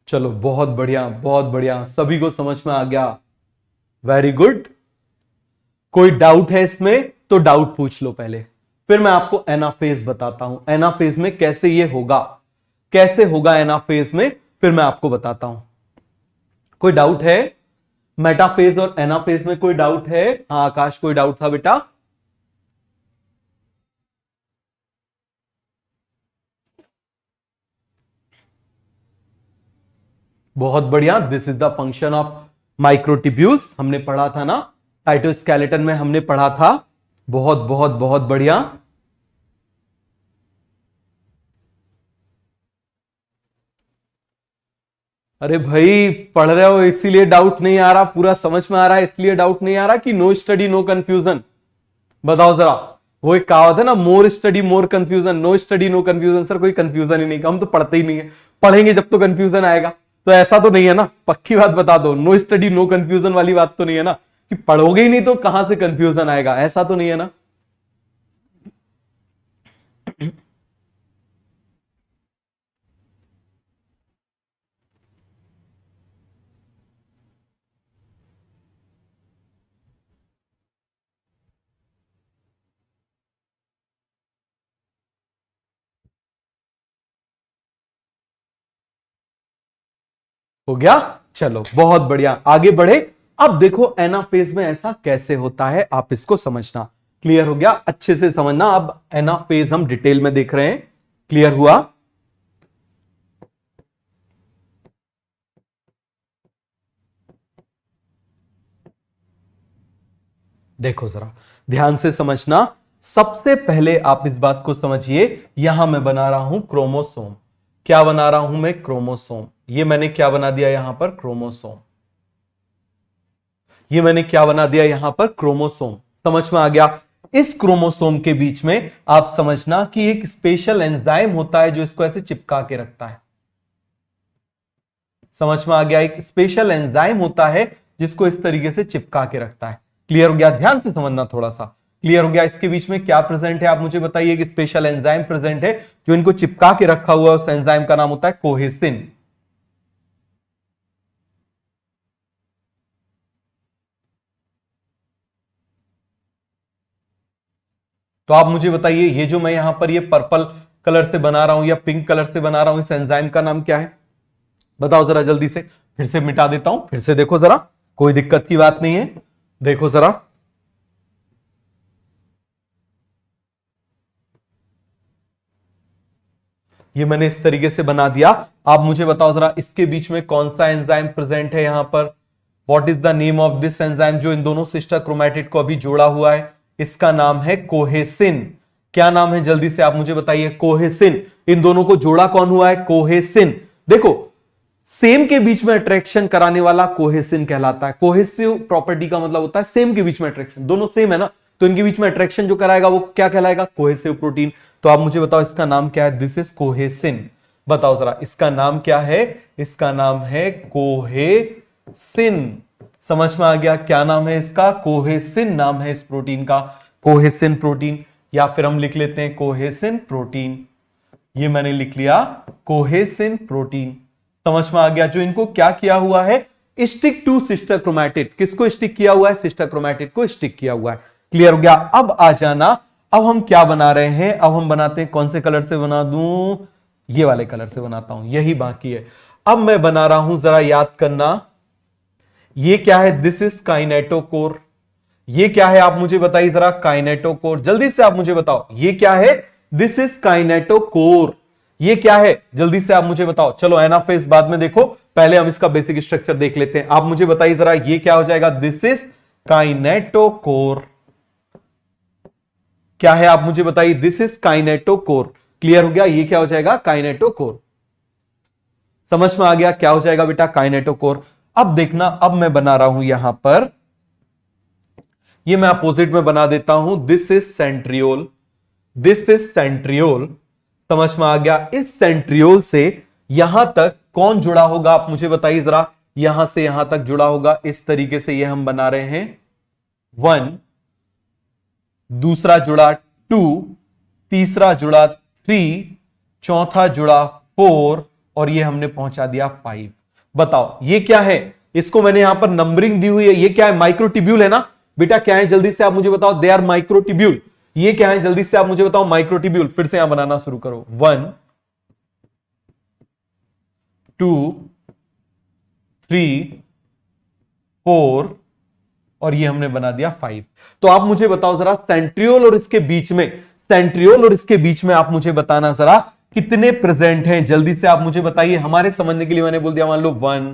चलो बहुत बढ़िया, बहुत बढ़िया, सभी को समझ में आ गया, वेरी गुड। कोई डाउट है इसमें तो डाउट पूछ लो पहले, फिर मैं आपको एनाफेज बताता हूं। एनाफेज में कैसे ये होगा, कैसे होगा एनाफेज में, फिर मैं आपको बताता हूं। कोई डाउट है? मेटाफेज और एनाफेज में कोई डाउट है? हाँ आकाश, कोई डाउट था बेटा? बहुत बढ़िया। This is the function of microtubules, हमने पढ़ा था ना, साइटोस्केलेटन में हमने पढ़ा था। बहुत बहुत बहुत बढ़िया। अरे भाई पढ़ रहे हो इसीलिए डाउट नहीं आ रहा, पूरा समझ में आ रहा है इसलिए डाउट नहीं आ रहा कि नो स्टडी नो कंफ्यूजन? बताओ जरा, वो एक कहावत है ना, more study more confusion, no study no confusion. Sir कोई कंफ्यूजन ही नहीं, हम तो पढ़ते ही नहीं है, पढ़ेंगे जब तो कंफ्यूजन आएगा। तो ऐसा तो नहीं है ना, पक्की बात बता दो, नो स्टडी नो कंफ्यूजन वाली बात तो नहीं है ना, कि पढ़ोगे ही नहीं तो कहां से कंफ्यूजन आएगा, ऐसा तो नहीं है ना? हो गया? चलो बहुत बढ़िया, आगे बढ़े। अब देखो एनाफेज में ऐसा कैसे होता है, आप इसको समझना। क्लियर हो गया? अच्छे से समझना। अब एनाफेज हम डिटेल में देख रहे हैं, क्लियर हुआ? देखो जरा ध्यान से समझना। सबसे पहले आप इस बात को समझिए, यहां मैं बना रहा हूं क्रोमोसोम। क्या बना रहा हूं मैं? क्रोमोसोम। ये मैंने क्या बना दिया यहां पर? क्रोमोसोम। ये मैंने क्या बना दिया यहां पर? क्रोमोसोम। समझ में आ गया? इस क्रोमोसोम के बीच में आप समझना कि एक स्पेशल एंजाइम होता है जो इसको ऐसे चिपका के रखता है। समझ में आ गया? एक स्पेशल एंजाइम होता है जिसको इस तरीके से चिपका के रखता है। क्लियर हो गया? ध्यान से समझना थोड़ा सा। क्लियर हो गया? इसके बीच में क्या प्रेजेंट है आप मुझे बताइए? कि स्पेशल एंजाइम प्रेजेंट है जो इनको चिपका के रखा हुआ है, उस एंजाइम का नाम होता है कोहेसिन। तो आप मुझे बताइए, ये जो मैं यहां पर ये पर्पल कलर से बना रहा हूं या पिंक कलर से बना रहा हूं, इस एंजाइम का नाम क्या है? बताओ जरा जल्दी से। फिर से मिटा देता हूं, फिर से देखो जरा, कोई दिक्कत की बात नहीं है। देखो जरा, ये मैंने इस तरीके से बना दिया। आप मुझे बताओ जरा, इसके बीच में कौन सा एंजाइम प्रेजेंट है यहां पर? What is the name of this enzyme जो इन दोनों सिस्टर क्रोमैटिड को अभी जोड़ा हुआ है? इसका नाम है कोहेसिन। क्या नाम है जल्दी से आप मुझे बताइए? कोहेसिन। इन दोनों को जोड़ा कौन हुआ है? कोहेसिन। देखो, सेम के बीच में अट्रैक्शन कराने वाला कोहेसिन कहलाता है। कोहेसिव प्रॉपर्टी का मतलब होता है सेम के बीच में अट्रैक्शन, दोनों सेम है ना, तो इनके बीच में अट्रैक्शन जो कराएगा वो क्या कहलाएगा? Cohesive protein. तो आप मुझे बताओ इसका नाम क्या है? This is cohesin. बताओ जरा इसका नाम क्या है? इसका नाम है कोहेसिन। समझ में आ गया? क्या नाम है इसका? कोहेसिन नाम है इस प्रोटीन का, कोहेसिन प्रोटीन, या फिर हम लिख लेते हैं कोहेसिन प्रोटीन। ये मैंने लिख लिया कोहेसिन प्रोटीन। समझ में आ गया? जो इनको क्या किया हुआ है? Stick to sister chromatid. किसको स्टिक किया हुआ है? सिस्टर क्रोमैटिड को स्टिक किया हुआ है। क्लियर हो गया? अब आ जाना, अब हम क्या बना रहे हैं? अब हम बनाते हैं, कौन से कलर से बना दूं? ये वाले कलर से बनाता हूं, यही बाकी है। अब मैं बना रहा हूं, जरा याद करना, ये क्या है? This is kinetochore. ये क्या है आप मुझे बताइए जरा? काइनेटोकोर। जल्दी से आप मुझे बताओ, ये क्या है? This is kinetochore. ये क्या है? जल्दी से आप मुझे बताओ। चलो एनाफेज बाद में देखो, पहले हम इसका बेसिक स्ट्रक्चर देख लेते हैं। आप मुझे बताइए जरा, ये क्या हो जाएगा? This is kinetochore. क्या है आप मुझे बताइए? This is kinetochore. क्लियर हो गया? ये क्या हो जाएगा? काइनेटोकोर। समझ में आ गया क्या हो जाएगा बेटा? काइनेटोकोर। अब देखना, अब मैं बना रहा हूं यहां पर, ये मैं अपोजिट में बना देता हूं, this is centriole. This is centriole. समझ में आ गया? इस सेंट्रियोल से यहां तक कौन जुड़ा होगा आप मुझे बताइए जरा? यहां से यहां तक जुड़ा होगा, इस तरीके से ये हम बना रहे हैं। 1, दूसरा जुड़ा 2, तीसरा जुड़ा 3, चौथा जुड़ा 4 और ये हमने पहुंचा दिया 5। बताओ ये क्या है? इसको मैंने यहां पर नंबरिंग दी हुई है। ये क्या है? माइक्रोट्यूब्यूल है ना बेटा। क्या है जल्दी से आप मुझे बताओ? They are microtubule. ये क्या है जल्दी से आप मुझे बताओ? माइक्रोट्यूब्यूल। फिर से यहां बनाना शुरू करो। 1, 2, 3, 4 और ये हमने बना दिया 5। तो आप मुझे बताओ जरा सेंट्रियोल और इसके बीच में, सेंट्रियोल और इसके बीच में आप मुझे बताना जरा कितने प्रेजेंट हैं? जल्दी से आप मुझे बताइए। हमारे समझने के लिए मैंने बोल दिया मान लो 1,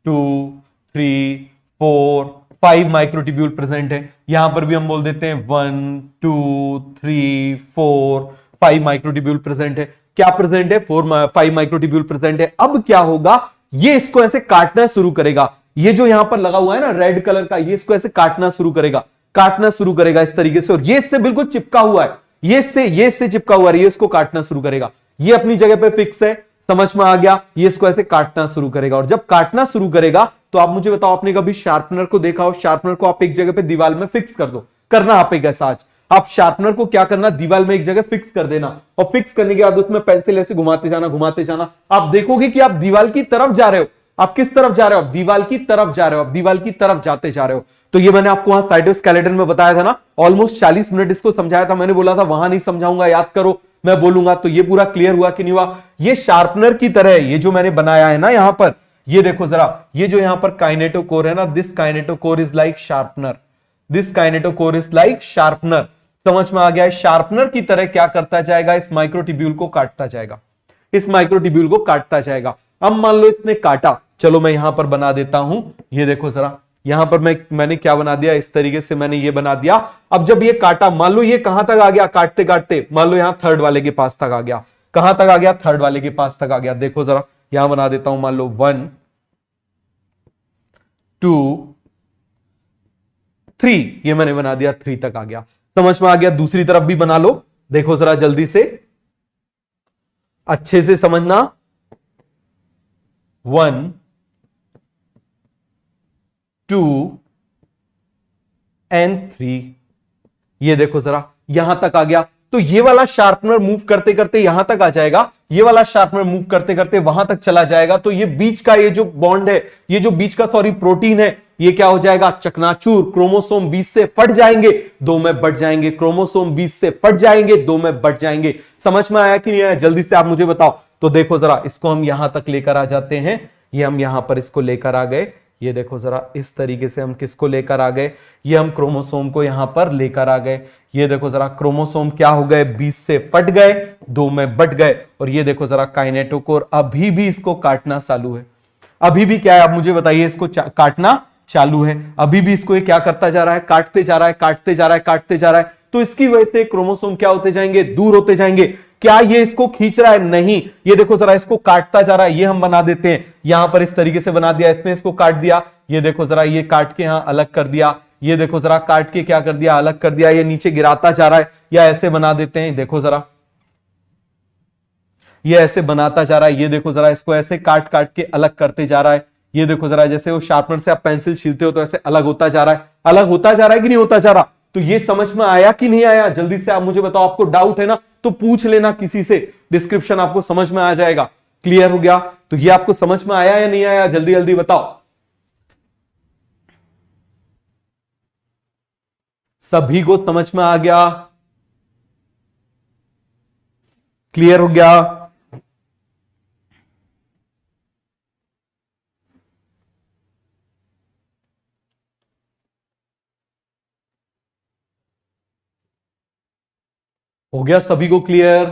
2, 3, 4, 5 माइक्रोट्यूब्यूल प्रेजेंट है। यहां पर भी हम बोल देते हैं 1, 2, 3, 4, 5 माइक्रोट्यूब्यूल प्रेजेंट है। क्या प्रेजेंट है? 5 माइक्रोट्यूब्यूल प्रेजेंट है। अब क्या होगा? ये इसको ऐसे काटना शुरू करेगा। ये जो यहां पर लगा हुआ है ना रेड कलर का, ये इसको ऐसे काटना शुरू करेगा, काटना शुरू करेगा इस तरीके से। और ये इससे बिल्कुल चिपका हुआ है, ये इससे चिपका हुआ है, ये इसको काटना शुरू करेगा। ये अपनी जगह पे फिक्स है, समझ में आ गया? ये इसको ऐसे काटना शुरू करेगा। और जब काटना शुरू करेगा तो आप मुझे बताओ, आपने कभी शार्पनर को देखा हो? शार्पनर को आप एक जगह पे दीवार में फिक्स कर दो। करना आप एक ऐसा आज, आप शार्पनर को क्या करना, दीवार में एक जगह फिक्स कर देना और फिक्स करने के बाद उसमें पेंसिल ऐसे घुमाते जाना, घुमाते जाना। आप देखोगे कि आप दीवार की तरफ जा रहे हो। आप किस तरफ जा रहे हो? आप दीवार की तरफ जा रहे हो, आप दीवार की तरफ जाते जा रहे हो। तो ये मैंने आपको वहां साइटोस्केलेटन में बताया था ना, ऑलमोस्ट 40 मिनट इसको समझाया था। मैंने बोला था वहां नहीं समझाऊंगा, याद करो, मैं बोलूंगा। तो ये पूरा क्लियर हुआ कि नहीं हुआ? ये शार्पनर की तरह है, ये जो मैंने बनाया है ना यहां पर, ये देखो जरा, ये जो यहां पर काइनेटोकोर है ना, this kinetochore is like sharpener, this kinetochore is like sharpener. समझ में आ गया है? शार्पनर की तरह क्या करता जाएगा? इस माइक्रोट्यूब्यूल को काटता जाएगा, इस माइक्रोट्यूब्यूल को काटता जाएगा। अब मान लो इसने काटा, चलो मैं यहां पर बना देता हूं। ये देखो जरा, यहां पर मैंने क्या बना दिया? इस तरीके से मैंने ये बना दिया। अब जब ये काटा, मान लो ये कहां तक आ गया काटते काटते? मान लो यहां थर्ड वाले के पास तक आ गया। कहां तक आ गया? थर्ड वाले के पास तक आ गया। देखो जरा, यहां बना देता हूं, मान लो 1, 2, 3, ये मैंने बना दिया, 3 तक आ गया। समझ में आ गया? दूसरी तरफ भी बना लो, देखो जरा जल्दी से, अच्छे से समझना। 1, 2 एंड 3, ये देखो जरा यहां तक आ गया। तो ये वाला शार्पनर मूव करते करते यहां तक आ जाएगा, ये वाला शार्पनर मूव करते करते वहां तक चला जाएगा। तो ये बीच का ये जो बॉन्ड है, ये जो बीच का प्रोटीन है, ये क्या हो जाएगा? चकनाचूर। क्रोमोसोम 20 से फट जाएंगे, 2 में बढ़ जाएंगे। क्रोमोसोम 20 से फट जाएंगे, 2 में बढ़ जाएंगे। समझ में आया कि नहीं आया? जल्दी से आप मुझे बताओ। तो देखो जरा, इसको हम यहां तक लेकर आ जाते हैं। ये हम यहां पर इसको लेकर आ गए। ये देखो जरा, इस तरीके से हम किसको लेकर आ गए? ये हम क्रोमोसोम को यहां पर लेकर आ गए। ये देखो जरा, क्रोमोसोम क्या हो गए? 20 से फट गए, 2 में बढ़ गए। और ये देखो जरा, काइनेटोकोर अभी भी इसको काटना चालू है। अभी भी क्या है? आप मुझे बताइए, इसको काटना चालू है। अभी भी इसको ये क्या करता जा रहा है? काटते जा रहा है, काटते जा रहा है, काटते जा रहा है। तो इसकी वजह से क्रोमोसोम क्या होते जाएंगे? दूर होते जाएंगे। क्या ये इसको खींच रहा है? नहीं। ये देखो जरा, इसको काटता जा रहा है। ये हम बना देते हैं यहां पर, इस तरीके से बना दिया, इसने इसको काट दिया। ये देखो जरा, ये काट के यहां अलग कर दिया। ये देखो जरा, काट के क्या कर दिया? अलग कर दिया। ये नीचे गिराता जा रहा है, या ऐसे बना देते हैं। देखो जरा, ये ऐसे बनाता जा रहा है। ये देखो जरा, इसको ऐसे काट काट के अलग करते जा रहा है। ये देखो जरा, जैसे वो शार्पनर से आप पेंसिल छीलते हो तो ऐसे अलग होता जा रहा है। अलग होता जा रहा है कि नहीं होता जा रहा? तो ये समझ में आया कि नहीं आया? जल्दी से आप मुझे बताओ। आपको डाउट है ना तो पूछ लेना किसी से, डिस्क्रिप्शन आपको समझ में आ जाएगा। क्लियर हो गया? तो ये आपको समझ में आया या नहीं आया? जल्दी जल्दी बताओ। सभी को समझ में आ गया? क्लियर हो गया? हो गया सभी को क्लियर?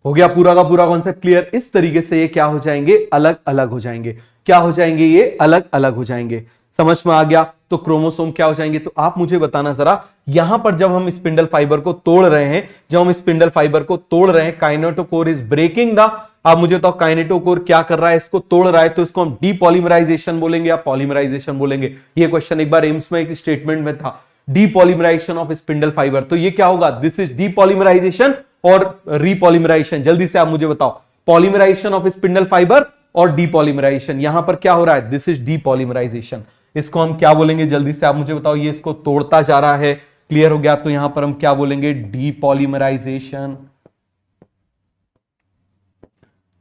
हो गया पूरा का पूरा कॉन्सेप्ट क्लियर? इस तरीके से ये क्या हो जाएंगे? अलग अलग हो जाएंगे। क्या हो जाएंगे? ये अलग अलग हो जाएंगे। समझ में आ गया? तो क्रोमोसोम क्या हो जाएंगे? तो आप मुझे बताना जरा, यहां पर जब हम स्पिंडल फाइबर को तोड़ रहे हैं, जब हम स्पिंडल फाइबर को तोड़ रहे हैं, काइनेटोकोर इज ब्रेकिंग द, आप मुझे बताओ काइनेटोकोर क्या कर रहा है? इसको तोड़ रहा है। तो इसको हम डीपॉलीमराइजेशन बोलेंगे या पॉलीमराइजेशन बोलेंगे? ये क्वेश्चन एक बार एम्स में एक स्टेटमेंट में था, डीपॉलीमराइजेशन ऑफ स्पिंडल फाइबर। तो ये क्या होगा? दिस इज डीपॉलीमराइजेशन और रीपॉलीमराइजेशन। जल्दी से आप मुझे बताओ, पॉलीमराइजेशन ऑफ स्पिंडल फाइबर और डीपॉलीमराइजेशन। यहां पर क्या हो रहा है? This is depolymerisation. इसको हम क्या बोलेंगे जल्दी से आप मुझे बताओ, ये इसको तोड़ता जा रहा है, क्लियर हो गया, तो यहां पर हम क्या बोलेंगे, depolymerisation,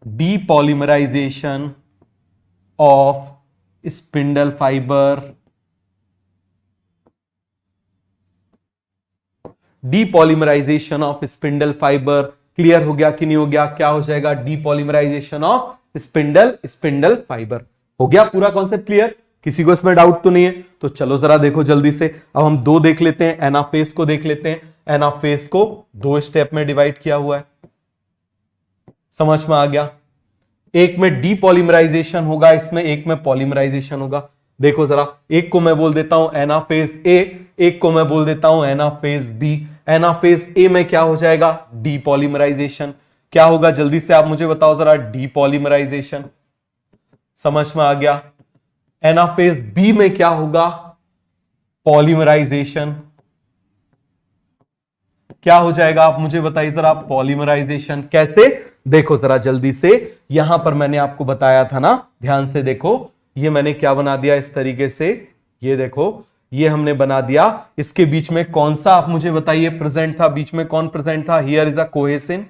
depolymerisation of spindle fibre, depolymerisation of spindle fibre, clear हो गया कि नहीं हो गया, क्या हो जाएगा, डीपॉलीमराइजेशन ऑफ स्पिंडल फाइबर। हो गया पूरा कॉन्सेप्ट क्लियर, किसी को इसमें डाउट तो नहीं है? तो चलो जरा देखो जल्दी से, अब हम दो देख लेते हैं, एनाफेज को देख लेते हैं। एनाफेज को दो स्टेप में डिवाइड किया हुआ है, समझ में आ गया, एक में डीपॉलीमराइजेशन होगा इसमें, एक में पॉलीमराइजेशन होगा। देखो जरा, एक को मैं बोल देता हूं एनाफेज ए, एक को मैं बोल देता हूं एनाफेज बी। एनाफेज ए में क्या हो जाएगा, डीपॉलीमराइजेशन, क्या होगा जल्दी से आप मुझे बताओ जरा, डीपॉलीमराइजेशन, समझ में आ गया। एनाफेज बी में क्या होगा, पॉलीमराइजेशन, क्या हो जाएगा आप मुझे बताइए जरा, पॉलीमराइजेशन। कैसे, देखो जरा जल्दी से, यहां पर मैंने आपको बताया था ना, ध्यान से देखो, ये मैंने क्या बना दिया इस तरीके से, ये देखो, ये हमने बना दिया, इसके बीच में कौन सा आप मुझे बताइए प्रेजेंट था, बीच में कौन प्रेजेंट था, हियर इज अ कोहेसिन,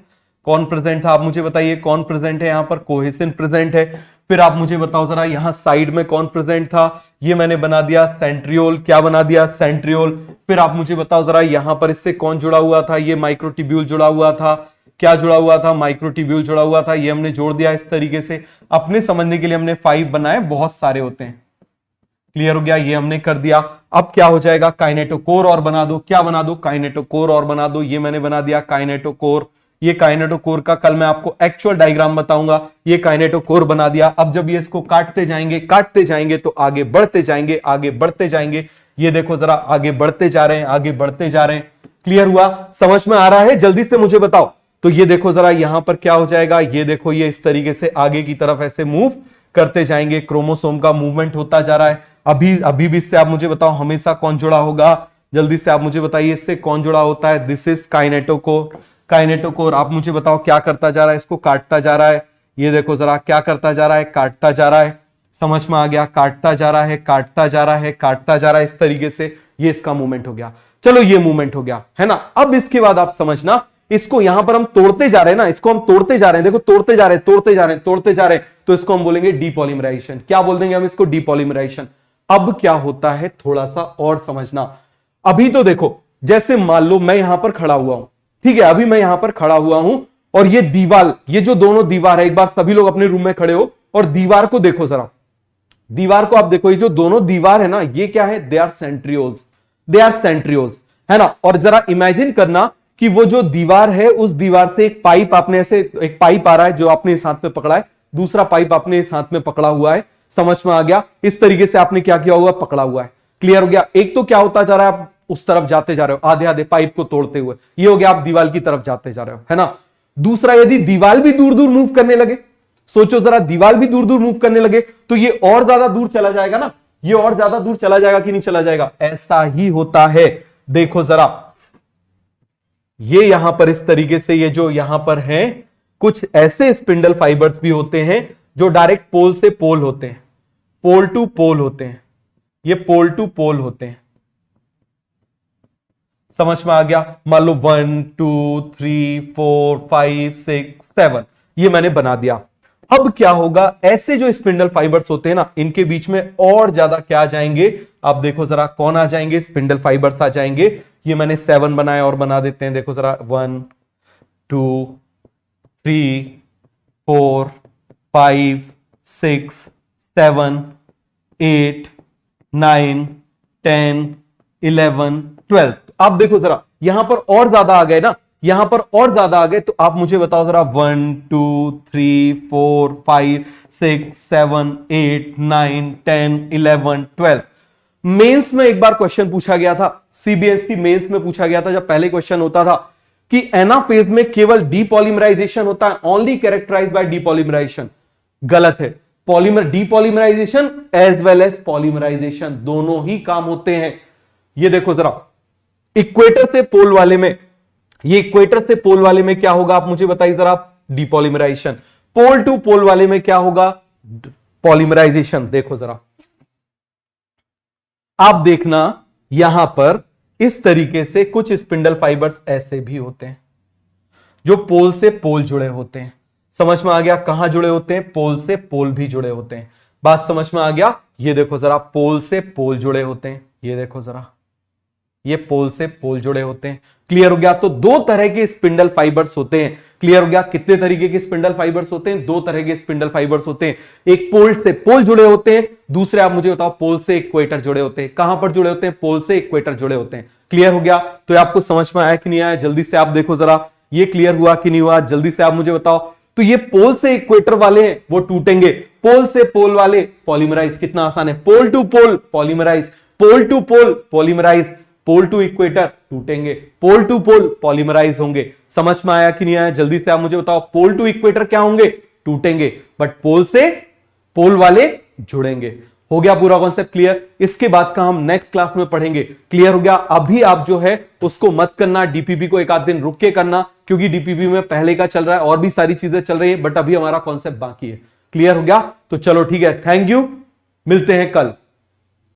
कौन प्रेजेंट था आप मुझे बताइए, कौन प्रेजेंट है यहां पर, कोहेसिन प्रेजेंट है। फिर आप मुझे बताओ जरा, यहां साइड में कौन प्रेजेंट था, ये मैंने बना दिया सेंट्रियोल, क्या बना दिया, सेंट्रियोल। फिर आप मुझे बताओ जरा, यहां पर इससे कौन जुड़ा हुआ था, ये माइक्रोट्यूब्यूल जुड़ा हुआ था, क्या जुड़ा हुआ था, माइक्रोट्यूब्यूल जुड़ा हुआ था, ये हमने जोड़ दिया इस तरीके से। अपने समझने के लिए हमने 5 बनाए, बहुत सारे होते हैं, क्लियर हो गया, ये हमने कर दिया। अब क्या हो जाएगा, काइनेटोकोर और बना दो, क्या बना दो, काइनेटोकोर और बना दो, ये मैंने बना दिया काइनेटोकोर। ये काइनेटोकोर का कल मैं आपको एक्चुअल डायग्राम बताऊंगा, ये काइनेटोकोर बना दिया। अब जब ये इसको काटते जाएंगे तो आगे बढ़ते जाएंगे, आगे बढ़ते जाएंगे, ये देखो जरा आगे बढ़ते जा रहे हैं, आगे बढ़ते जा रहे हैं, क्लियर हुआ, समझ में आ रहा है, जल्दी से मुझे बताओ। तो ये देखो जरा यहां पर क्या हो जाएगा, ये देखो, ये इस तरीके से आगे की तरफ ऐसे मूव करते जाएंगे, क्रोमोसोम का मूवमेंट होता जा रहा है। अभी भी इससे आप मुझे बताओ हमेशा कौन जुड़ा होगा, जल्दी से आप मुझे बताइए, इससे कौन जुड़ा होता है, दिस इज काइनेटोकोर। काइनेटोकोर आप मुझे बताओ क्या करता जा रहा है, इसको काटता जा रहा है, ये देखो जरा क्या करता जा रहा है, काटता जा रहा है, समझ में आ गया, काटता जा रहा है, काटता जा रहा है, काटता जा रहा है, इस तरीके से ये इसका मूवमेंट हो गया। चलो ये मूवमेंट हो गया है ना। अब इसके बाद आप समझना, इसको यहां पर हम तोड़ते जा रहे हैं ना, इसको हम तोड़ते जा रहे हैं, देखो तोड़ते जा रहे हैं, तोड़ते जा रहे हैं, तोड़ते जा रहे हैं, तो इसको हम बोलेंगे डीपॉलीमराइजेशन। क्या बोल देंगे हम इसको, डीपॉलीमराइजेशन। अब क्या होता है थोड़ा सा और समझना। अभी तो देखो, जैसे मान लो मैं यहां पर खड़ा हुआ हूं, ठीक है, अभी मैं यहां पर खड़ा हुआ हूं और ये दीवार, ये जो दोनों दीवार है, एक बार सभी लोग अपने रूम में खड़े हो और दीवार को देखो जरा, दीवार को आप देखो, ये जो दोनों दीवार है ना, ये क्या है, they are centrioles, they are centrioles, है ना। और जरा इमेजिन करना कि वो जो दीवार है, उस दीवार से एक पाइप आपने ऐसे, एक पाइप आ रहा है जो आपने इस हाथ में पकड़ा है, दूसरा पाइप आपने इस हाथ में पकड़ा हुआ है, समझ में आ गया, इस तरीके से आपने क्या किया हुआ, पकड़ा हुआ है, क्लियर हो गया। एक तो क्या होता जा रहा है, आप उस तरफ जाते जा रहे हो आधे आधे पाइप को तोड़ते हुए, ये हो गया, आप दीवार की तरफ जाते जा रहे हो, है ना। दूसरा, यदि दीवार भी दूर दूर मूव करने लगे, सोचो जरा, दीवार भी दूर दूर मूव करने लगे तो ये और ज्यादा दूर चला जाएगा ना, ये और ज्यादा दूर चला जाएगा कि नहीं चला जाएगा, ऐसा ही होता है। देखो जरा, ये यहां पर इस तरीके से, ये जो यहां पर हैं, कुछ ऐसे स्पिंडल फाइबर्स भी होते हैं जो डायरेक्ट पोल से पोल होते हैं, पोल टू पोल होते हैं, ये पोल टू पोल होते हैं, समझ में आ गया। मान लो 1 2 3 4 5 6 7, ये मैंने बना दिया। अब क्या होगा, ऐसे जो स्पिंडल फाइबर्स होते हैं ना, इनके बीच में और ज्यादा क्या आ जाएंगे, आप देखो जरा कौन आ जाएंगे, स्पिंडल फाइबर्स आ जाएंगे। ये मैंने 7 बनाया और बना देते हैं, देखो जरा 1 2 3 4 5 6 7 8 9 10 11 12। आप देखो जरा यहां पर और ज्यादा आ गए ना, यहां पर और ज्यादा आ गए, तो आप मुझे बताओ जरा 1 2 3 4 5 6 7 8 9 10 11 12। मेंस में एक बार क्वेश्चन पूछा गया था, सीबीएसई मेंस में पूछा गया था, जब पहले क्वेश्चन होता था कि एनाफेज में केवल डीपॉलीमराइजेशन होता है, ओनली कैरेक्टराइज्ड बाय डीपॉलीमराइजेशन। गलत है, depolymerization as well as polymerization, दोनों ही काम होते हैं। ये देखो जरा, इक्वेटर से पोल वाले में, ये इक्वेटर से पोल वाले में क्या होगा, आप मुझे बताइए जरा, डीपॉलीमराइजेशन। पोल टू पोल वाले में क्या होगा, पॉलीमराइजेशन। देखो जरा, आप देखना यहां पर इस तरीके से कुछ स्पिंडल फाइबर्स ऐसे भी होते हैं जो पोल से पोल जुड़े होते हैं। समझ में आ गया? कहां जुड़े होते हैं? पोल से पोल भी जुड़े होते हैं। बात समझ में आ गया? ये देखो जरा, पोल से पोल जुड़े होते हैं। ये देखो जरा, ये पोल से पोल जुड़े होते हैं। क्लियर हो गया? तो दो तरह के स्पिंडल फाइबर्स होते हैं। क्लियर हो गया? कितने तरीके के स्पिंडल फाइबर्स होते हैं? दो तरह के स्पिंडल फाइबर्स होते हैं। एक पोल से पोल जुड़े होते हैं, दूसरे आप मुझे बताओ पोल से इक्वेटर जुड़े होते हैं। कहां पर जुड़े होते हैं? पोल से इक्वेटर जुड़े होते हैं। क्लियर हो गया? तो आपको समझ में आया कि नहीं आया? जल्दी से आप देखो जरा, ये क्लियर हुआ कि नहीं हुआ? जल्दी से आप मुझे बताओ। तो ये पोल से इक्वेटर वाले हैं वो टूटेंगे, पोल से पोल वाले पॉलीमराइज। कितना आसान है, pole to pole polymerise, pole to pole polymerise, pole to equator टूटेंगे, पोल टू पोल पॉलीमराइज होंगे। समझ में आया कि नहीं आया? जल्दी से आप मुझे बताओ, पोल टू इक्वेटर क्या होंगे? टूटेंगे, बट पोल से पोल वाले जुड़ेंगे। हो गया पूरा कॉन्सेप्ट क्लियर? इसके बाद का हम नेक्स्ट क्लास में पढ़ेंगे। क्लियर हो गया? अभी आप जो है उसको मत करना, डीपीपी को एक आध दिन रुक के करना, क्योंकि डीपीपी में पहले का चल रहा है और भी सारी चीजें चल रही है, बट अभी हमारा कॉन्सेप्ट बाकी है। क्लियर हो गया? तो चलो ठीक है, थैंक यू, मिलते हैं कल।